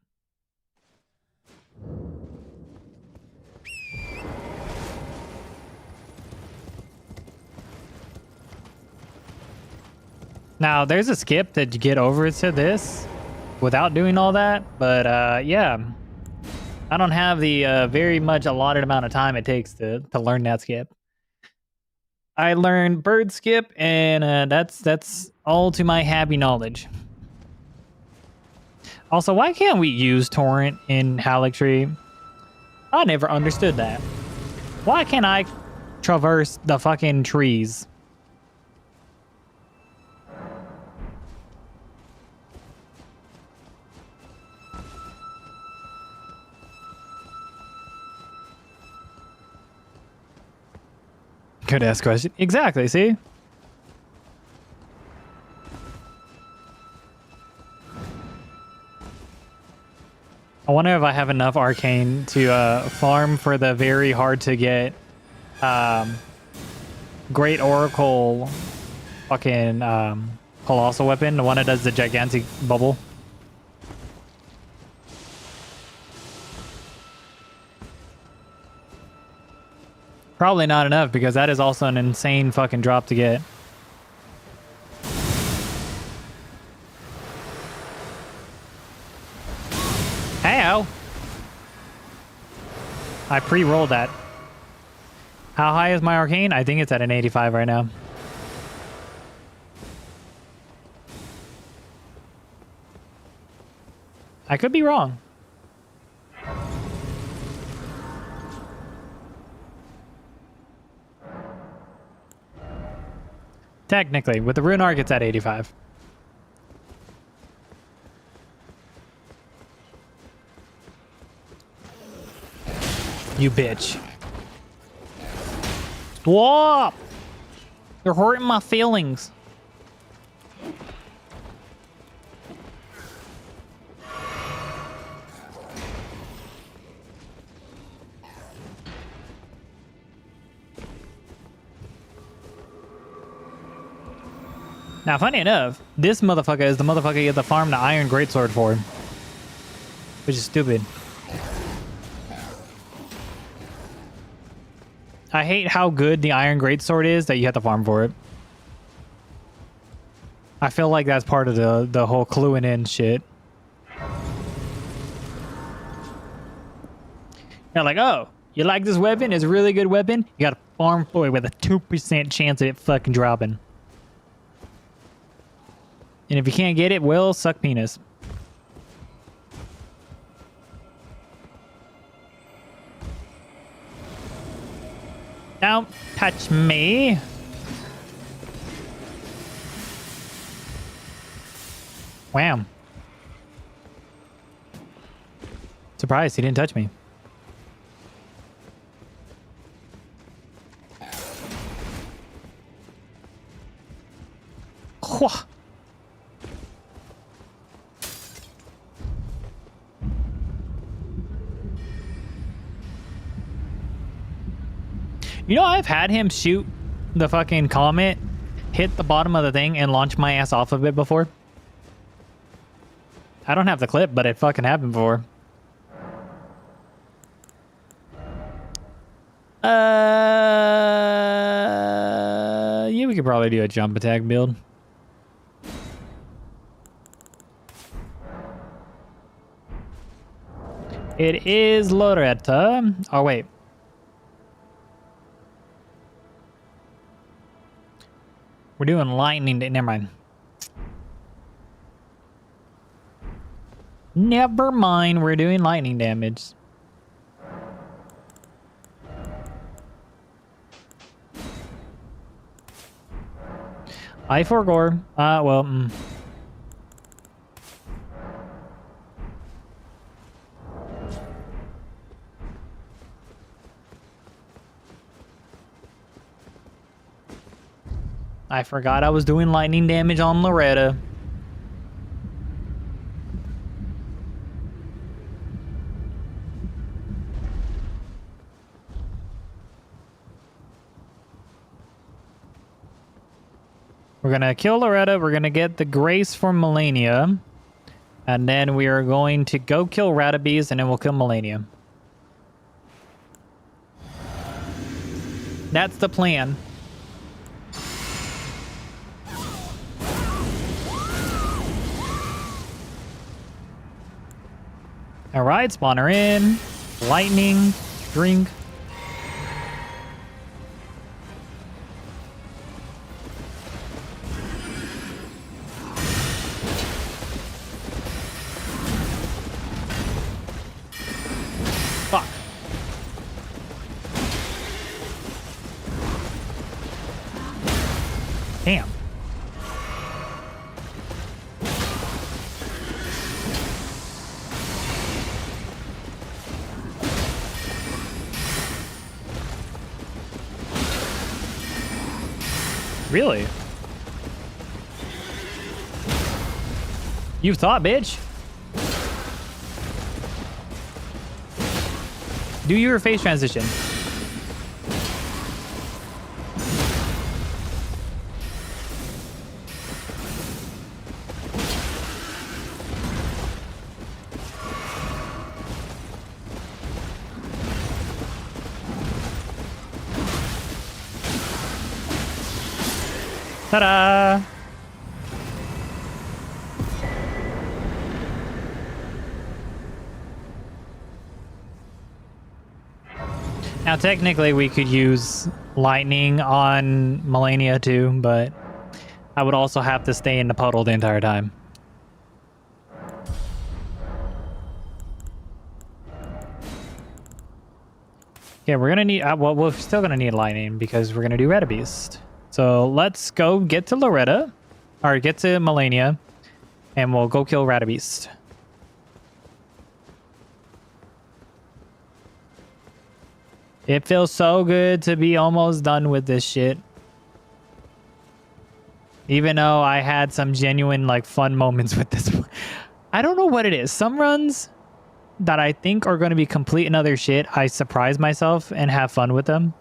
Now, there's a skip that you get over to this without doing all that, but yeah. I don't have the very much allotted amount of time it takes to learn that skip. I learned bird skip, and that's all to my happy knowledge. Also, why can't we use torrent in Halictree? I never understood that. Why can't I traverse the fucking trees? Good ask question. Exactly, see? I wonder if I have enough arcane to farm for the very hard to get Great Oracle fucking colossal weapon, the one that does the gigantic bubble. Probably not enough because that is also an insane fucking drop to get. Hey-o! I pre-rolled that. How high is my arcane? I think it's at an 85 right now. I could be wrong. Technically, with the rune arc, it's at 85. You bitch. Stop! You're hurting my feelings. Now, funny enough, this motherfucker is the motherfucker you have to farm the Iron Greatsword for. Which is stupid. I hate how good the Iron Greatsword is that you have to farm for it. I feel like that's part of the whole cluing in shit. You're like, oh, you like this weapon? It's a really good weapon. You gotta farm for it with a 2% chance of it fucking dropping. And if you can't get it, well, suck penis. Don't touch me. Wham. Surprised he didn't touch me. Whoa. You know, I've had him shoot the fucking comet, hit the bottom of the thing, and launch my ass off of it before. I don't have the clip, but it fucking happened before. Yeah, we could probably do a jump attack build. It is Loretta. Oh, wait. We're doing lightning. Never mind. Never mind. We're doing lightning damage. I forgore. Well. I forgot I was doing lightning damage on Loretta. We're gonna kill Loretta. We're gonna get the Grace from Melania. And then we are going to go kill Ratabees, and then we'll kill Melania. That's the plan. Alright, spawner in. Lightning. Drink. Fuck. Damn. Really? You thought, bitch. Do your face transition. Ta-da! Now, technically, we could use lightning on Melania too, but I would also have to stay in the puddle the entire time. Yeah, we're gonna need. Well, we're still gonna need lightning because we're gonna do Ratabeast. So let's go get to Loretta, or get to Melania, and we'll go kill Ratabeast. It feels so good to be almost done with this shit. Even though I had some genuine, like, fun moments with this one. I don't know what it is. Some runs that I think are going to be complete and other shit, I surprise myself and have fun with them.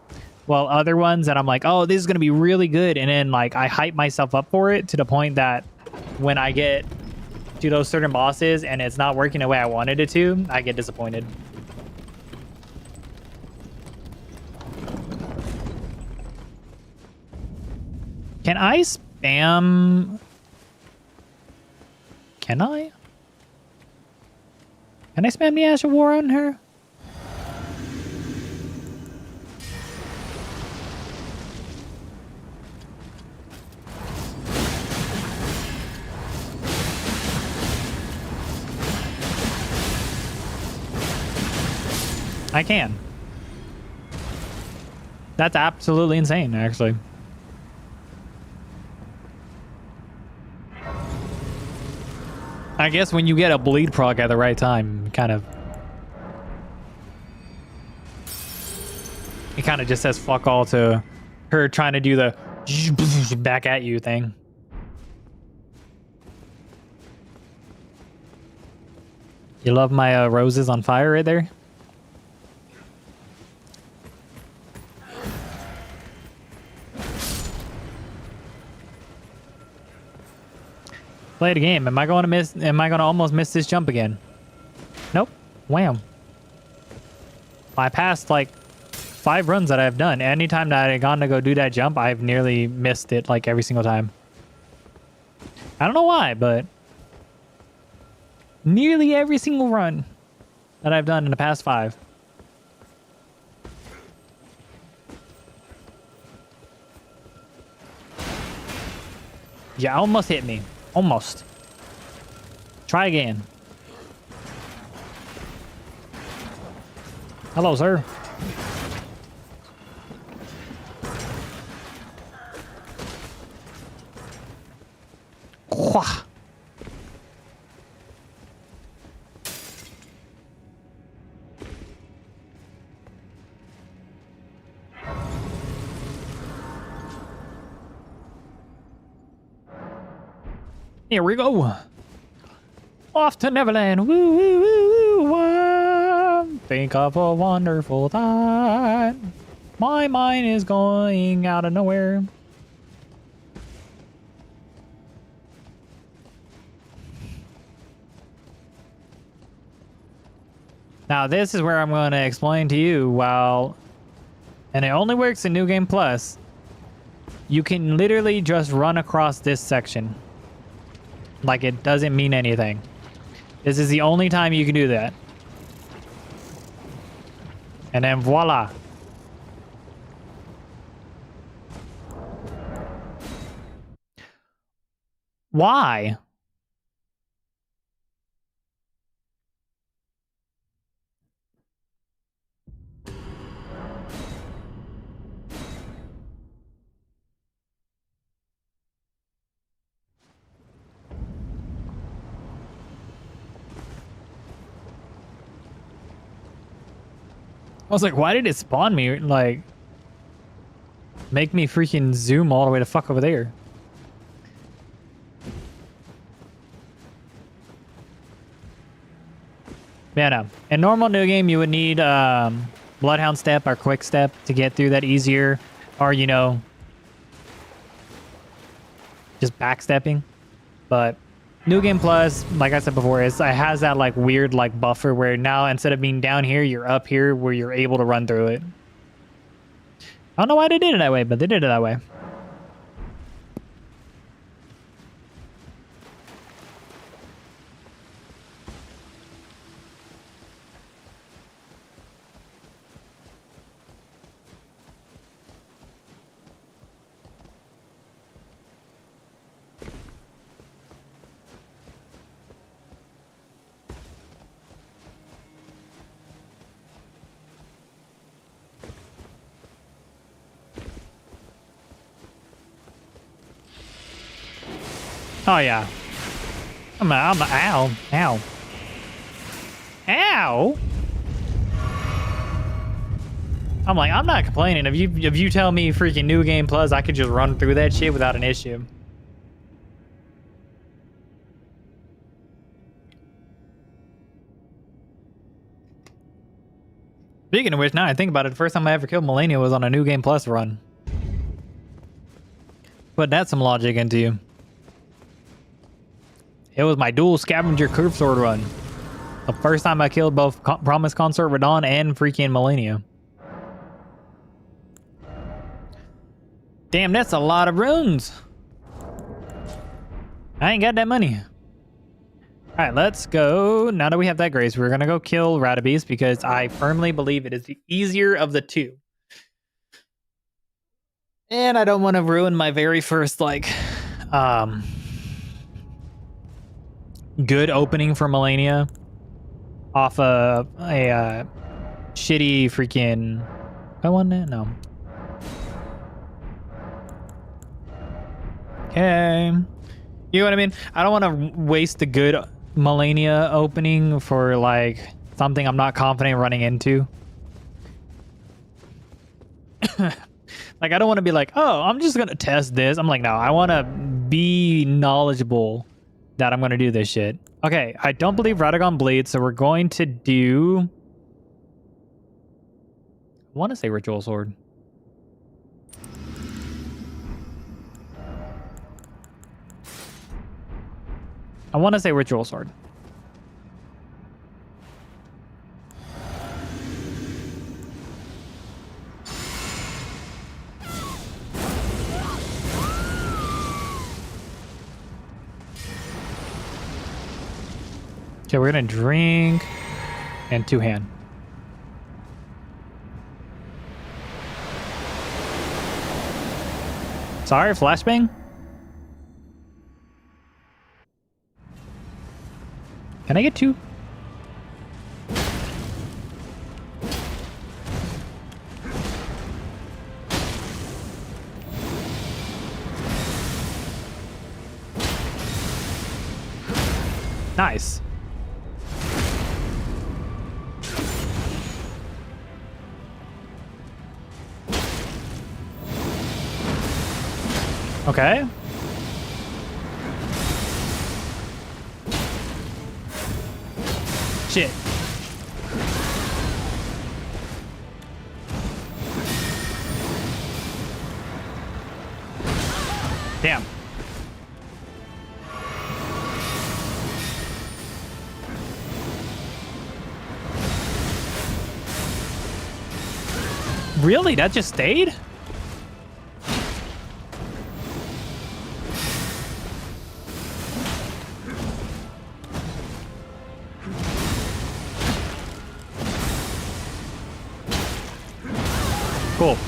While other ones that I'm like, oh, this is going to be really good. And then, like, I hype myself up for it to the point that when I get to those certain bosses and it's not working the way I wanted it to, I get disappointed. Can I spam? Can I? Can I spam the Ash of War on her? I can. That's absolutely insane, actually. I guess when you get a bleed proc at the right time, it kind of just says fuck all to her trying to do the back at you thing. You love my roses on fire right there? Play the game. Am I going to almost miss this jump again? Nope. Wham. My past like 5 runs that I've done, anytime that I've gone to go do that jump, I've nearly missed it like every single time. I don't know why, but nearly every single run that I've done in the past 5. Yeah, almost hit me. Almost. Try again. Hello, sir. Wah. Here we go. Off to Neverland. Woo, woo, woo, woo, woo. Think of a wonderful time. My mind is going out of nowhere. Now, this is where I'm going to explain to you and it only works in New Game Plus, you can literally just run across this section. Like it doesn't mean anything. This is the only time you can do that. And then voila. Why? I was like, why did it spawn me? Like, make me freaking zoom all the way to fuck over there. Yeah, no. In normal New Game, you would need Bloodhound Step or Quick Step to get through that easier. Or, you know, just backstepping. But New Game Plus, like I said before, it has that like weird like buffer where now instead of being down here, you're up here where you're able to run through it. I don't know why they did it that way, but they did it that way. Oh yeah. I'm a ow. Ow. Ow. I'm like, I'm not complaining. If you tell me freaking New Game Plus, I could just run through that shit without an issue. Speaking of which, now I think about it, the first time I ever killed Melania was on a New Game Plus run. Put that some logic into you. It was my dual scavenger curve sword run. The first time I killed both Promise Consort Radon and freaking Melania. Damn, that's a lot of runes. I ain't got that money. All right, let's go. Now that we have that grace, we're gonna go kill Radabeast because I firmly believe it is the easier of the two. And I don't want to ruin my very first like good opening for Melania off a shitty freaking. I won it? No. Okay. You know what I mean? I don't want to waste a good Melania opening for like something I'm not confident running into. Like, I don't want to be like, oh, I'm just going to test this. I'm like, no, I want to be knowledgeable that I'm going to do this shit. Okay, I don't believe Radagon bleeds, so we're going to do... I want to say Ritual Sword. I want to say Ritual Sword. Okay, we're going to drink and two-hand. Sorry, flashbang? Can I get two? Nice. Okay. Shit. Damn. Really? That just stayed? Cool.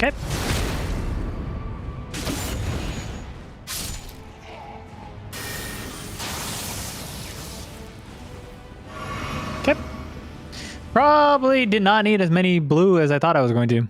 Okay. Okay. Probably did not need as many blue as I thought I was going to.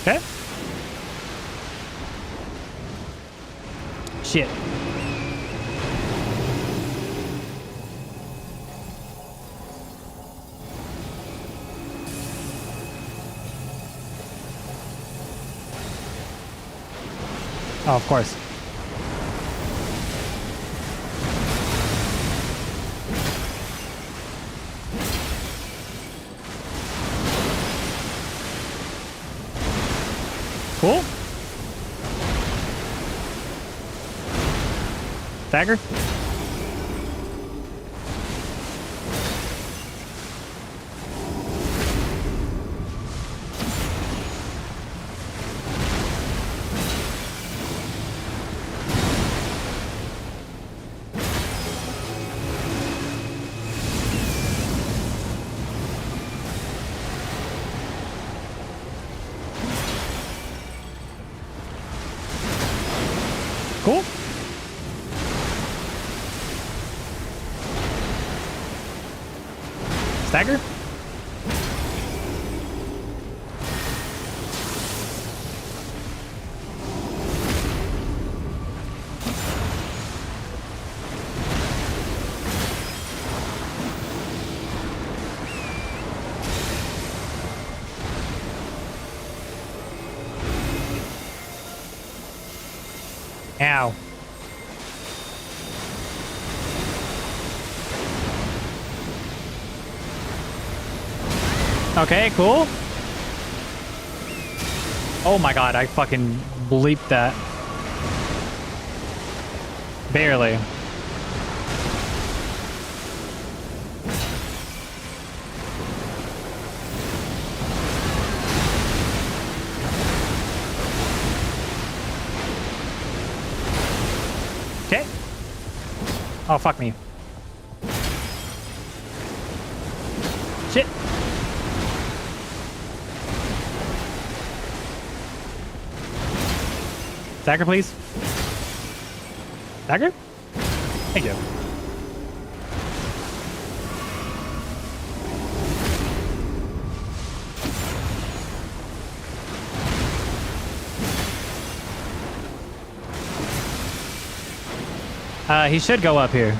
Okay. Shit. Oh, of course. Cool. Dagger. Cool. Stagger. Ow. Okay, cool. Oh my god, I fucking bleeped that. Barely. Okay. Oh, fuck me. Shit. Dagger, please. Dagger? Thank you. He should go up here.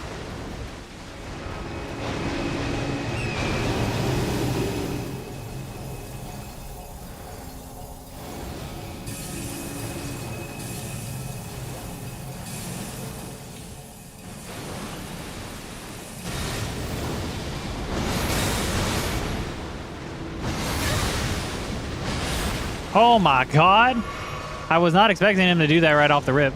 Oh my god. I was not expecting him to do that right off the rip.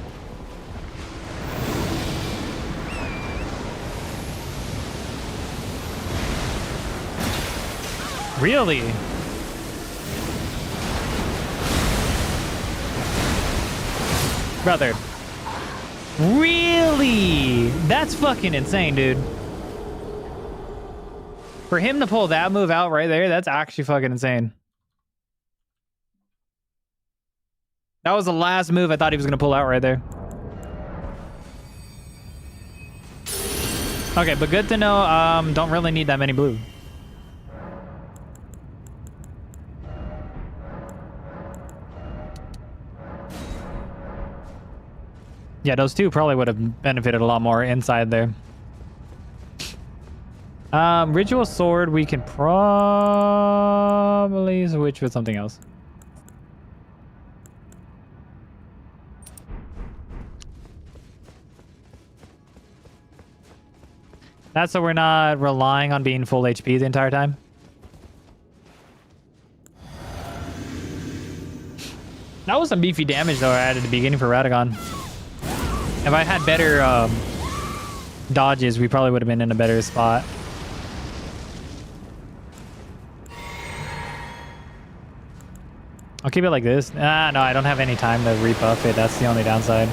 Really? Brother. Really? That's fucking insane, dude. For him to pull that move out right there, that's actually fucking insane. That was the last move I thought he was going to pull out right there. Okay, but good to know. Don't really need that many blue. Yeah, those two probably would have benefited a lot more inside there. Ritual sword, we can probably switch with something else. That's so we're not relying on being full HP the entire time. That was some beefy damage though I added at the beginning for Radagon. If I had better dodges, we probably would have been in a better spot. I'll keep it like this. Ah, no, I don't have any time to rebuff it. That's the only downside.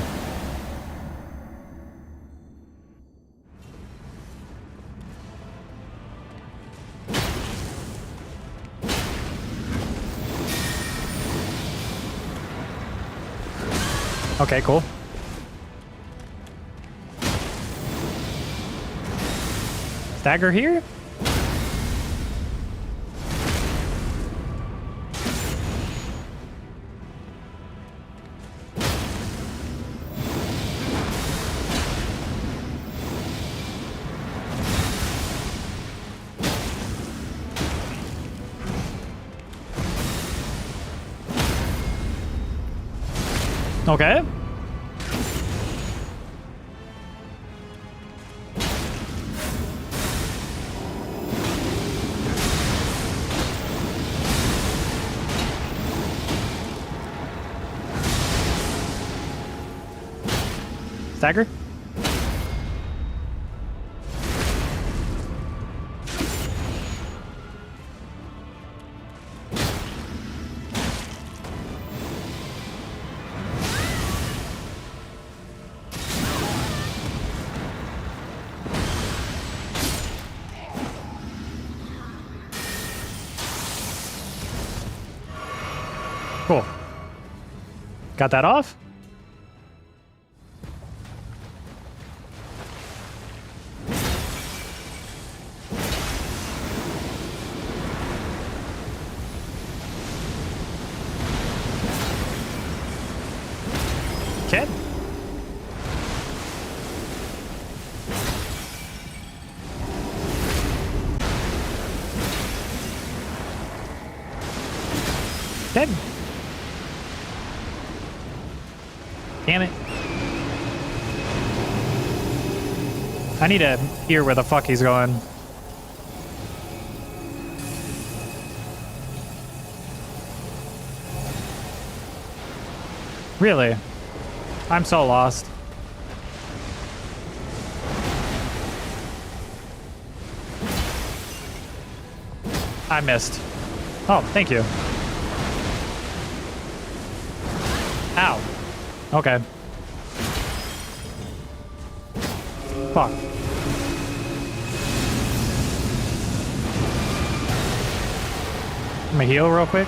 Okay, cool. Stagger here? Okay. Stagger? Cool. Got that off? Okay. Okay. Damn it. I need to hear where the fuck he's going. Really? I'm so lost. I missed. Oh, thank you. Ow. Okay. Fuck. Let me heal real quick.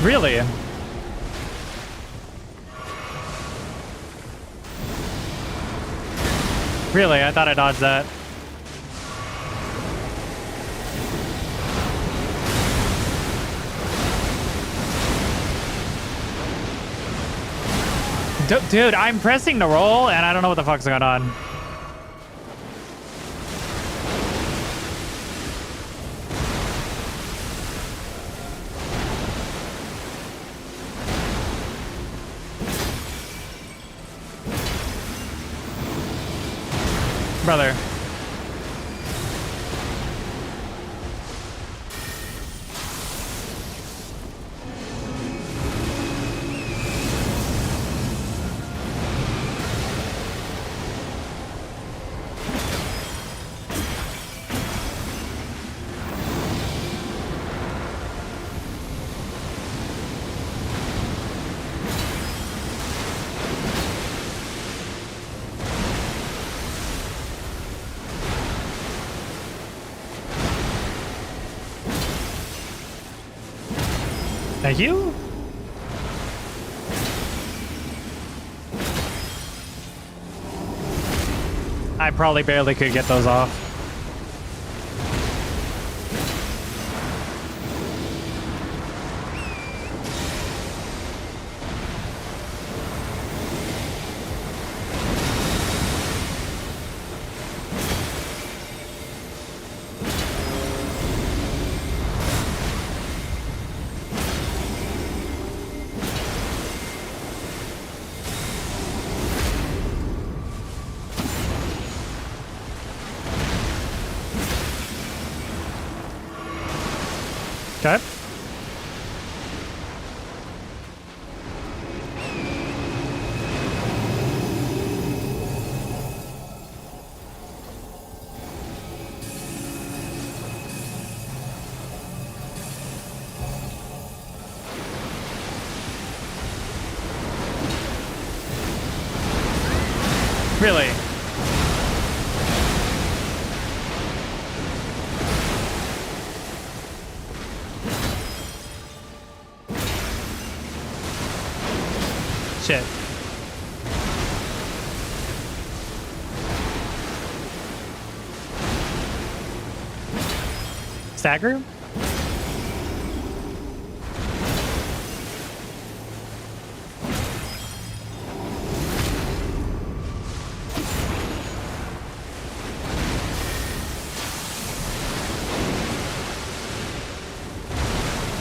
Really? Really? I thought I dodged that. Dude, I'm pressing the roll and I don't know what the fuck's going on. Brother. Thank you. I probably barely could get those off. Okay. Really? Shit. Stagger?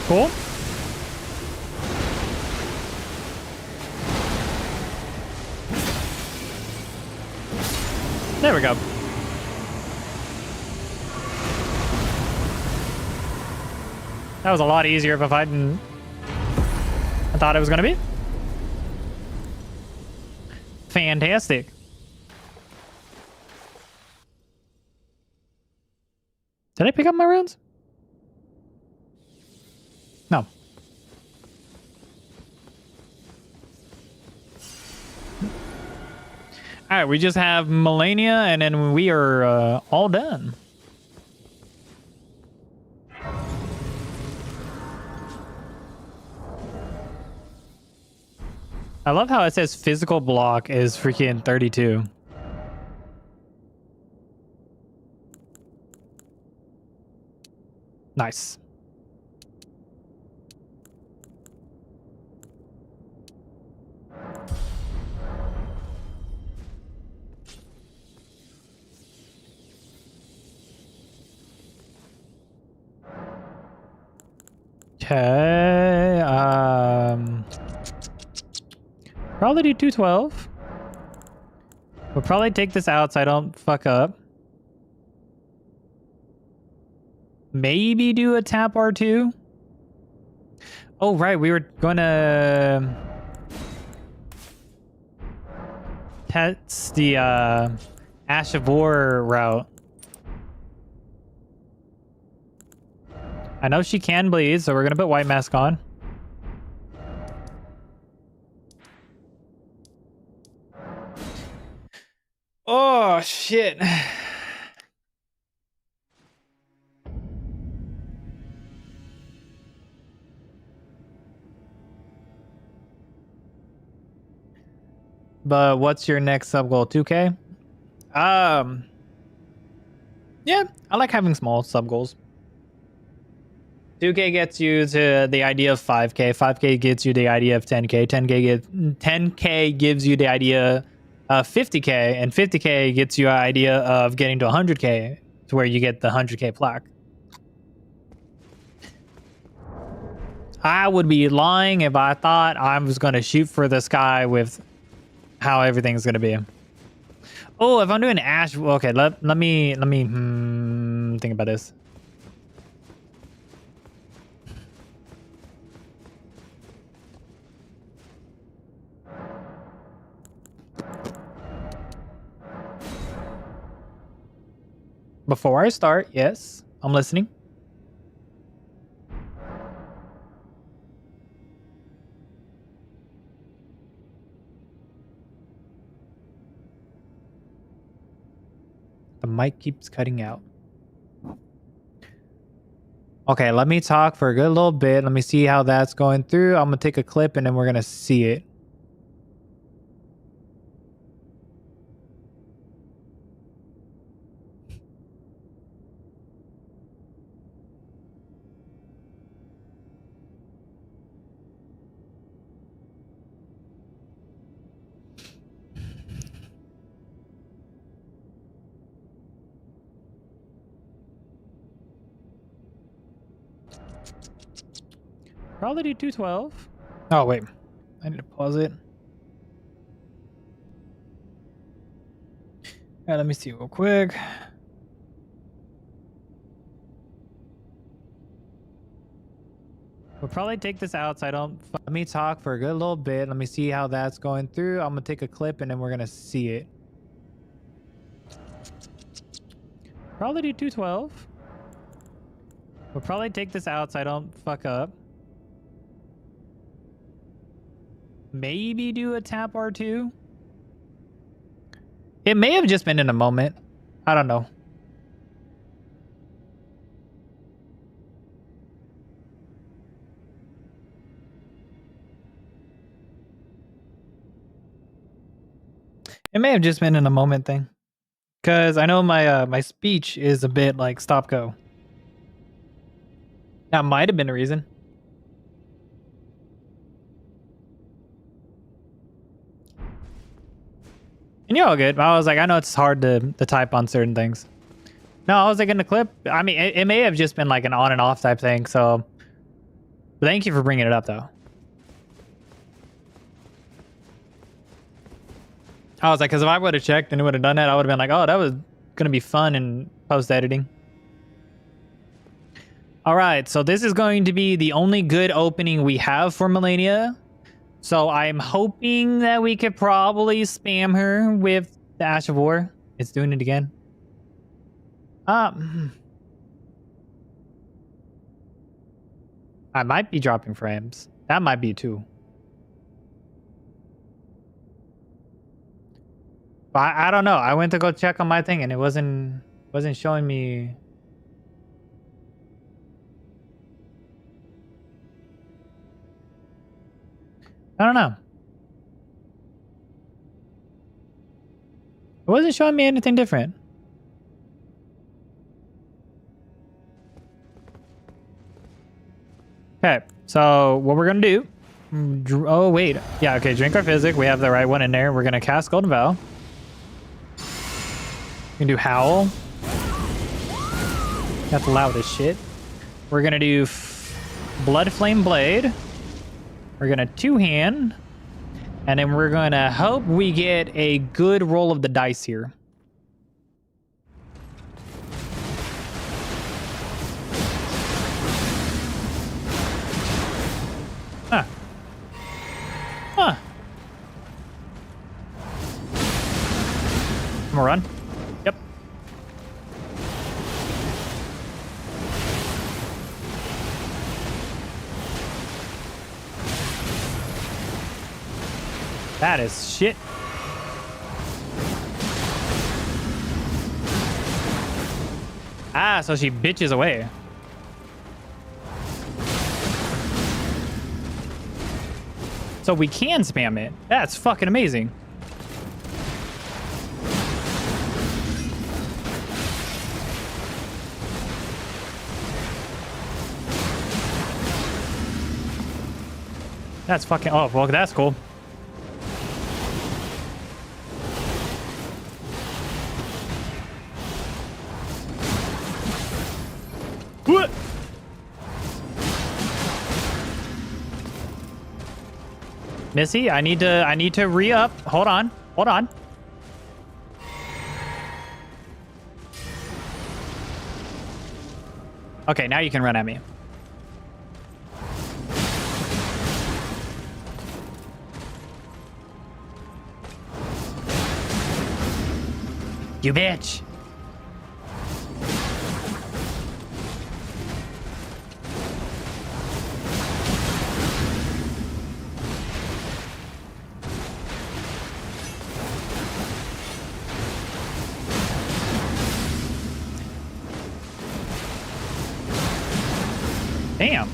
Cool. There we go. That was a lot easier of a fight than I thought it was going to be. Fantastic. Did I pick up my runes? No. All right, we just have Melania, and then we are all done. I love how it says physical block is freaking 32. Nice. Okay. Probably do 212. We'll probably take this out so I don't fuck up. Maybe do a tap R2. Oh, right. We were going to test the Ash of War route. I know she can bleed, so we're going to put White Mask on. Oh, shit. But what's your next sub goal? 2K? Yeah, I like having small sub goals. 2K gets you to the idea of 5K. 5K gets you the idea of 10K. 10K gives you the idea of 50K, and 50K gets you an idea of getting to 100K, to where you get the 100K plaque. I would be lying if I thought I was going to shoot for the sky with how everything's going to be. Oh, if I'm doing Ash, okay, let me think about this. Before I start, yes, I'm listening. The mic keeps cutting out. Okay, let me talk for a good little bit. Let me see how that's going through. I'm going to take a clip and then we're going to see it. Probably do 212. Oh, wait. I need to pause it. Yeah, let me see real quick. We'll probably take this out so I don't... Let me talk for a good little bit. Let me see how that's going through. I'm going to take a clip and then we're going to see it. Probably do 212. We'll probably take this out so I don't fuck up. Maybe do a tap R2. It may have just been in a moment. I don't know. It may have just been in a moment thing. Because I know my my speech is a bit like stop go. That might have been a reason. And you're all good. I was like, I know it's hard to type on certain things. No, I was like in the clip. I mean, it may have just been like an on and off type thing. So thank you for bringing it up though. I was like, because if I would have checked and it would have done that, I would have been like, oh, that was going to be fun in post editing. All right, so this is going to be the only good opening we have for Melania. So I'm hoping that we could probably spam her with the Ash of War. It's doing it again. I might be dropping frames. That might be too. But I don't know. I went to go check on my thing and it wasn't showing me. I don't know. wasn't showing me anything different. Okay, so what we're gonna do? Oh wait, yeah. Okay, drink our physic. We have the right one in there. We're gonna cast Golden Vow. We can do Howl. That's loud as shit. We're gonna do Blood Flame Blade. We're gonna two-hand. And then we're gonna hope we get a good roll of the dice here. Huh. Huh. I'm gonna run. Yep. That is shit. Ah, so she bitches away. So we can spam it. That's fucking amazing. That's fucking... Oh, well, that's cool. What? Missy, I need to re-up. Hold on. Hold on. Okay, now you can run at me. You bitch. Damn.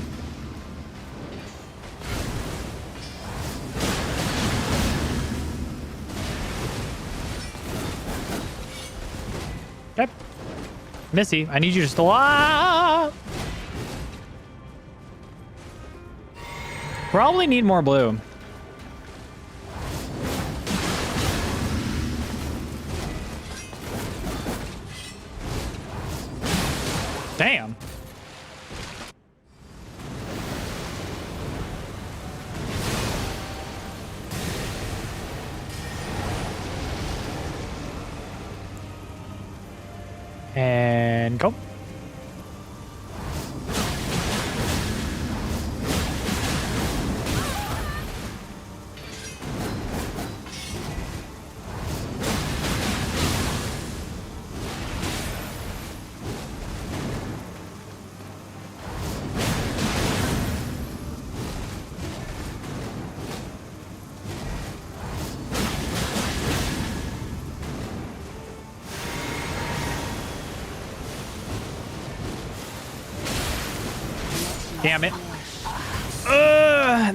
Okay. Missy, I need you to stop. Probably need more blue. Damn. And go. Damn it.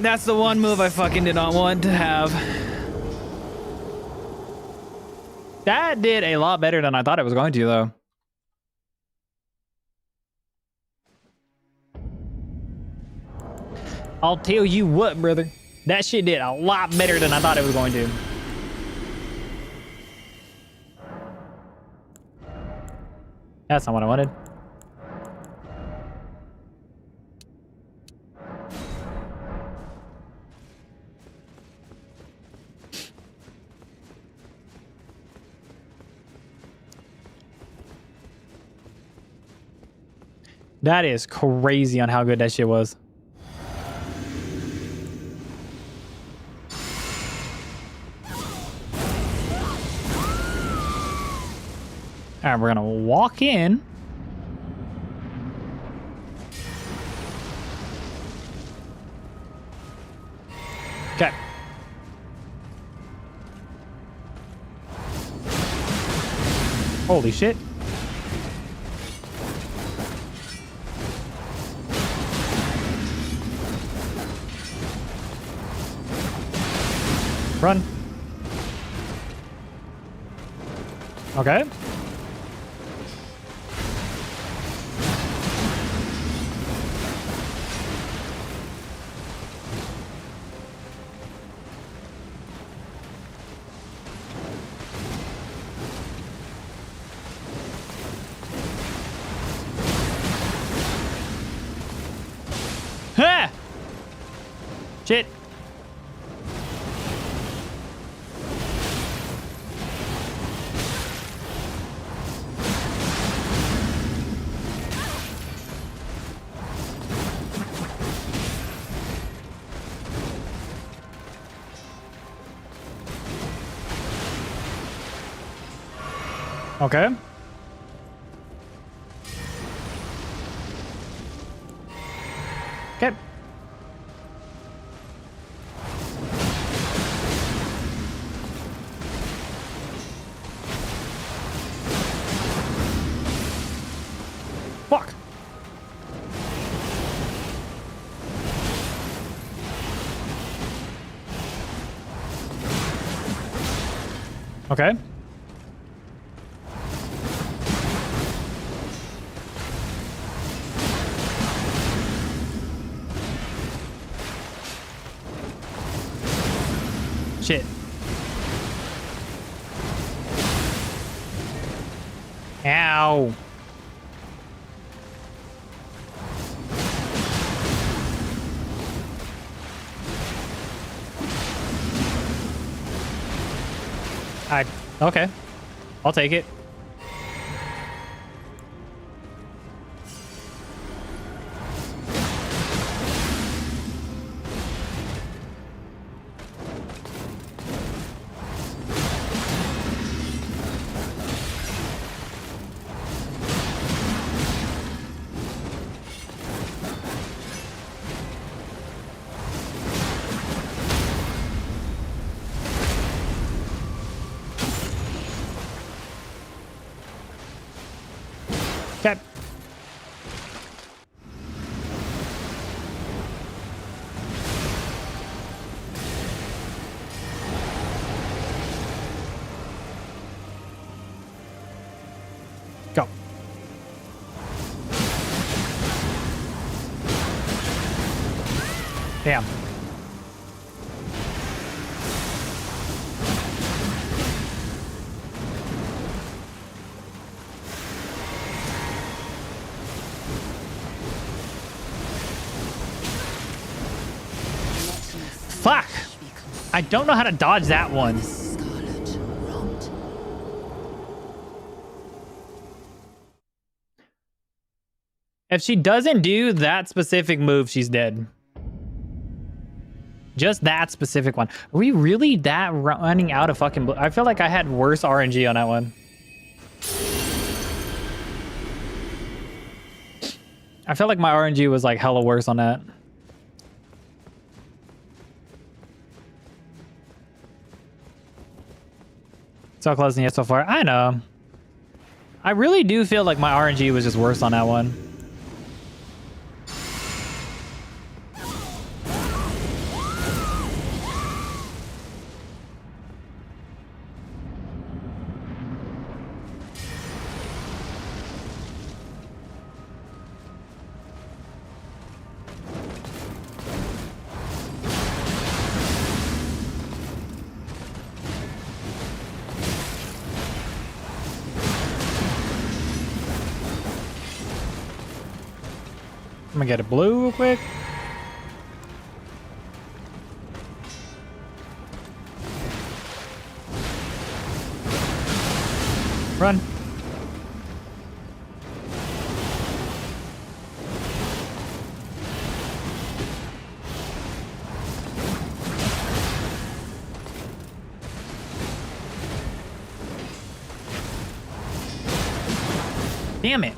That's the one move I fucking did not want to have. That did a lot better than I thought it was going to, though. I'll tell you what, brother. That shit did a lot better than I thought it was going to. That's not what I wanted. That is crazy on how good that shit was. All right, we're gonna walk in. Okay. Holy shit. Run. Okay. Ha! Shit. Okay. Okay. Fuck. Okay. Shit. Ow. Okay. I'll take it. Okay. Go. Damn. Fuck. I don't know how to dodge that one. Scarlet rot. If she doesn't do that specific move, she's dead. Just that specific one. Are we really that running out of fucking... I feel like I had worse RNG on that one. I feel like my RNG was like hella worse on that. So close and yet so far. I know. I really do feel like my RNG was just worse on that one. I'm gonna get a blue real quick. Run. Damn it.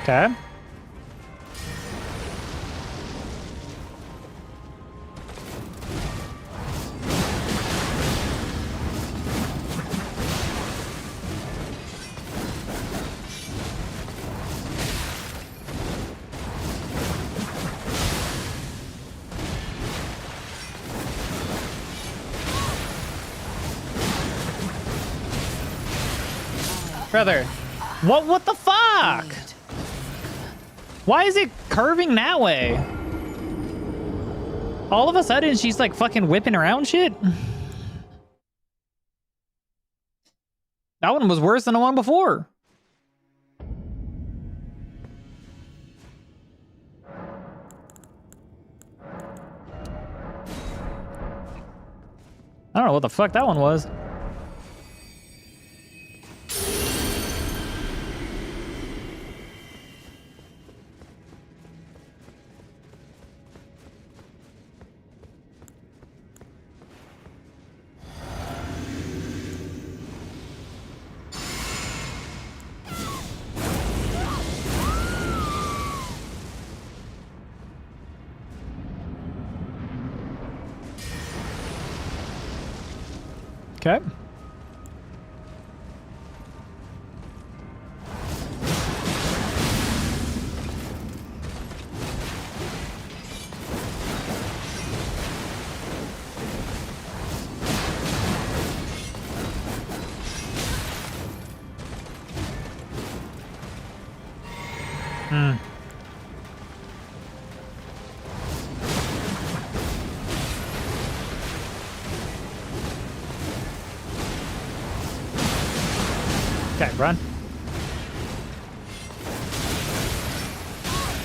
Okay. Brother, what the fuck? Why is it curving that way? All of a sudden, she's like fucking whipping around shit. That one was worse than the one before. I don't know what the fuck that one was. Okay. Okay, run.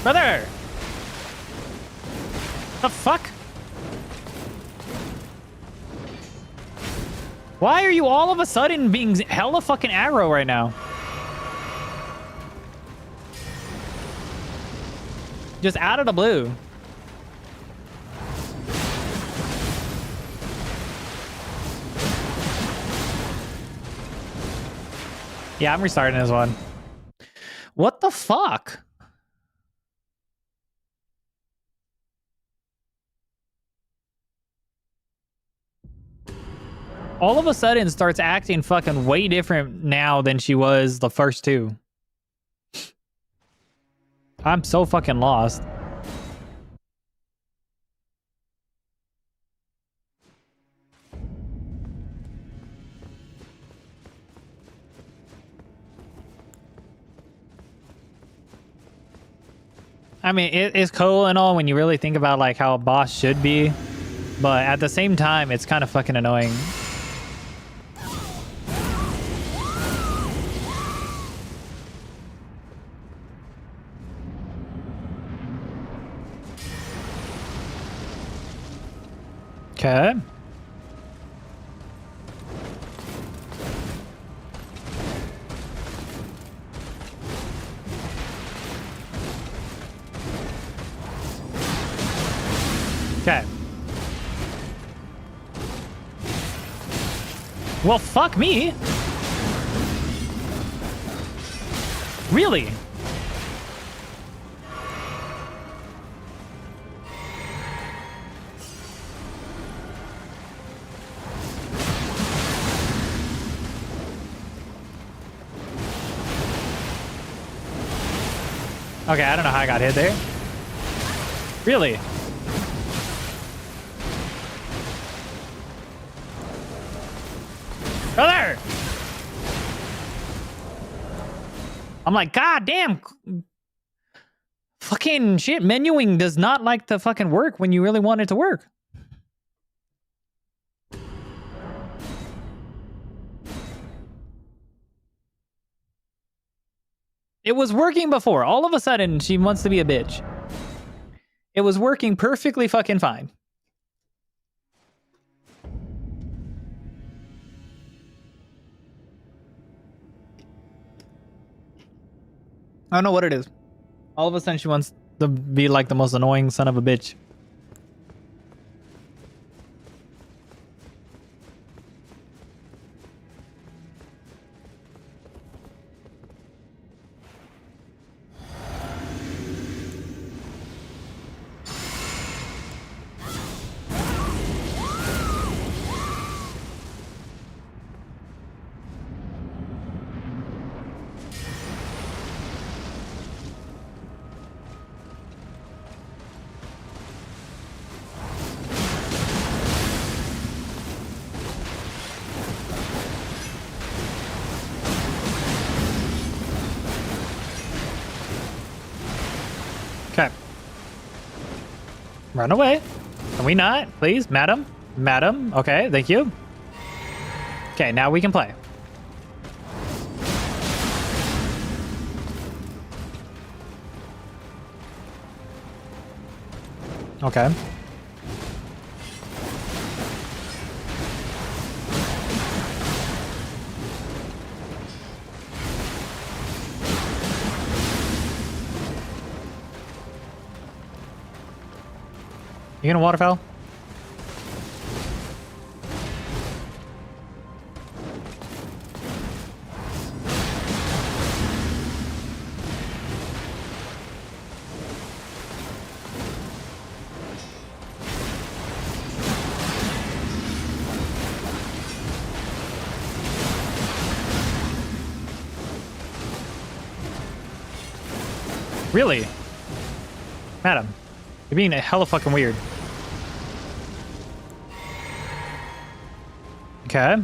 Brother! The fuck? Why are you all of a sudden being hella fucking aggro right now? Just out of the blue. Yeah, I'm restarting this one. What the fuck? All of a sudden starts acting fucking way different now than she was the first two. I'm so fucking lost. I mean, it's cool and all when you really think about like how a boss should be, but at the same time, it's kind of fucking annoying. Okay. Okay. Well, fuck me. Really? Okay, I don't know how I got hit there. Really? Brother! I'm like, God damn. Fucking shit. Menuing does not like to fucking work when you really want it to work. It was working before. All of a sudden, she wants to be a bitch. It was working perfectly fucking fine. I don't know what it is. All of a sudden, she wants to be like the most annoying son of a bitch. Run away. Can we not? Please, madam? Madam? Okay, thank you. Okay, now we can play. Okay. You gonna waterfowl? Really? Madam, you're being a hella fucking weird. Okay.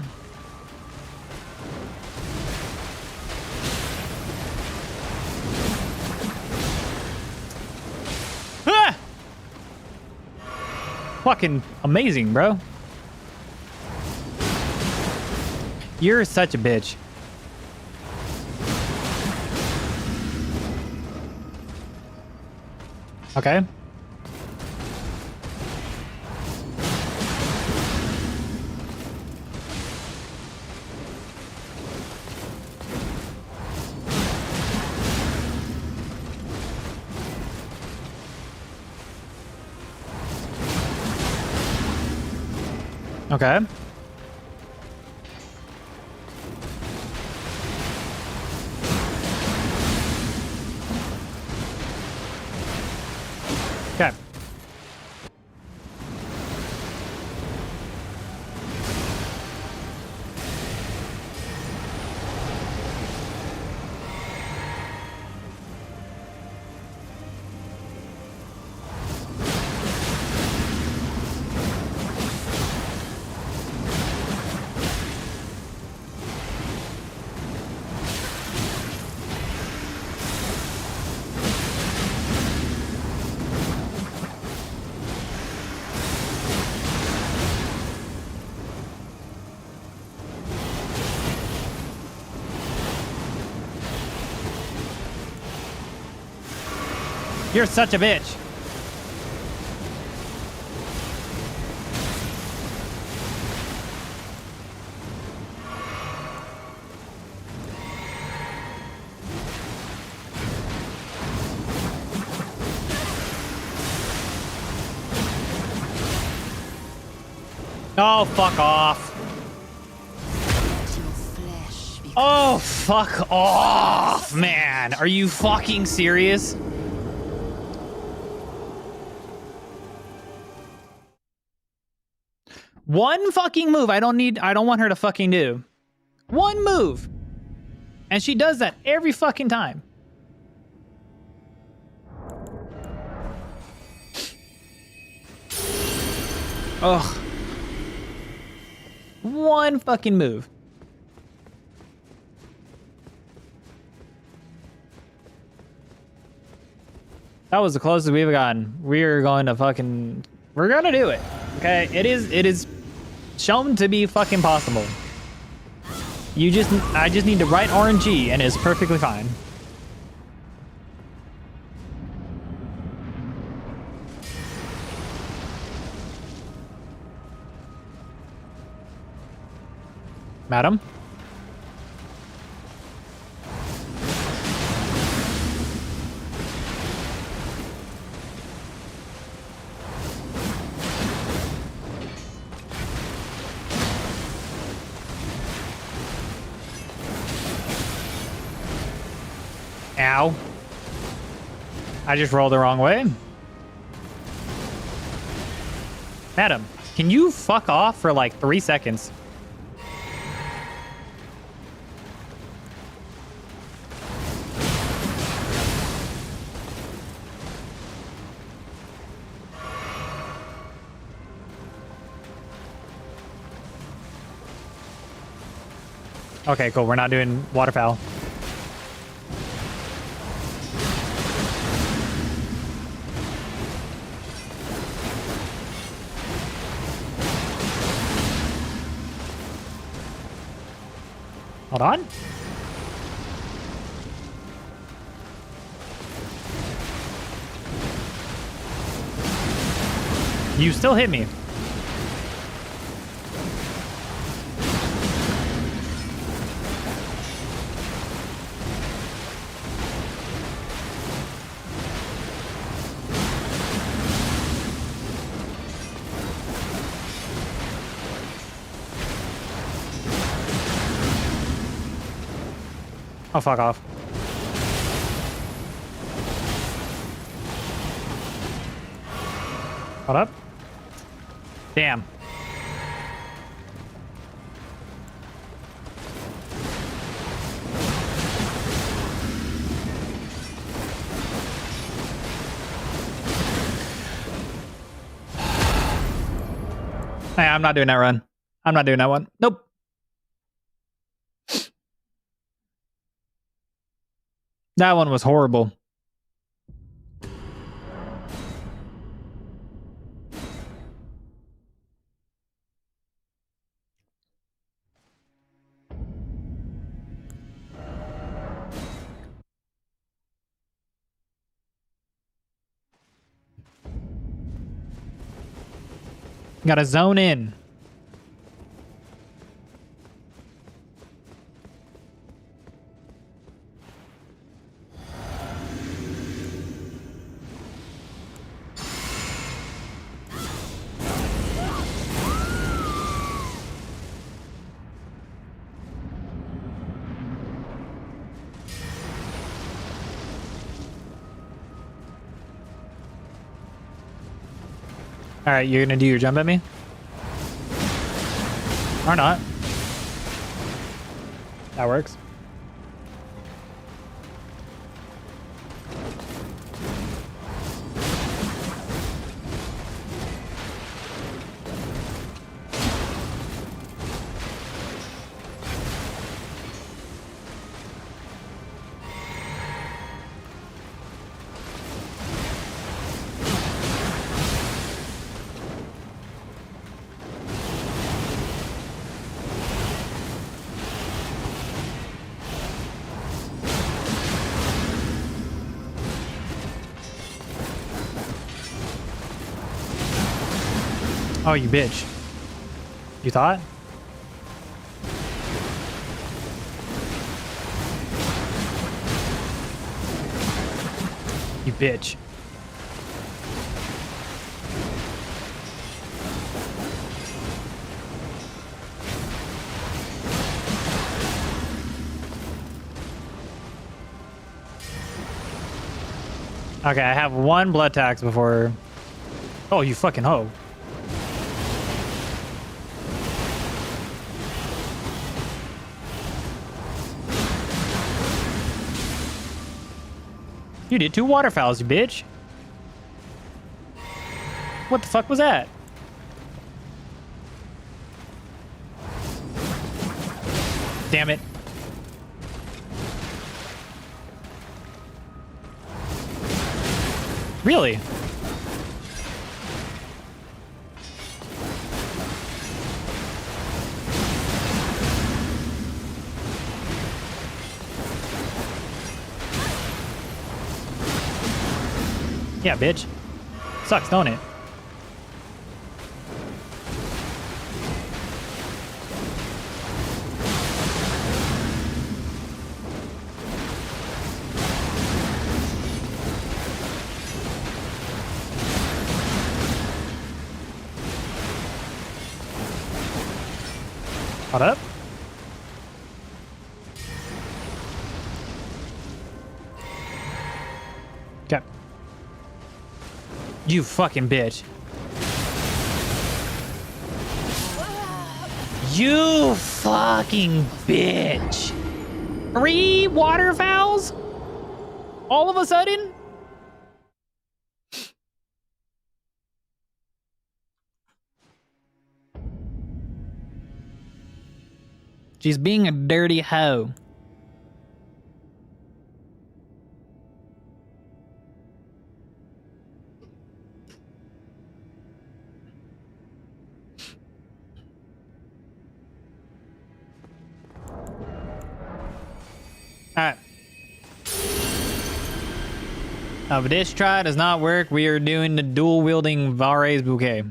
Ah! Fucking amazing, bro. You're such a bitch. Okay. Okay. Okay. You're such a bitch. Oh, fuck off. Oh, fuck off, man. Are you fucking serious? One fucking move I don't want her to fucking do. One move. And she does that every fucking time. Ugh. One fucking move. That was the closest we've gotten. We're going to fucking... We're gonna do it. Okay? It is shown to be fucking possible. I just need the right RNG and it's perfectly fine. Madam? Ow. I just rolled the wrong way. Madam, can you fuck off for like 3 seconds? Okay, cool. We're not doing waterfowl. Hold on. You still hit me. Oh, fuck off. Hold up. Damn. Hey, I'm not doing that run. I'm not doing that one. Nope. That one was horrible. Gotta zone in. All right, you're gonna do your jump at me? Or not. That works. Oh, you bitch. You thought? You bitch. Okay, I have one blood tax before... Oh, you fucking hoe. You did 2 waterfowls, you bitch. What the fuck was that? Damn it. Really? Yeah, bitch. Sucks, don't it? Hold up. Okay. You fucking bitch. You fucking bitch. 3 waterfowls? All of a sudden? She's being a dirty hoe. Alright. If this try does not work, we are doing the dual wielding Vare's bouquet.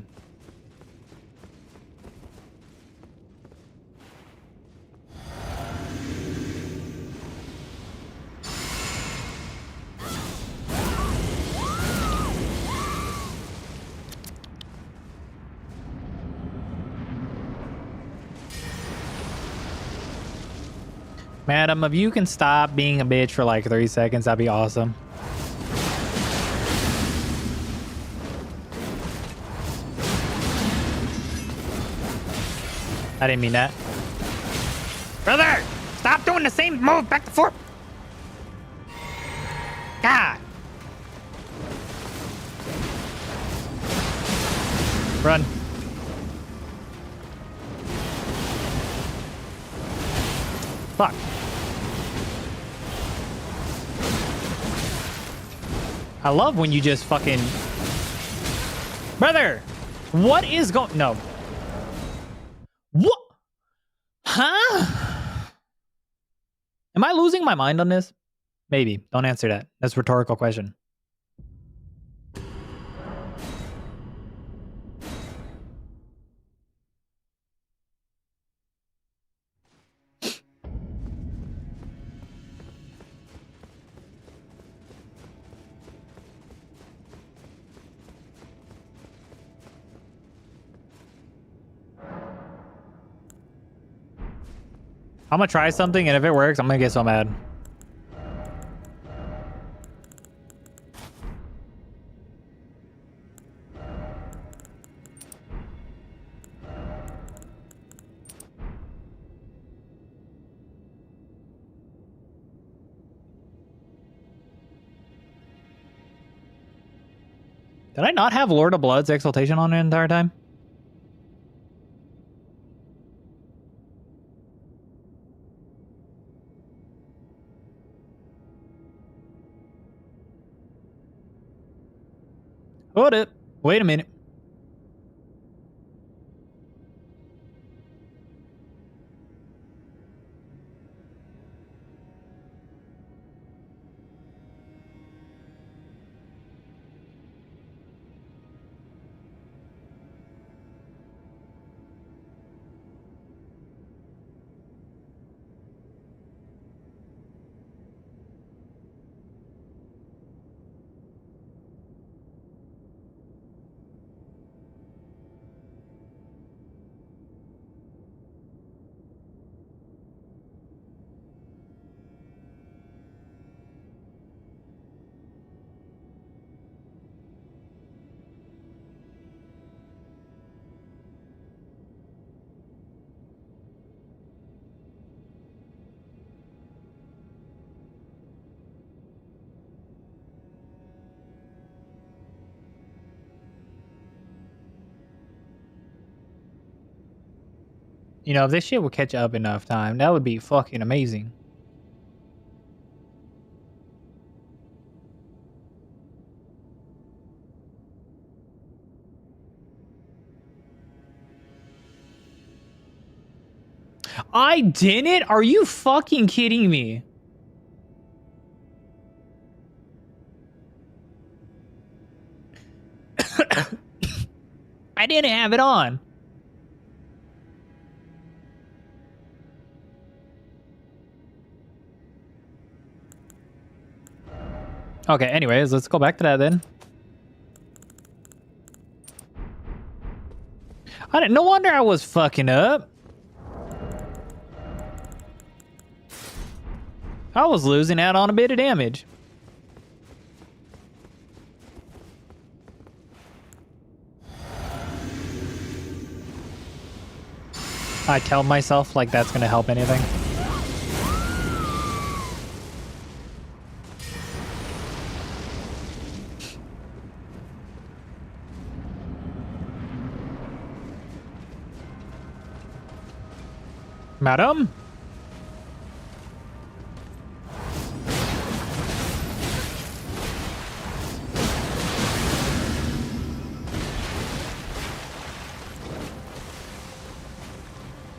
Madam, if you can stop being a bitch for like 3 seconds, that'd be awesome. I didn't mean that. Brother, stop doing the same move back and forth. God. Run. Fuck. I love when you just fucking... Brother, what is going... No. What? Huh? Am I losing my mind on this? Maybe. Don't answer that. That's a rhetorical question. I'm gonna try something, and if it works, I'm gonna get so mad. Did I not have Lord of Blood's Exaltation on the entire time? Hold it. Wait a minute. You know, if this shit would catch up enough time, that would be fucking amazing. I didn't? Are you fucking kidding me? I didn't have it on. Okay, anyways, let's go back to that then. No wonder I was fucking up. I was losing out on a bit of damage. I tell myself like that's gonna help anything. Madam?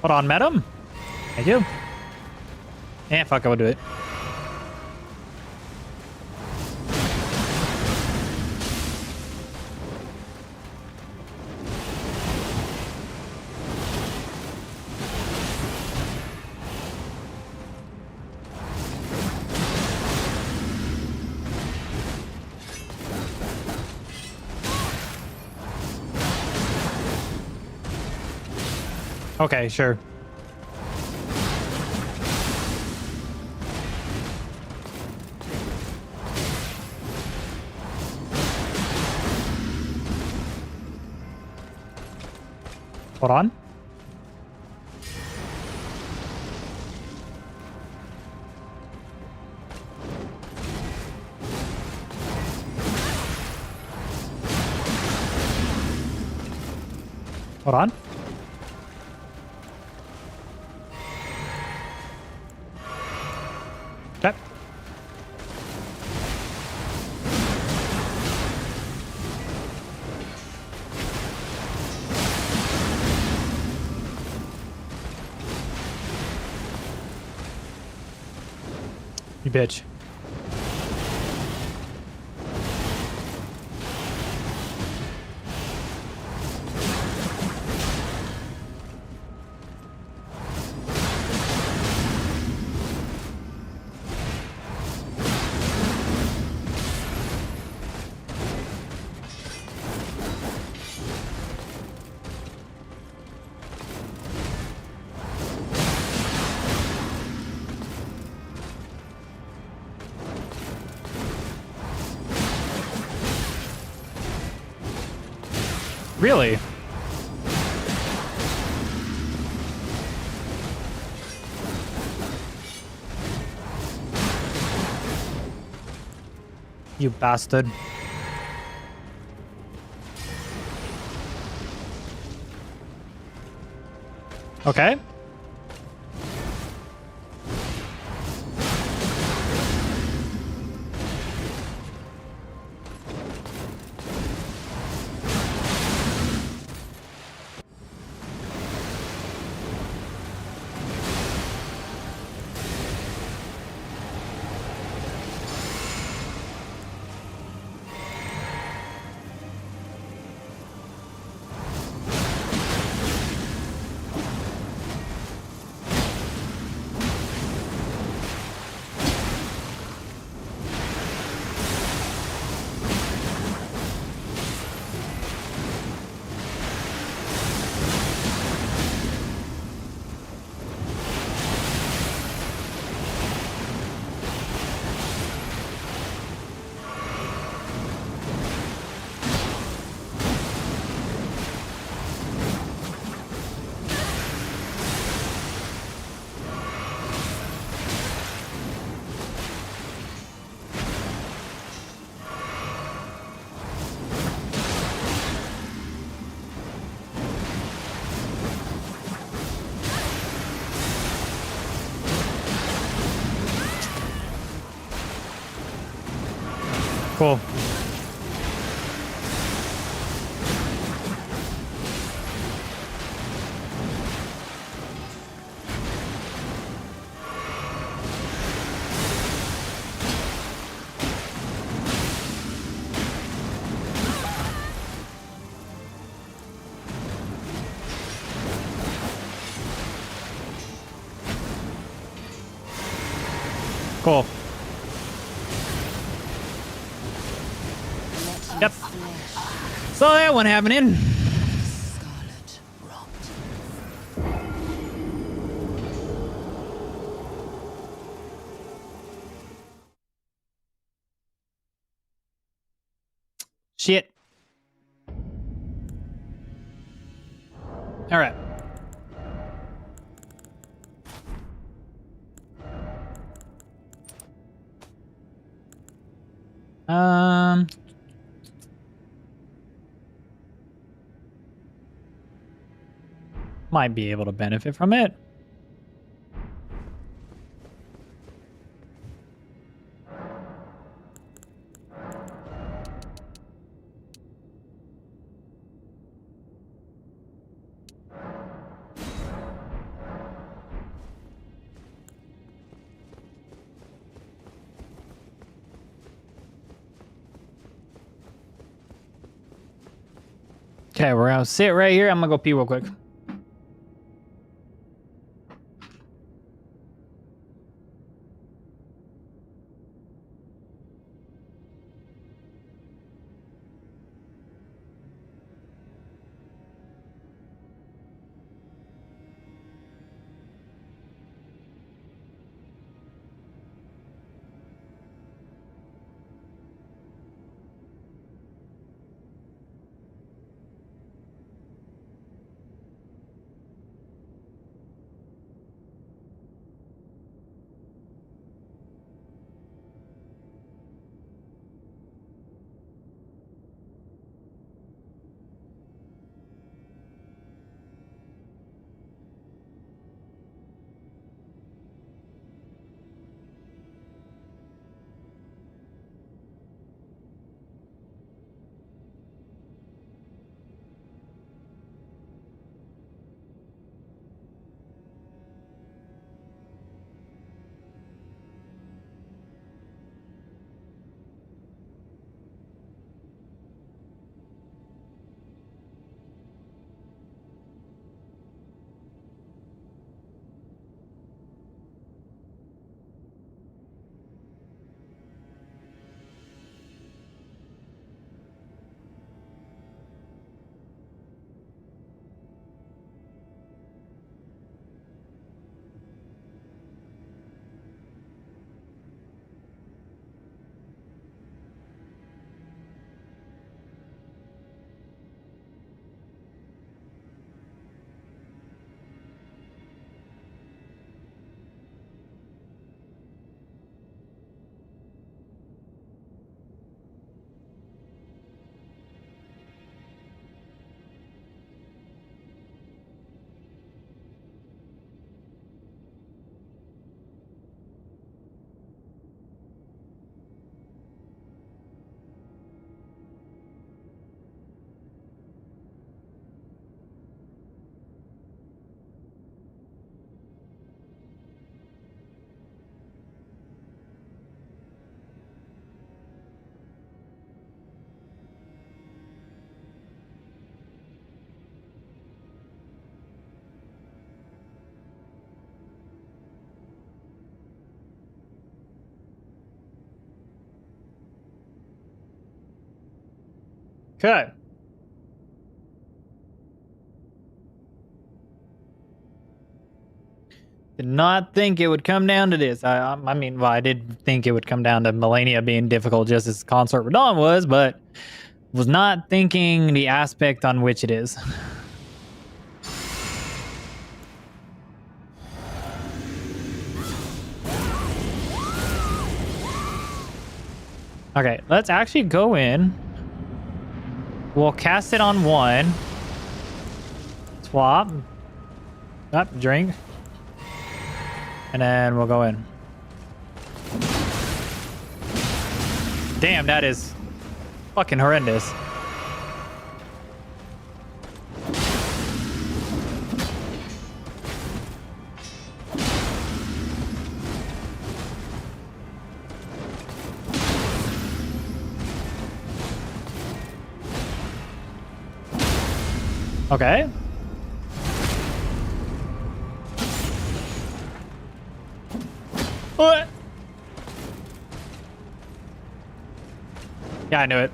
Hold on, madam. Thank you. Yeah, fuck, I will do it. Okay, sure. Hold on. Hold on. Okay. You bitch. Really? You bastard. Okay. Cool. Cool. Yep. So that one happening. Scarlet rot. Shit. All right. Might be able to benefit from it. Okay, we're gonna sit right here. I'm gonna go pee real quick. Okay. Did not think it would come down to this. I mean, well, I did think it would come down to Melania being difficult just as Consort Radon was, but was not thinking the aspect on which it is. Okay, let's actually go in. We'll cast it on one. Swap. Up, drink. And then we'll go in. Damn, that is fucking horrendous. Okay. What? Yeah, I knew it.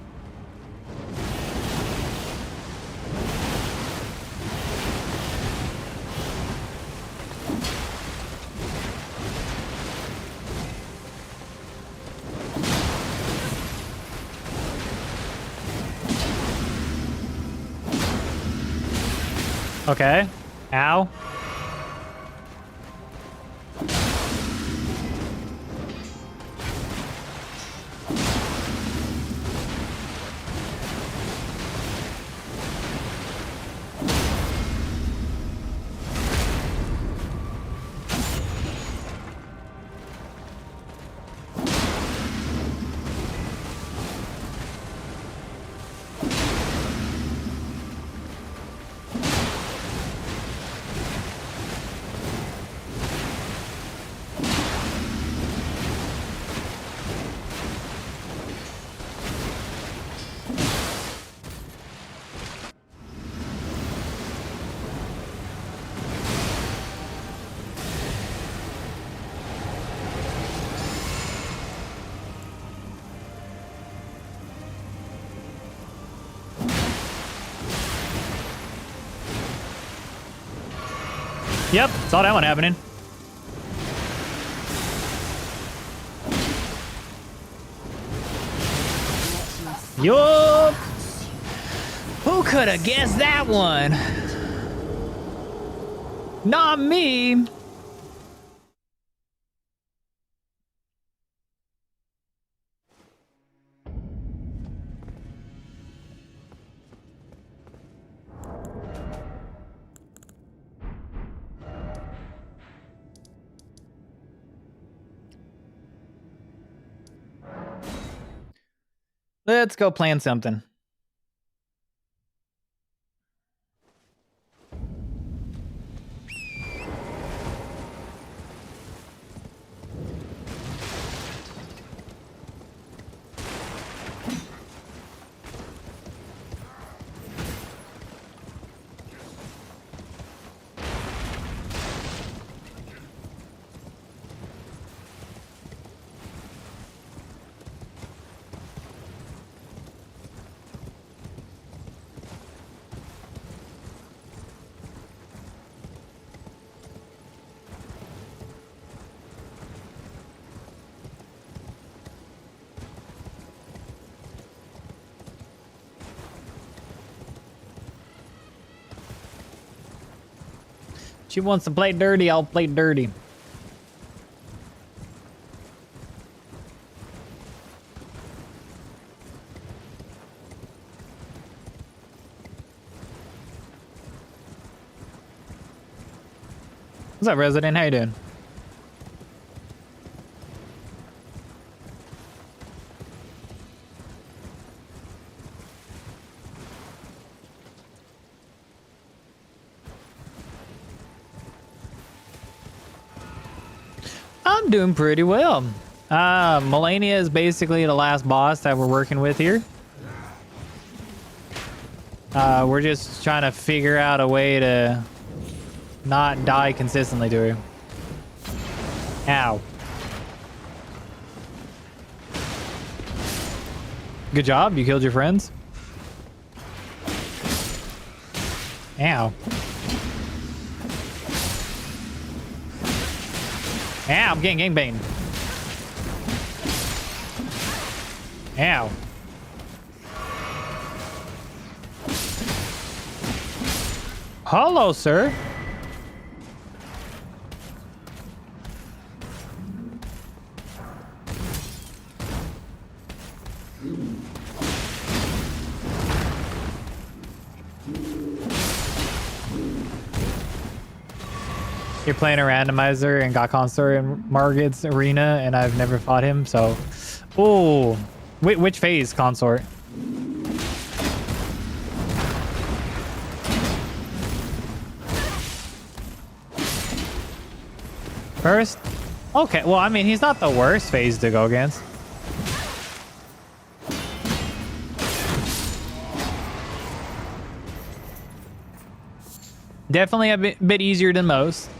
Okay. Ow. Yep, saw that one happening. Yup. Who could have guessed that one? Not me. Let's go plan something. She wants to play dirty, I'll play dirty. What's up, Resident? How you doing? I'm doing pretty well. Melania is basically the last boss that we're working with here. We're just trying to figure out a way to not die consistently to her. Ow. Good job, you killed your friends. Ow. Ow, I'm getting gangbanged. Ow. Hello, sir. You're playing a randomizer and got consort in Margit's arena, and I've never fought him, so... Ooh. Which phase, consort? First? Okay, well, I mean, he's not the worst phase to go against. Definitely a bit easier than most.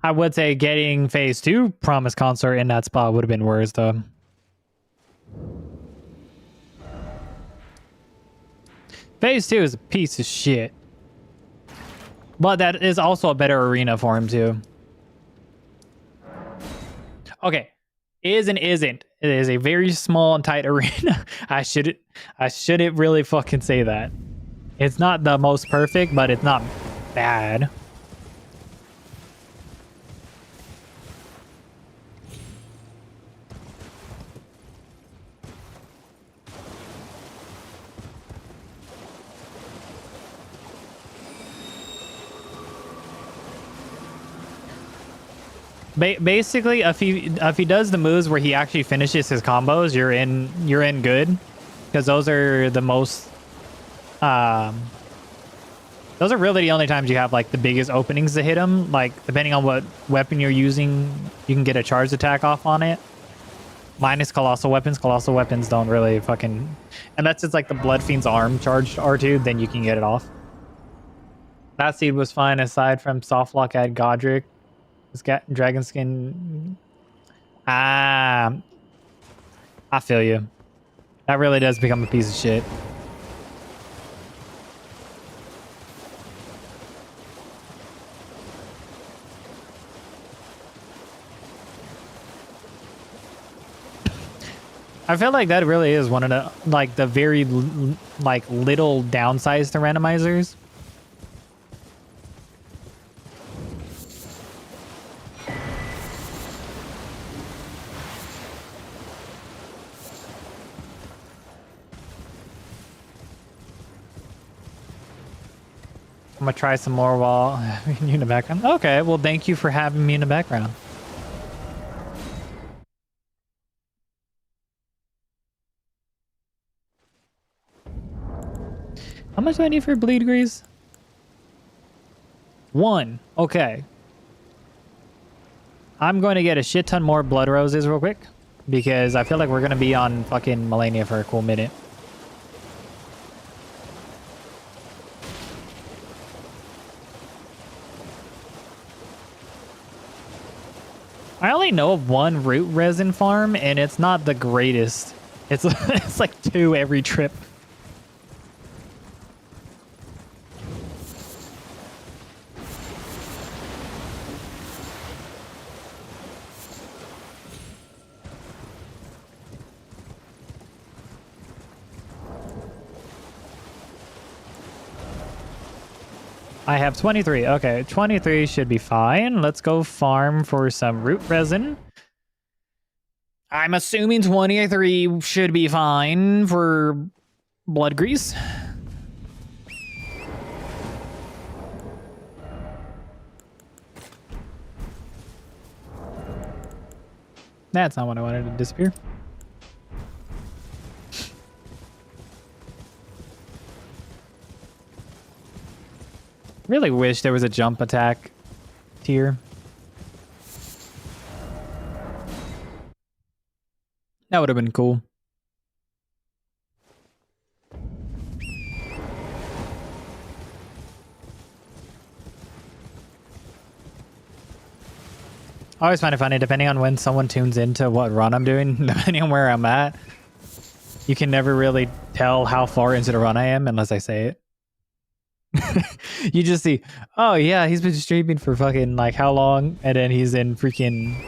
I would say getting phase 2 promise consort in that spot would have been worse, though. Phase 2 is a piece of shit. But that is also a better arena for him, too. Okay. Is and isn't. It is a very small and tight arena. I shouldn't really fucking say that. It's not the most perfect, but it's not bad. Basically, if he does the moves where he actually finishes his combos, you're in good, because those are the most those are really the only times you have like the biggest openings to hit him. Like depending on what weapon you're using, you can get a charged attack off on it. Minus colossal weapons. Colossal weapons don't really fucking, unless it's like the Blood Fiend's arm charged R2, then you can get it off. That seed was fine aside from soft lock at Godric. Dragon skin. I feel you. That really does become a piece of shit. I feel like that really is one of the like the very like little downsides to randomizers. I'm gonna try some more while having you in the background. Okay, well, thank you for having me in the background. How much do I need for bleed grease? 1. Okay. I'm going to get a shit ton more blood roses real quick, because I feel like we're gonna be on fucking Melania for a cool minute. I only know of one root resin farm, and it's not the greatest. It's it's like 2 every trip. I have 23. Okay, 23 should be fine. Let's go farm for some root resin. I'm assuming 23 should be fine for blood grease. That's not what I wanted to disappear. Really wish there was a jump attack tier. That would have been cool. I always find it funny, depending on when someone tunes into what run I'm doing, depending on where I'm at, you can never really tell how far into the run I am unless I say it. You just see, oh yeah, he's been streaming for fucking like how long, and then he's in freaking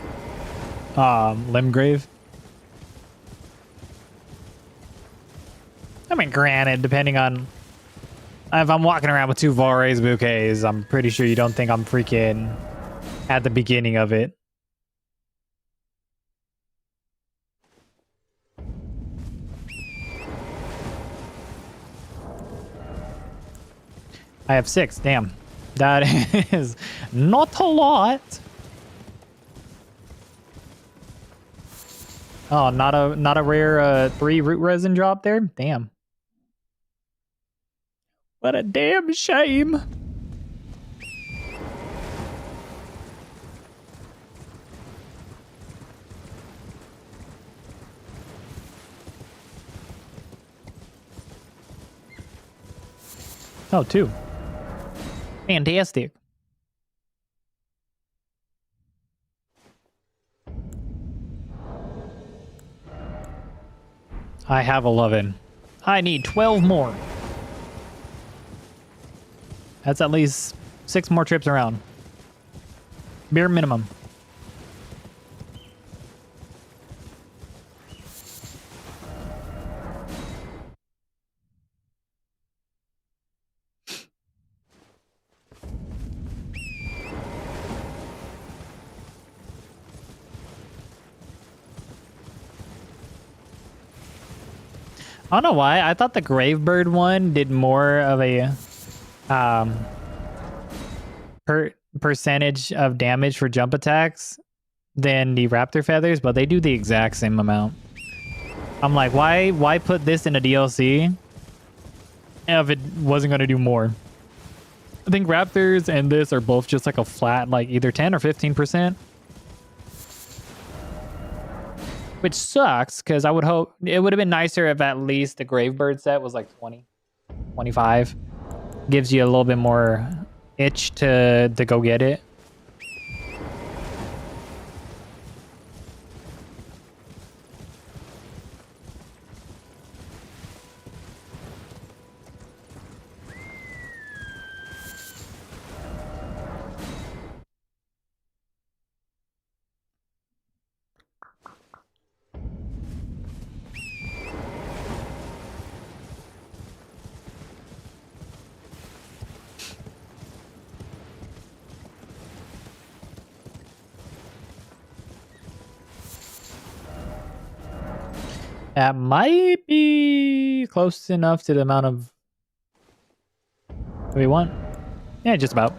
Limgrave. I mean, granted, depending on if I'm walking around with 2 Valrae's bouquets, I'm pretty sure you don't think I'm freaking at the beginning of it. I have 6. Damn. That is not a lot. Oh, not a rare 3 root resin drop there? Damn. What a damn shame. Oh, 2. Fantastic. I have 11. I need 12 more. That's at least 6 more trips around. Bare minimum. I don't know why. I thought the Gravebird one did more of a percentage of damage for jump attacks than the Raptor Feathers, but they do the exact same amount. I'm like, why put this in a DLC if it wasn't going to do more? I think Raptors and this are both just like a flat, like either 10 or 15%. Which sucks, because I would hope it would have been nicer if at least the Gravebird set was like 20, 25. Gives you a little bit more itch to go get it. That might be close enough to the amount of we want. Yeah, just about.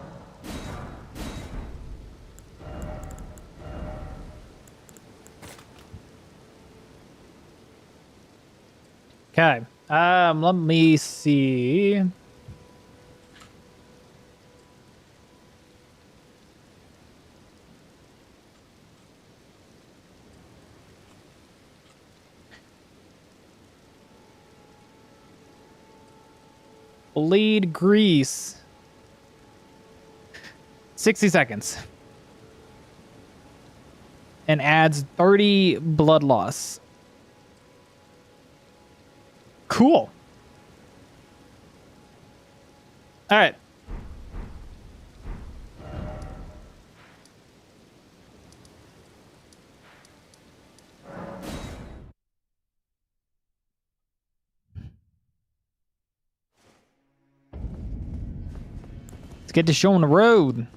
Okay. Let me see. Bleed grease. 60 seconds. And adds 30 blood loss. Cool. All right. Let's get to showing the road.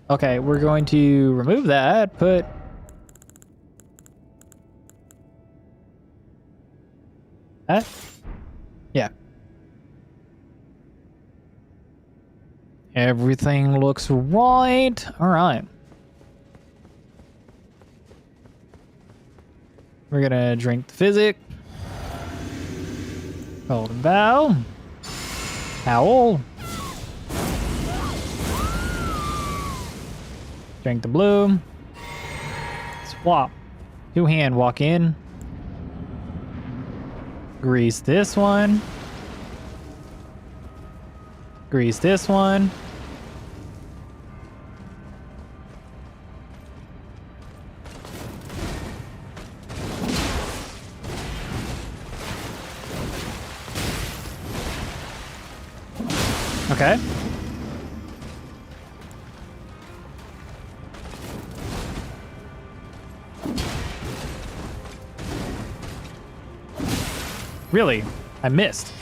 Okay, we're going to remove that. Put that. Yeah. Everything looks right. All right. We're gonna drink the physic. Golden Bow. Owl. Drink the blue. Swap. 2-hand walk in. Grease this one. Grease this one. Okay. Really? I missed.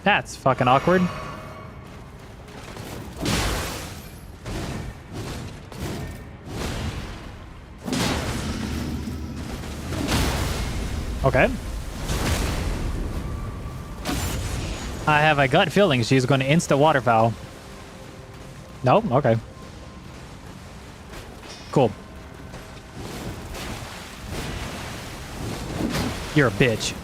That's fucking awkward. Okay. I have a gut feeling she's going to insta waterfowl. Nope. Okay. Cool. You're a bitch.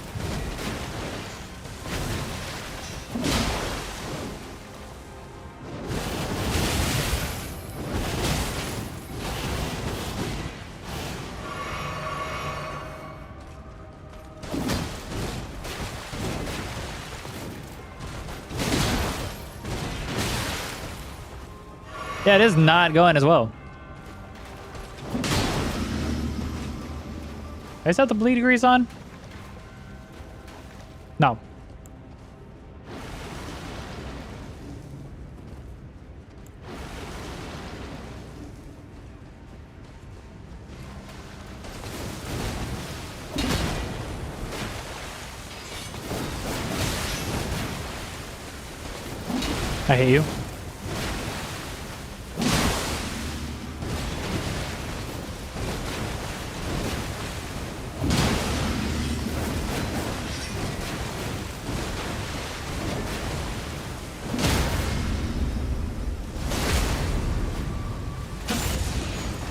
Yeah, it is not going as well. Is that the bleed grease on? No. I hate you.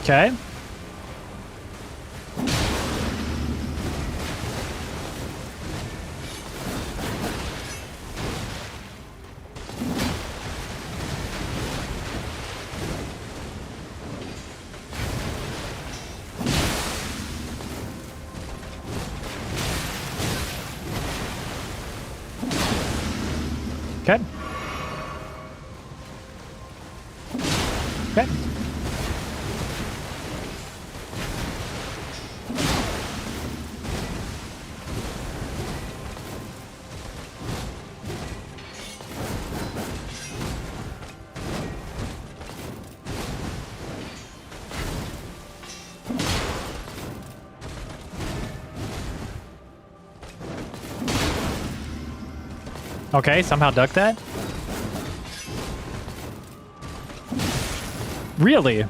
Okay. Okay. Okay. Okay, somehow duck that. Really?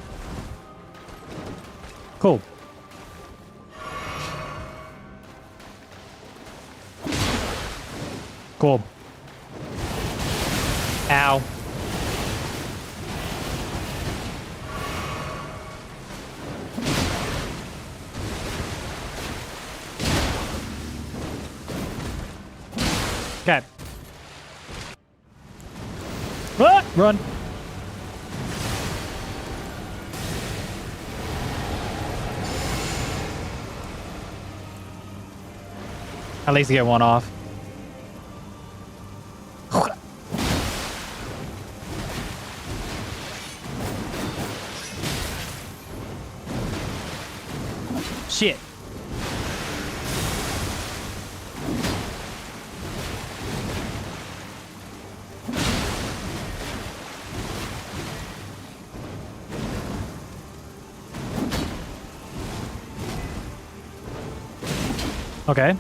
Cool. Cool. Ow. Okay. Ah, run. At least get one off. Shit. Okay.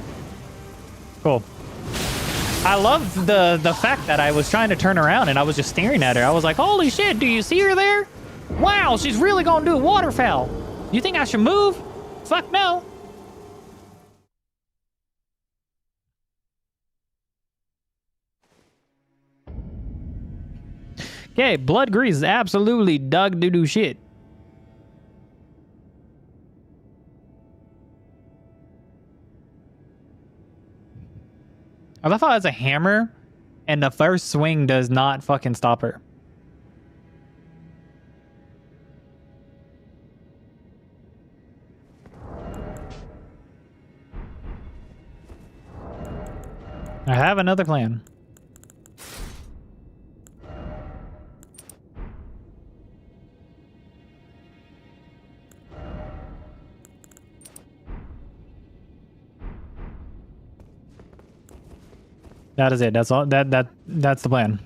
Cool. I love the fact that I was trying to turn around and I was just staring at her. I was like, holy shit, do you see her there? Wow, she's really gonna do waterfowl. You think I should move? Fuck no. Okay, blood grease is absolutely dog doo-doo shit. I love how it's a hammer and the first swing does not fucking stop her. I have another plan. That is it. That's all. That's the plan.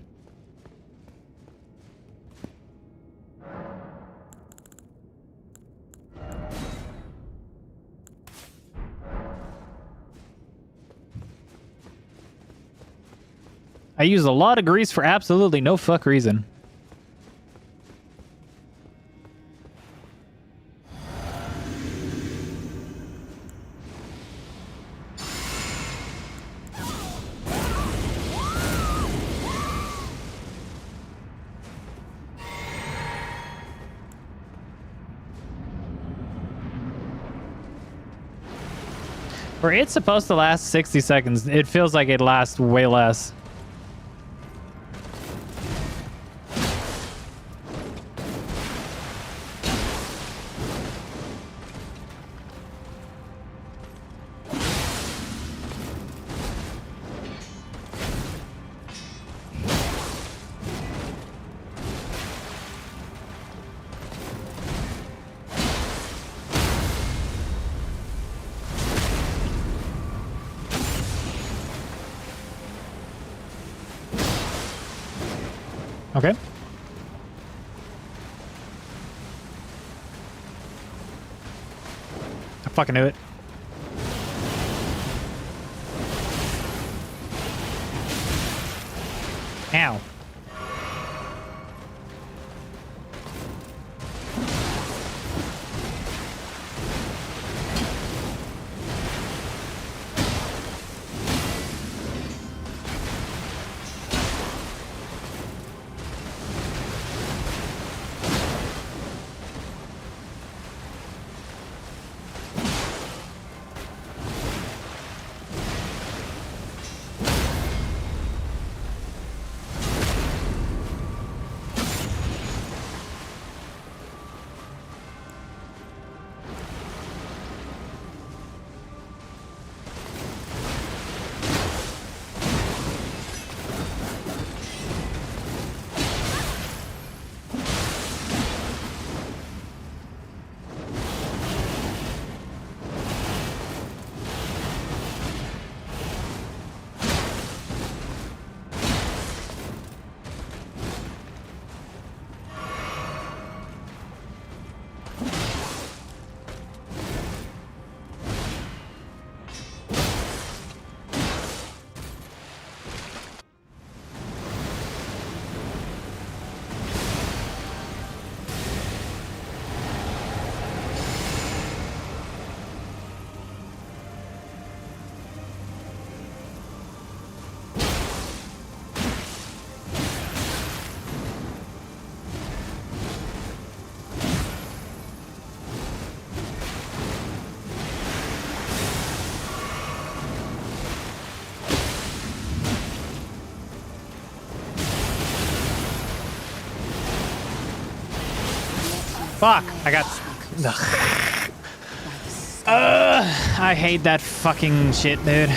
I use a lot of grease for absolutely no fuck reason. For it's supposed to last 60 seconds, it feels like it lasts way less. Okay. I fucking knew it. Ow. Fuck. I got... I hate that fucking shit, dude.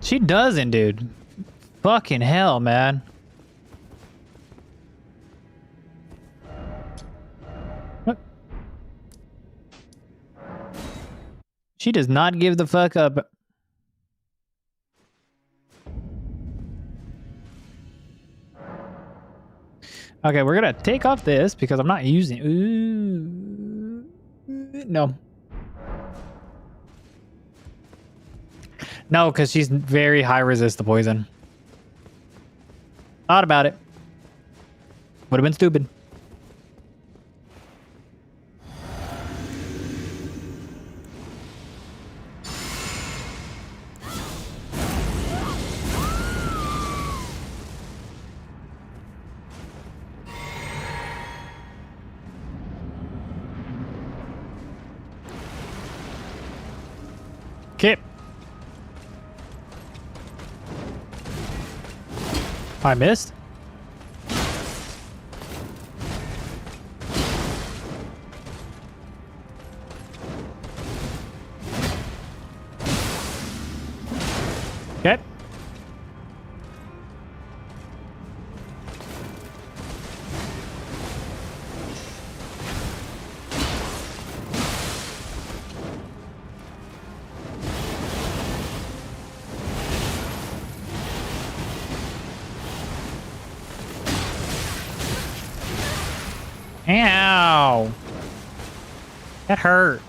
She doesn't, dude. Fucking hell, man. What? She does not give the fuck up. Okay, we're gonna take off this because I'm not using... Ooh. No. No, because she's very high resist to poison. Thought about it. Would have been stupid. Okay. I missed. Ow. That hurt.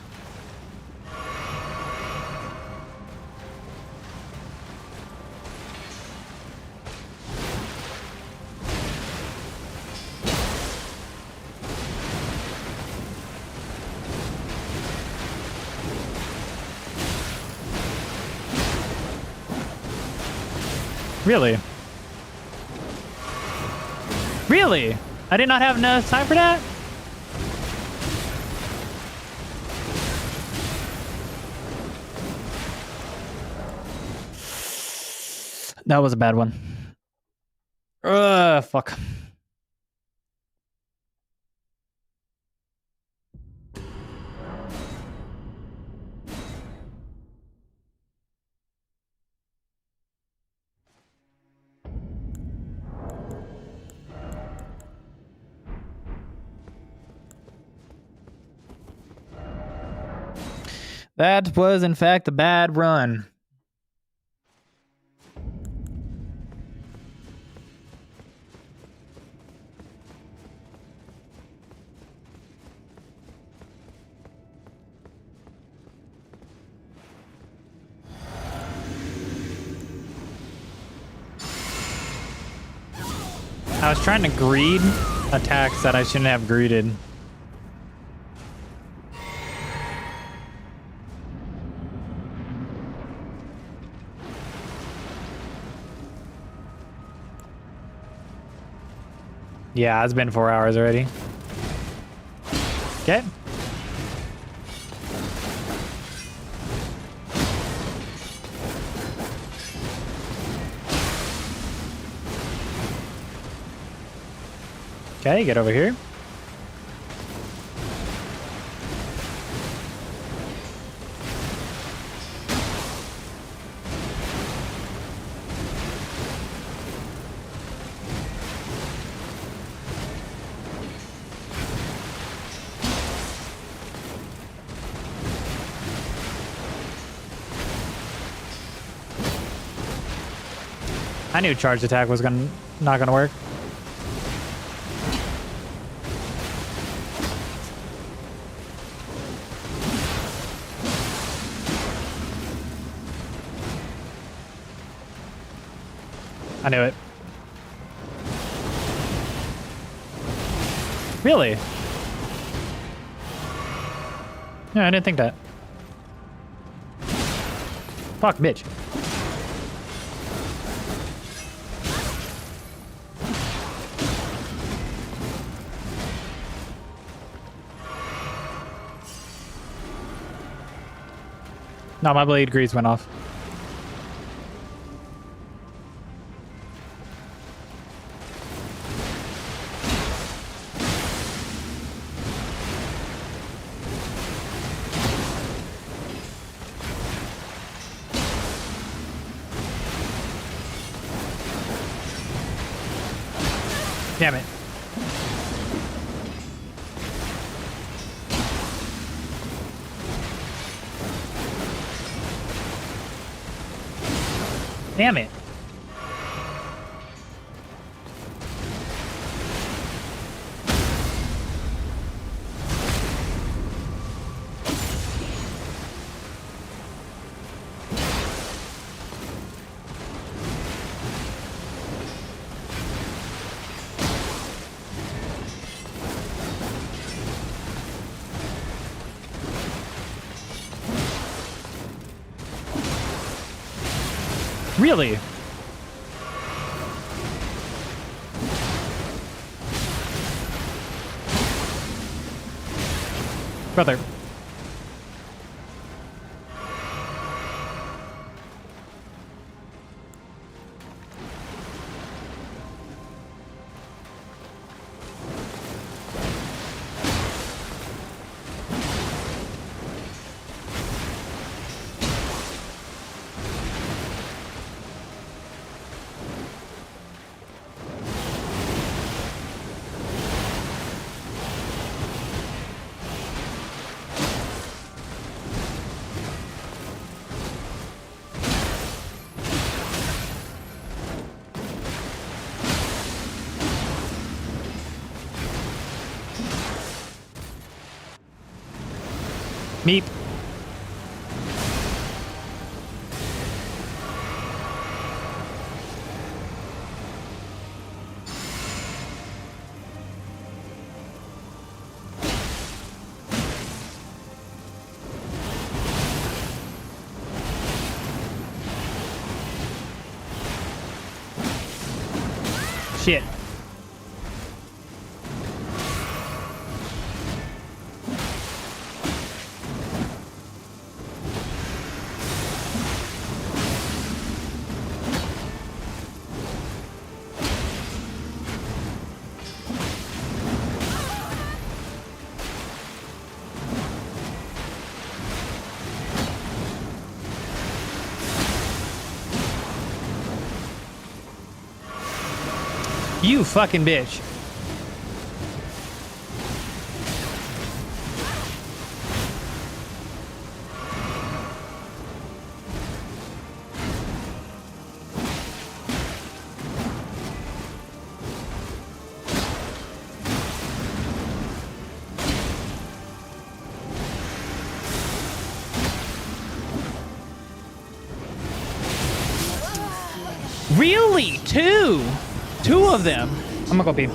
Really? Really? I did not have enough time for that? That was a bad one. Fuck. That was, in fact, a bad run. I was trying to greed attacks that I shouldn't have greeted. Yeah, it's been 4 hours already. Okay. Okay, get over here. I knew charge attack was not gonna work. I knew it. Really? Yeah, I didn't think that. Fuck, bitch. No, my blade grease went off. Damn it. Damn it. Really? Brother. Meep. Shit. You fucking bitch. Really? Two of them. I'm gonna go pee.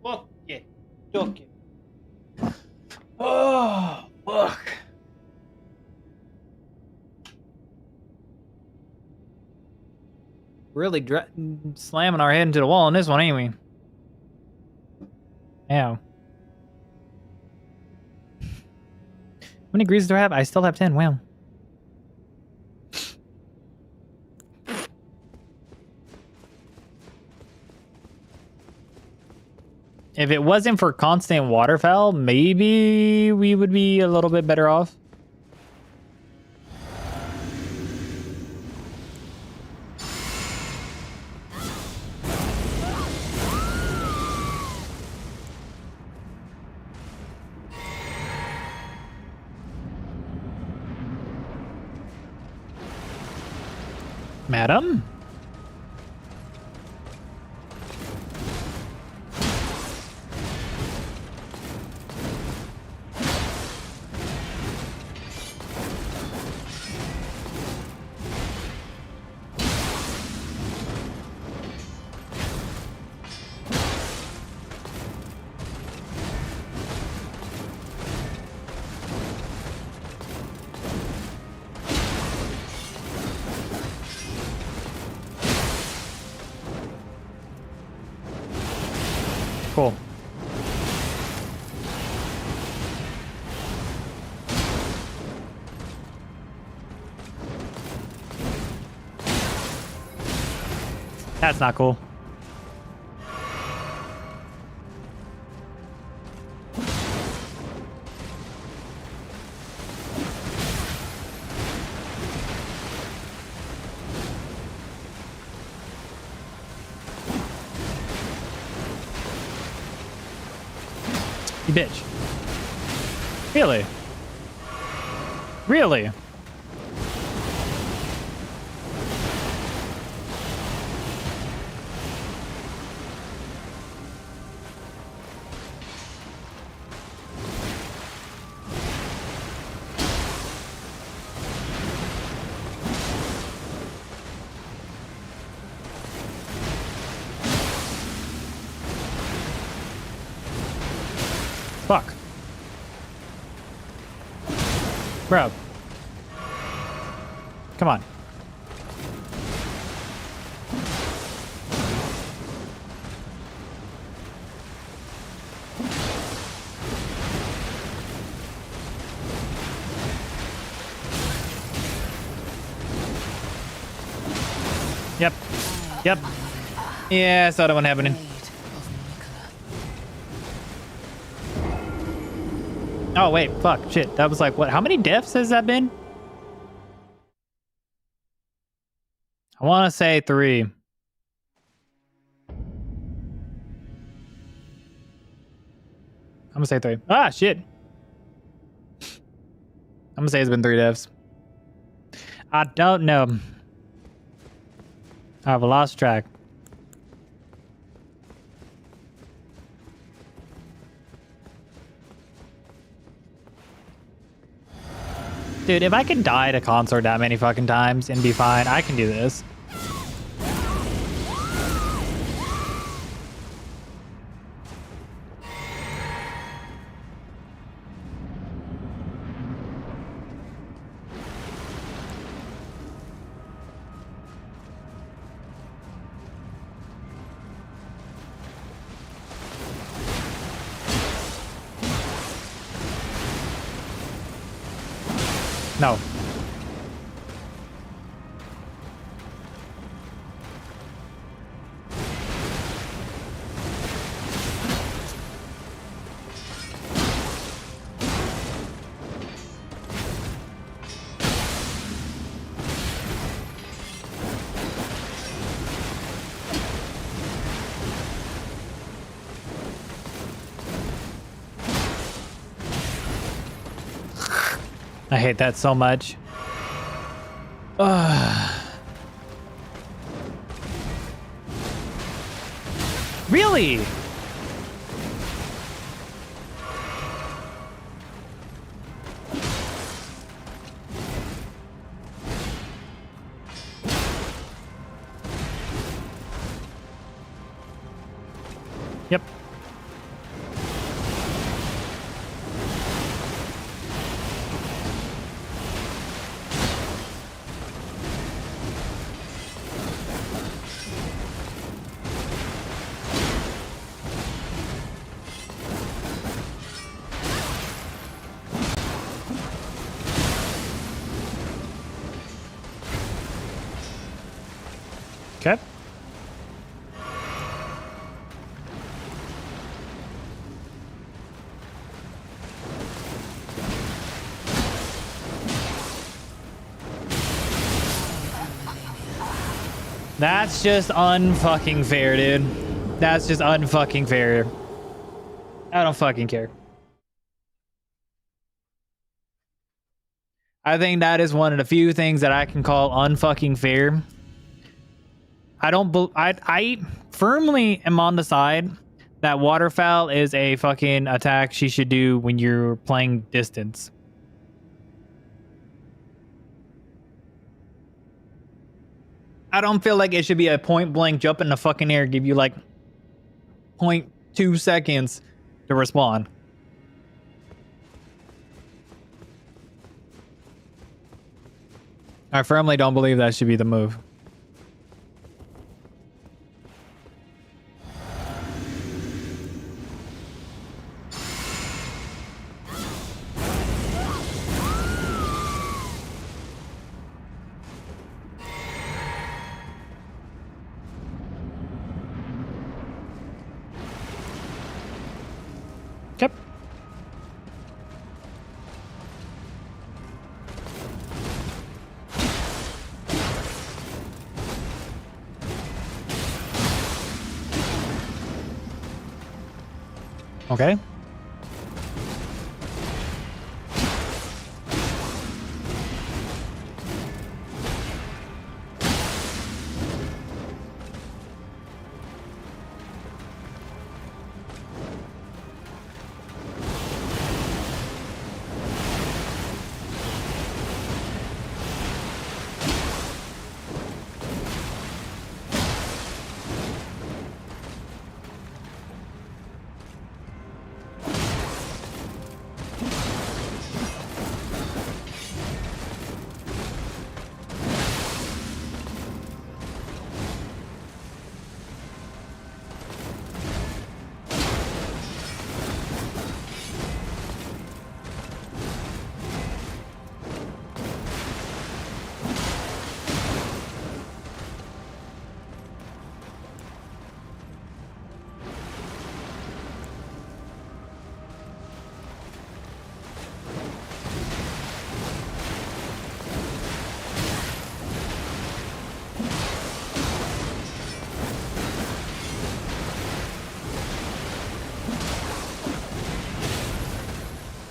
Fuck yeah. Fuck yeah. Oh, fuck. Really slamming our head into the wall on this one, ain't we? Yeah. How many greases do I have? I still have 10. Wow. If it wasn't for constant waterfowl, maybe we would be a little bit better off. Madam? Cool. That's not cool. You bitch. Really? Really? Fuck. Bro. Come on. Yep. Yep. Yeah, I saw that one happening. Oh, wait. Fuck. Shit. That was like, what? How many deaths has that been? I want to say 3. I'm going to say 3. Ah, shit. I'm going to say it's been 3 deaths. I don't know. I've lost track. Dude, if I can die to consort that many fucking times and be fine, I can do this. No. I hate that so much. Really? Yep. Okay. That's just unfucking fair, dude. That's just unfucking fair. I don't fucking care. I think that is one of the few things that I can call unfucking fair. I firmly am on the side that waterfowl is a fucking attack she should do when you're playing distance. I don't feel like it should be a point blank jump in the fucking air, give you like 0.2 seconds to respond. I firmly don't believe that should be the move. Yep. Okay.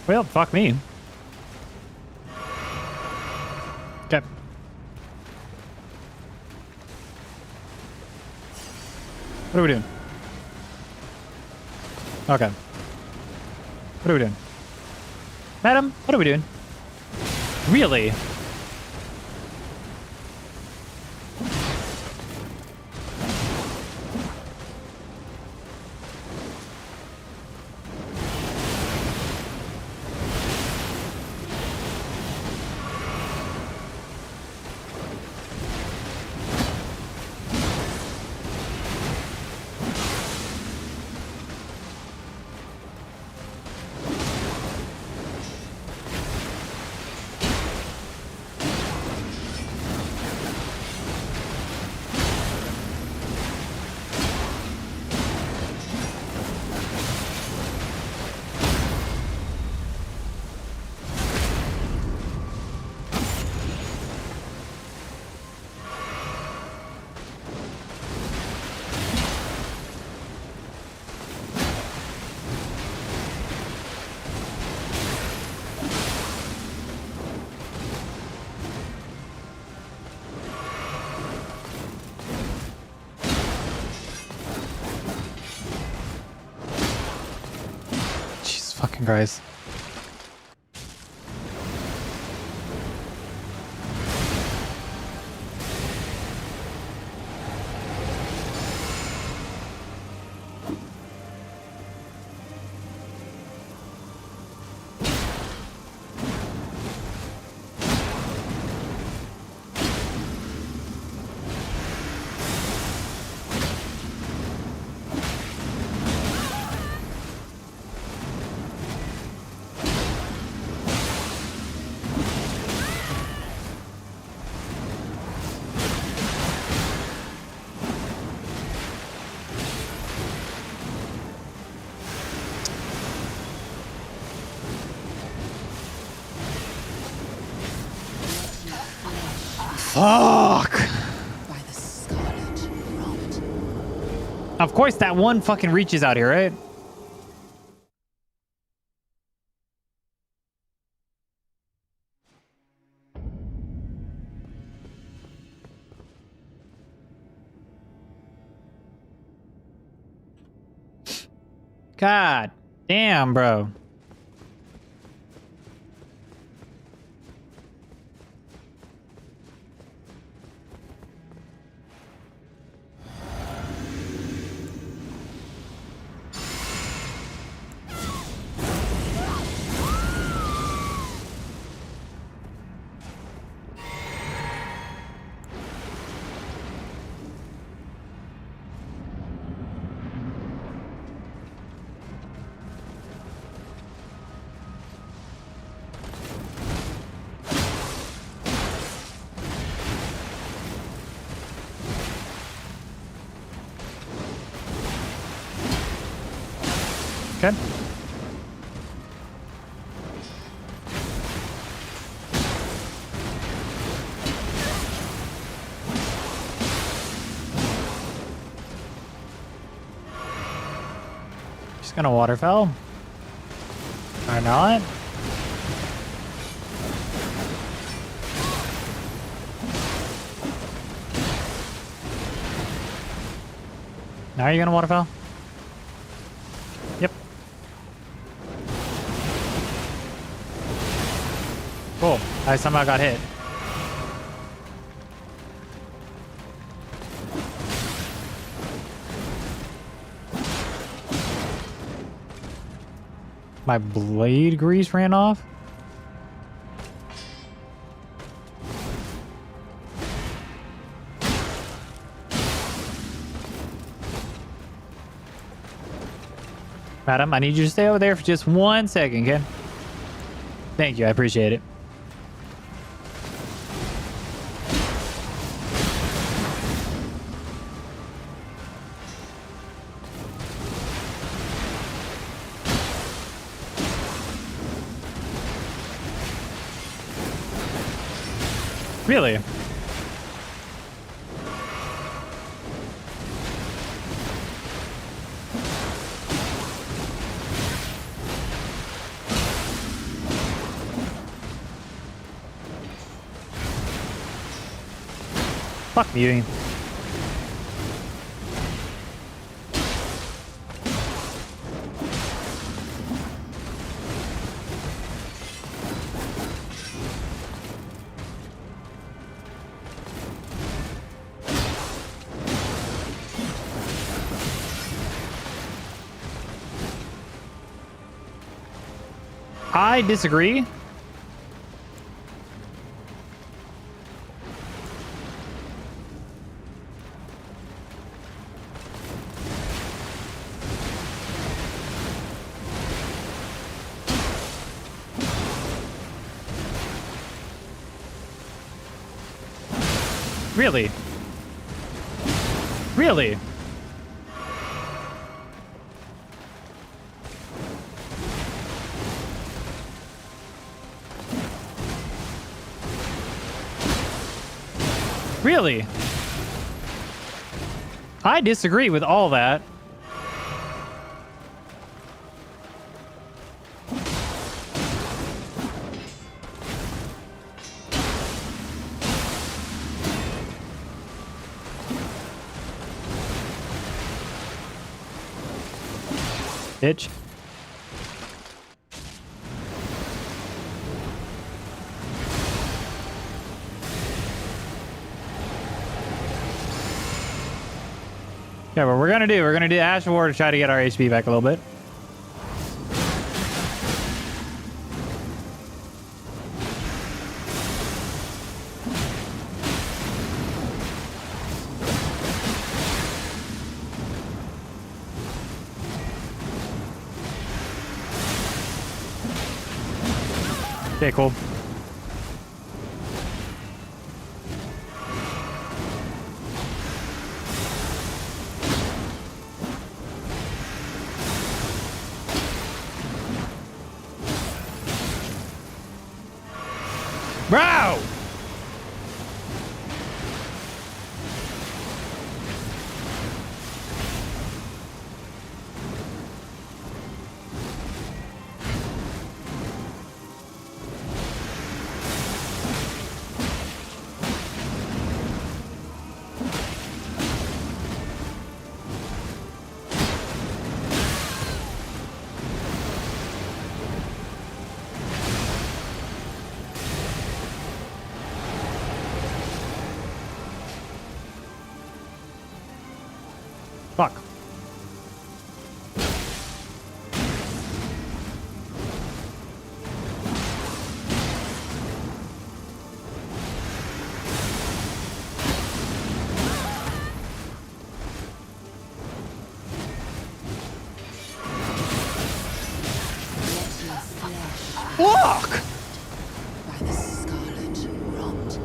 Well, fuck me. Okay. What are we doing? Okay. What are we doing? Madam, what are we doing? Really? Jesus fucking Christ. Fuck. By the scarlet rot. Of course, that one fucking reaches out here, right? God damn, bro. Okay. Just gonna waterfowl. Or not. Now you're gonna waterfowl? Yep. Cool. I somehow got hit. My blade grease ran off? Madam, I need you to stay over there for just 1 second, okay? Thank you, I appreciate it. Really? Fuck muting. I disagree. Really? Really? Really? I disagree with all that. Bitch. Yeah, what we're gonna do Ash War to try to get our HP back a little bit. Okay, cool. Bro! Fuck. Fuck! By the scarlet rot.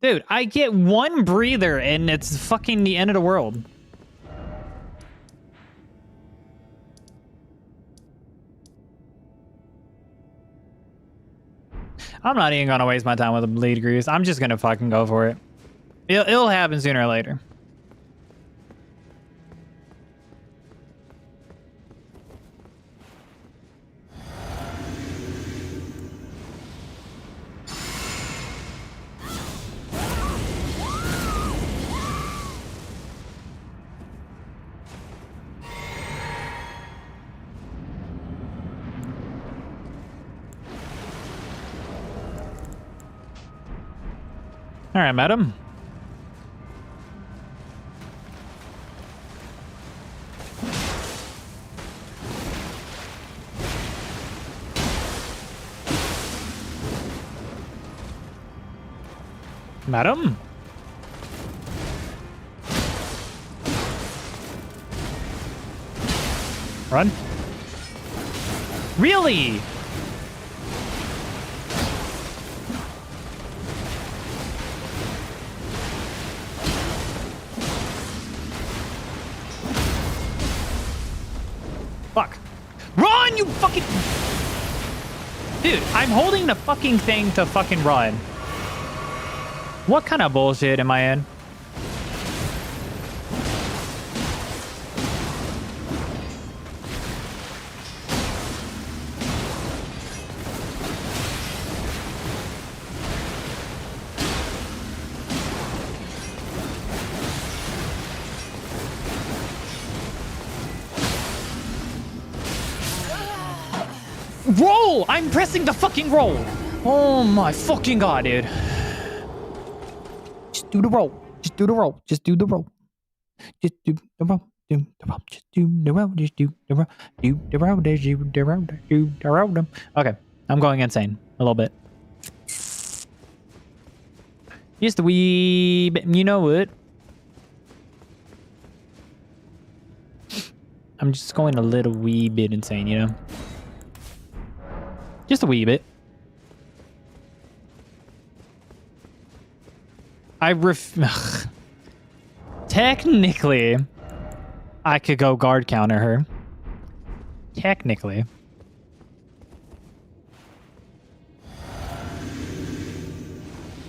Dude, I get one breather and it's fucking the end of the world. I'm not even gonna waste my time with a bleed grease. I'm just gonna fucking go for it. It'll happen sooner or later. All right, madam. Madam? Run. Really? Fuck. Run, you fucking... Dude, I'm holding the fucking thing to fucking run. What kind of bullshit am I in? Roll! I'm pressing the fucking roll. Oh my fucking god, dude. Just do the roll. Just do the roll. Just do the roll. Just do the roll. Do the roll. Just do the roll. Just do the roll. Do the roll. Do the roll. Do the roll. Okay, I'm going insane a little bit. Just a wee bit. You know what? I'm just going a little wee bit insane, you know? Just a wee bit. Technically, I could go guard counter her. Technically.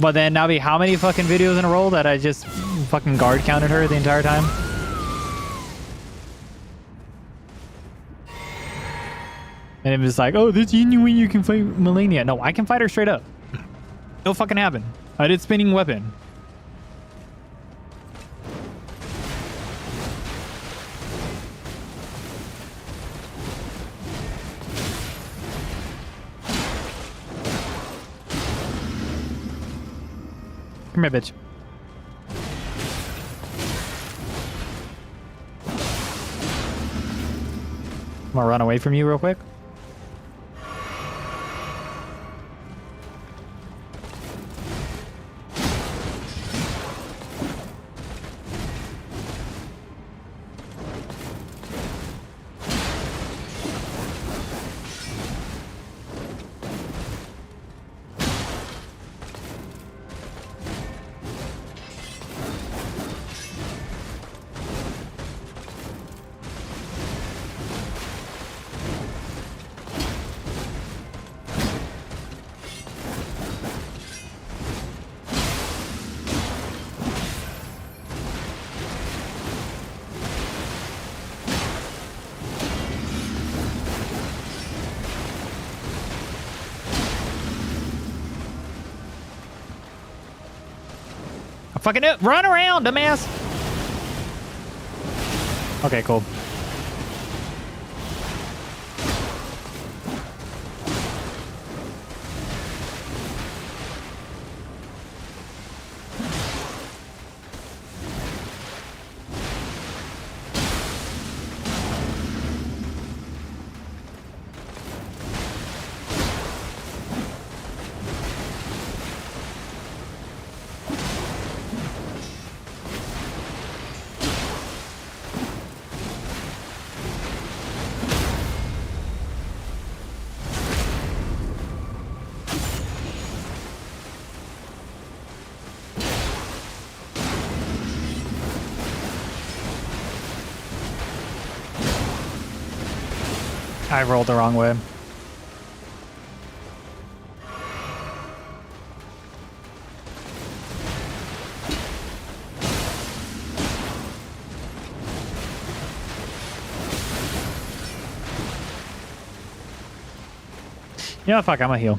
But then that'll be how many fucking videos in a row that I just fucking guard counted her the entire time? And it was like, oh, this is the only way you can fight Melania. No, I can fight her straight up. It'll fucking happen. I did spinning weapon. Come here, bitch. I'm gonna run away from you real quick. Fucking run around, dumbass. Okay, cool. I rolled the wrong way. You know, fuck, I'm a heal.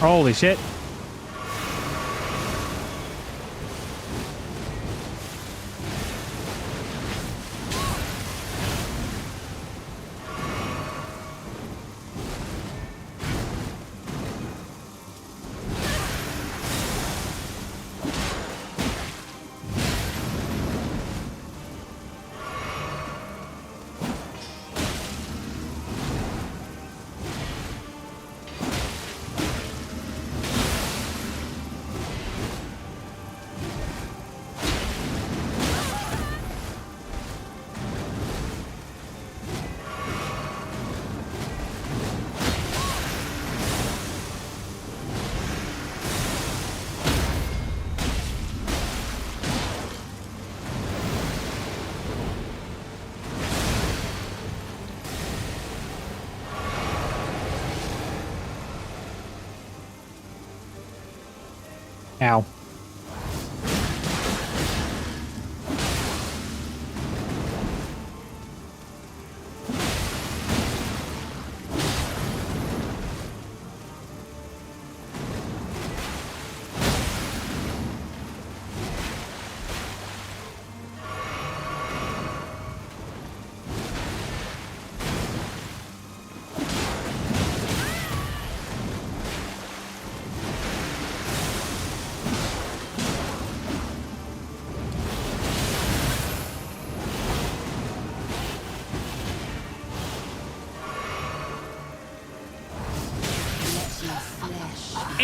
Holy shit. Ow.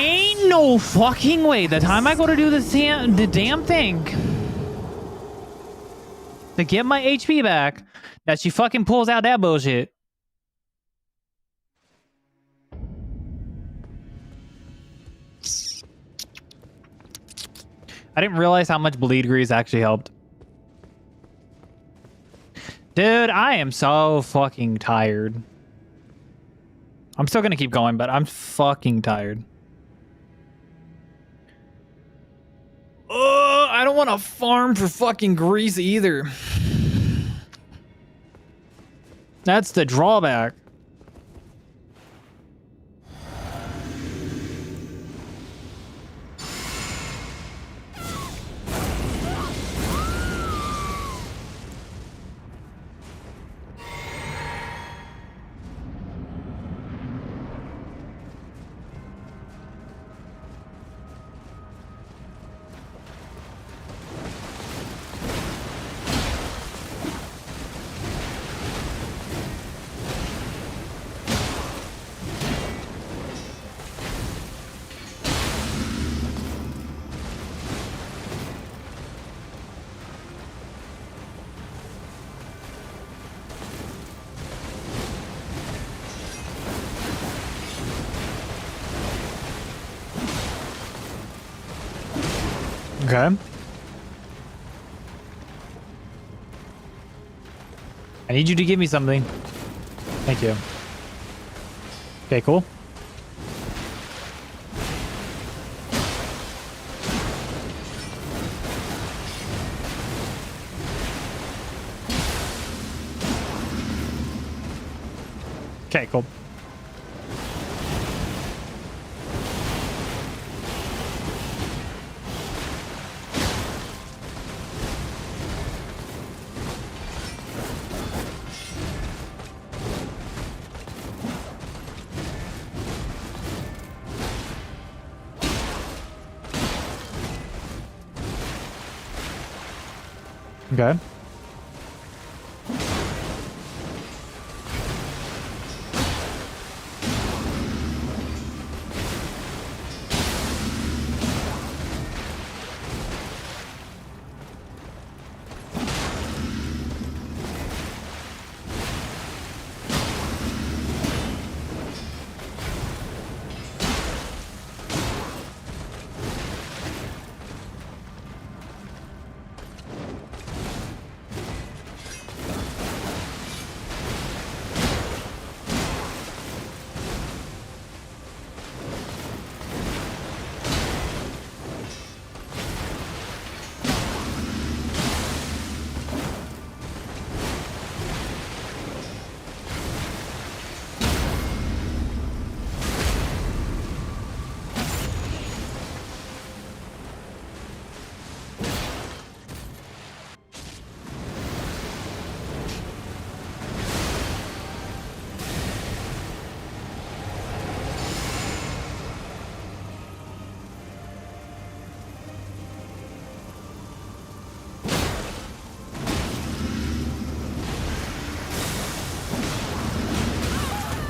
Ain't no fucking way. The time I go to do the damn thing to get my HP back, that she fucking pulls out that bullshit. I didn't realize how much bleed grease actually helped. Dude, I am so fucking tired. I'm still gonna keep going, but I'm fucking tired. I don't want to farm for fucking grease either. That's the drawback. Okay. I need you to give me something. Thank you. Okay, cool. Okay, cool. Okay.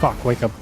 Fuck, wake up.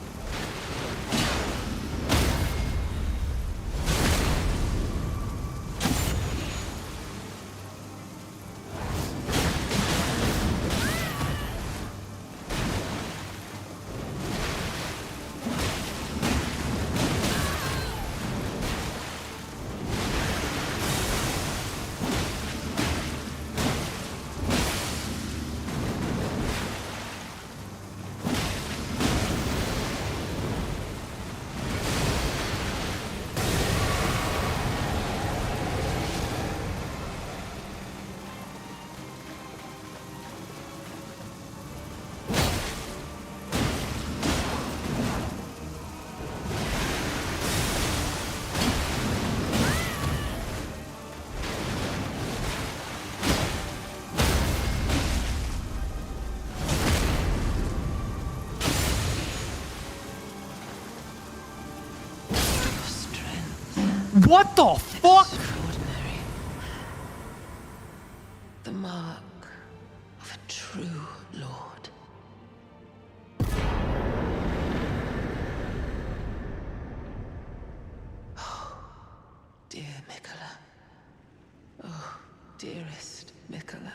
What the fuck? Extraordinary. The mark of a true lord. Oh, dear Mikola. Oh, dearest Mikola.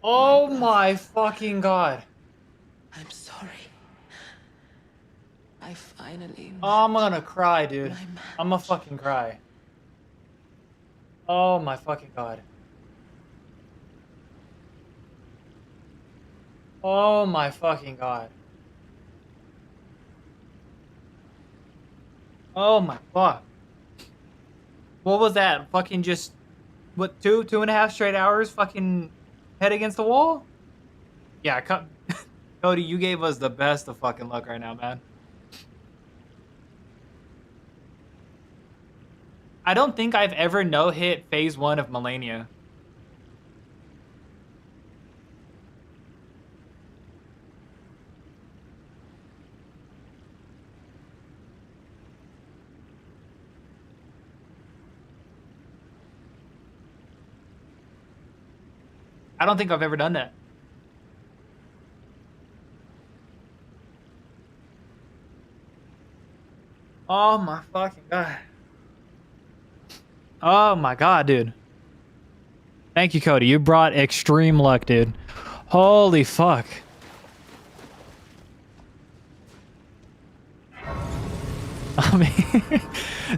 Oh my fucking god. I'm sorry. I finally Oh, I'm gonna cry, dude. My I'm gonna fucking cry. Oh my fucking god. Oh my fucking god. Oh my fuck. What was that? Fucking just, what, two and a half straight hours fucking head against the wall? Yeah, Cody, you gave us the best of fucking luck right now, man. I don't think I've ever no-hit phase 1 of Melania. I don't think I've ever done that. Oh my fucking god. Oh my god, dude. Thank you, Cody. You brought extreme luck, dude. Holy fuck. I mean,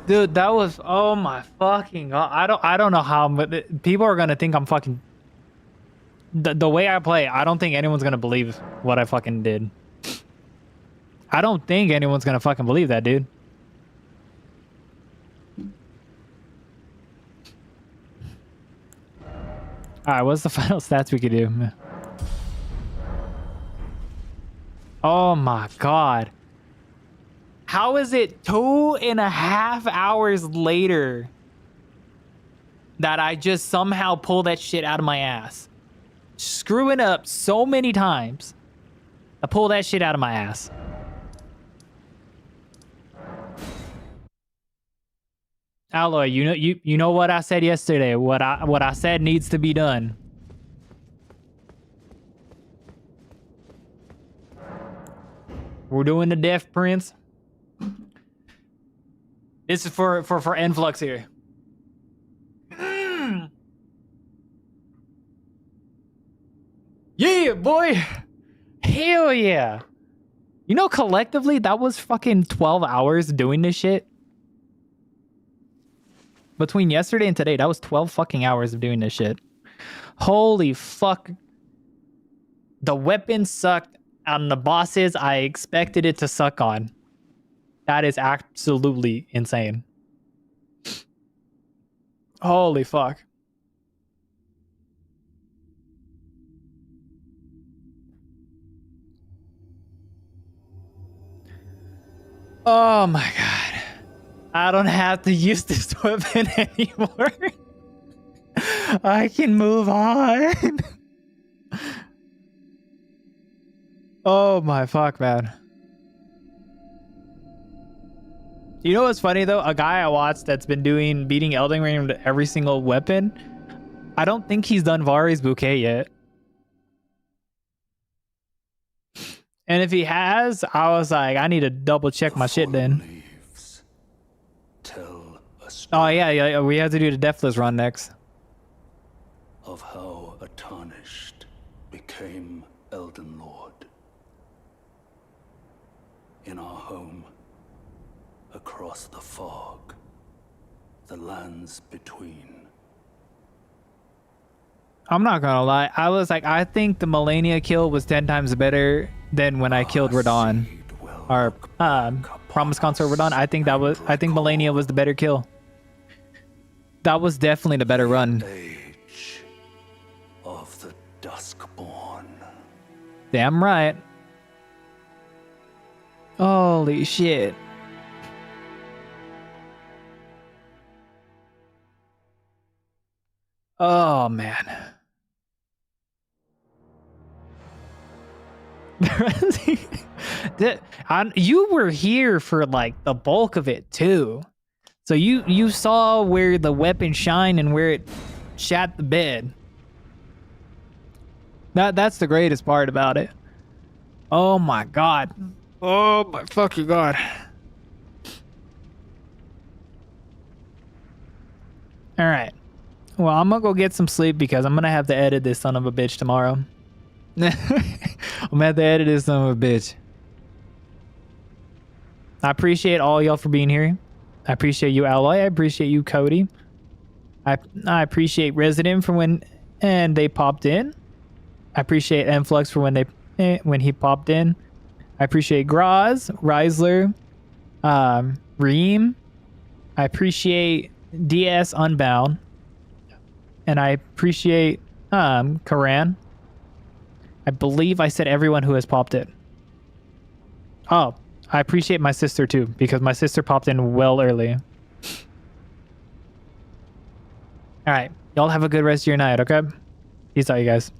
dude, that was, oh my fucking god. I don't know how, but people are gonna think I'm fucking, the way I play, I don't think anyone's gonna believe what I fucking did. I don't think anyone's gonna fucking believe that, dude. All right, what's the final stats we could do? Oh my god. How is it 2.5 hours later that I just somehow pull that shit out of my ass? Screwing up so many times. I pull that shit out of my ass. Alloy, you know what I said yesterday. What I said needs to be done. We're doing the Death Prince. This is for influx here. Yeah, boy. Hell yeah. You know, collectively, that was fucking 12 hours doing this shit. Between yesterday and today, that was 12 fucking hours of doing this shit. Holy fuck. The weapon sucked on the bosses I expected it to suck on. That is absolutely insane. Holy fuck. Oh my god. I don't have to use this weapon anymore. I can move on. Oh my fuck, man. You know what's funny though? A guy I watched that's been beating Elden Ring with every single weapon. I don't think he's done Vari's Bouquet yet. And if he has, I was like, I need to double check my shit then. Tell a Oh story yeah, we have to do the Deathless run next. of how a tarnished became Elden Lord. In our home, across the fog, the lands between. I'm not gonna lie. I was like, I think the Melania kill was 10 times better than when I killed Radon. Or Promise Consort Radon. I think Melania was the better kill. That was definitely the better run. Age of the Duskborn. Damn right. Holy shit. Oh man. You were here for like the bulk of it too. So you saw where the weapon shined and where it shat the bed. That's the greatest part about it. Oh my god. Oh my fucking god. All right. Well, I'm gonna go get some sleep because I'm gonna have to edit this son of a bitch tomorrow. I'm gonna have to edit this son of a bitch. I appreciate all y'all for being here. I appreciate you, Alloy. I appreciate you, Cody. I appreciate Resident for when they popped in. I appreciate Enflux for when he popped in. I appreciate Graz, Reisler, Reem. I appreciate DS Unbound. And I appreciate Karan. I believe I said everyone who has popped in. Oh, I appreciate my sister too, because my sister popped in well early. All right. Y'all have a good rest of your night, okay? Peace out, you guys.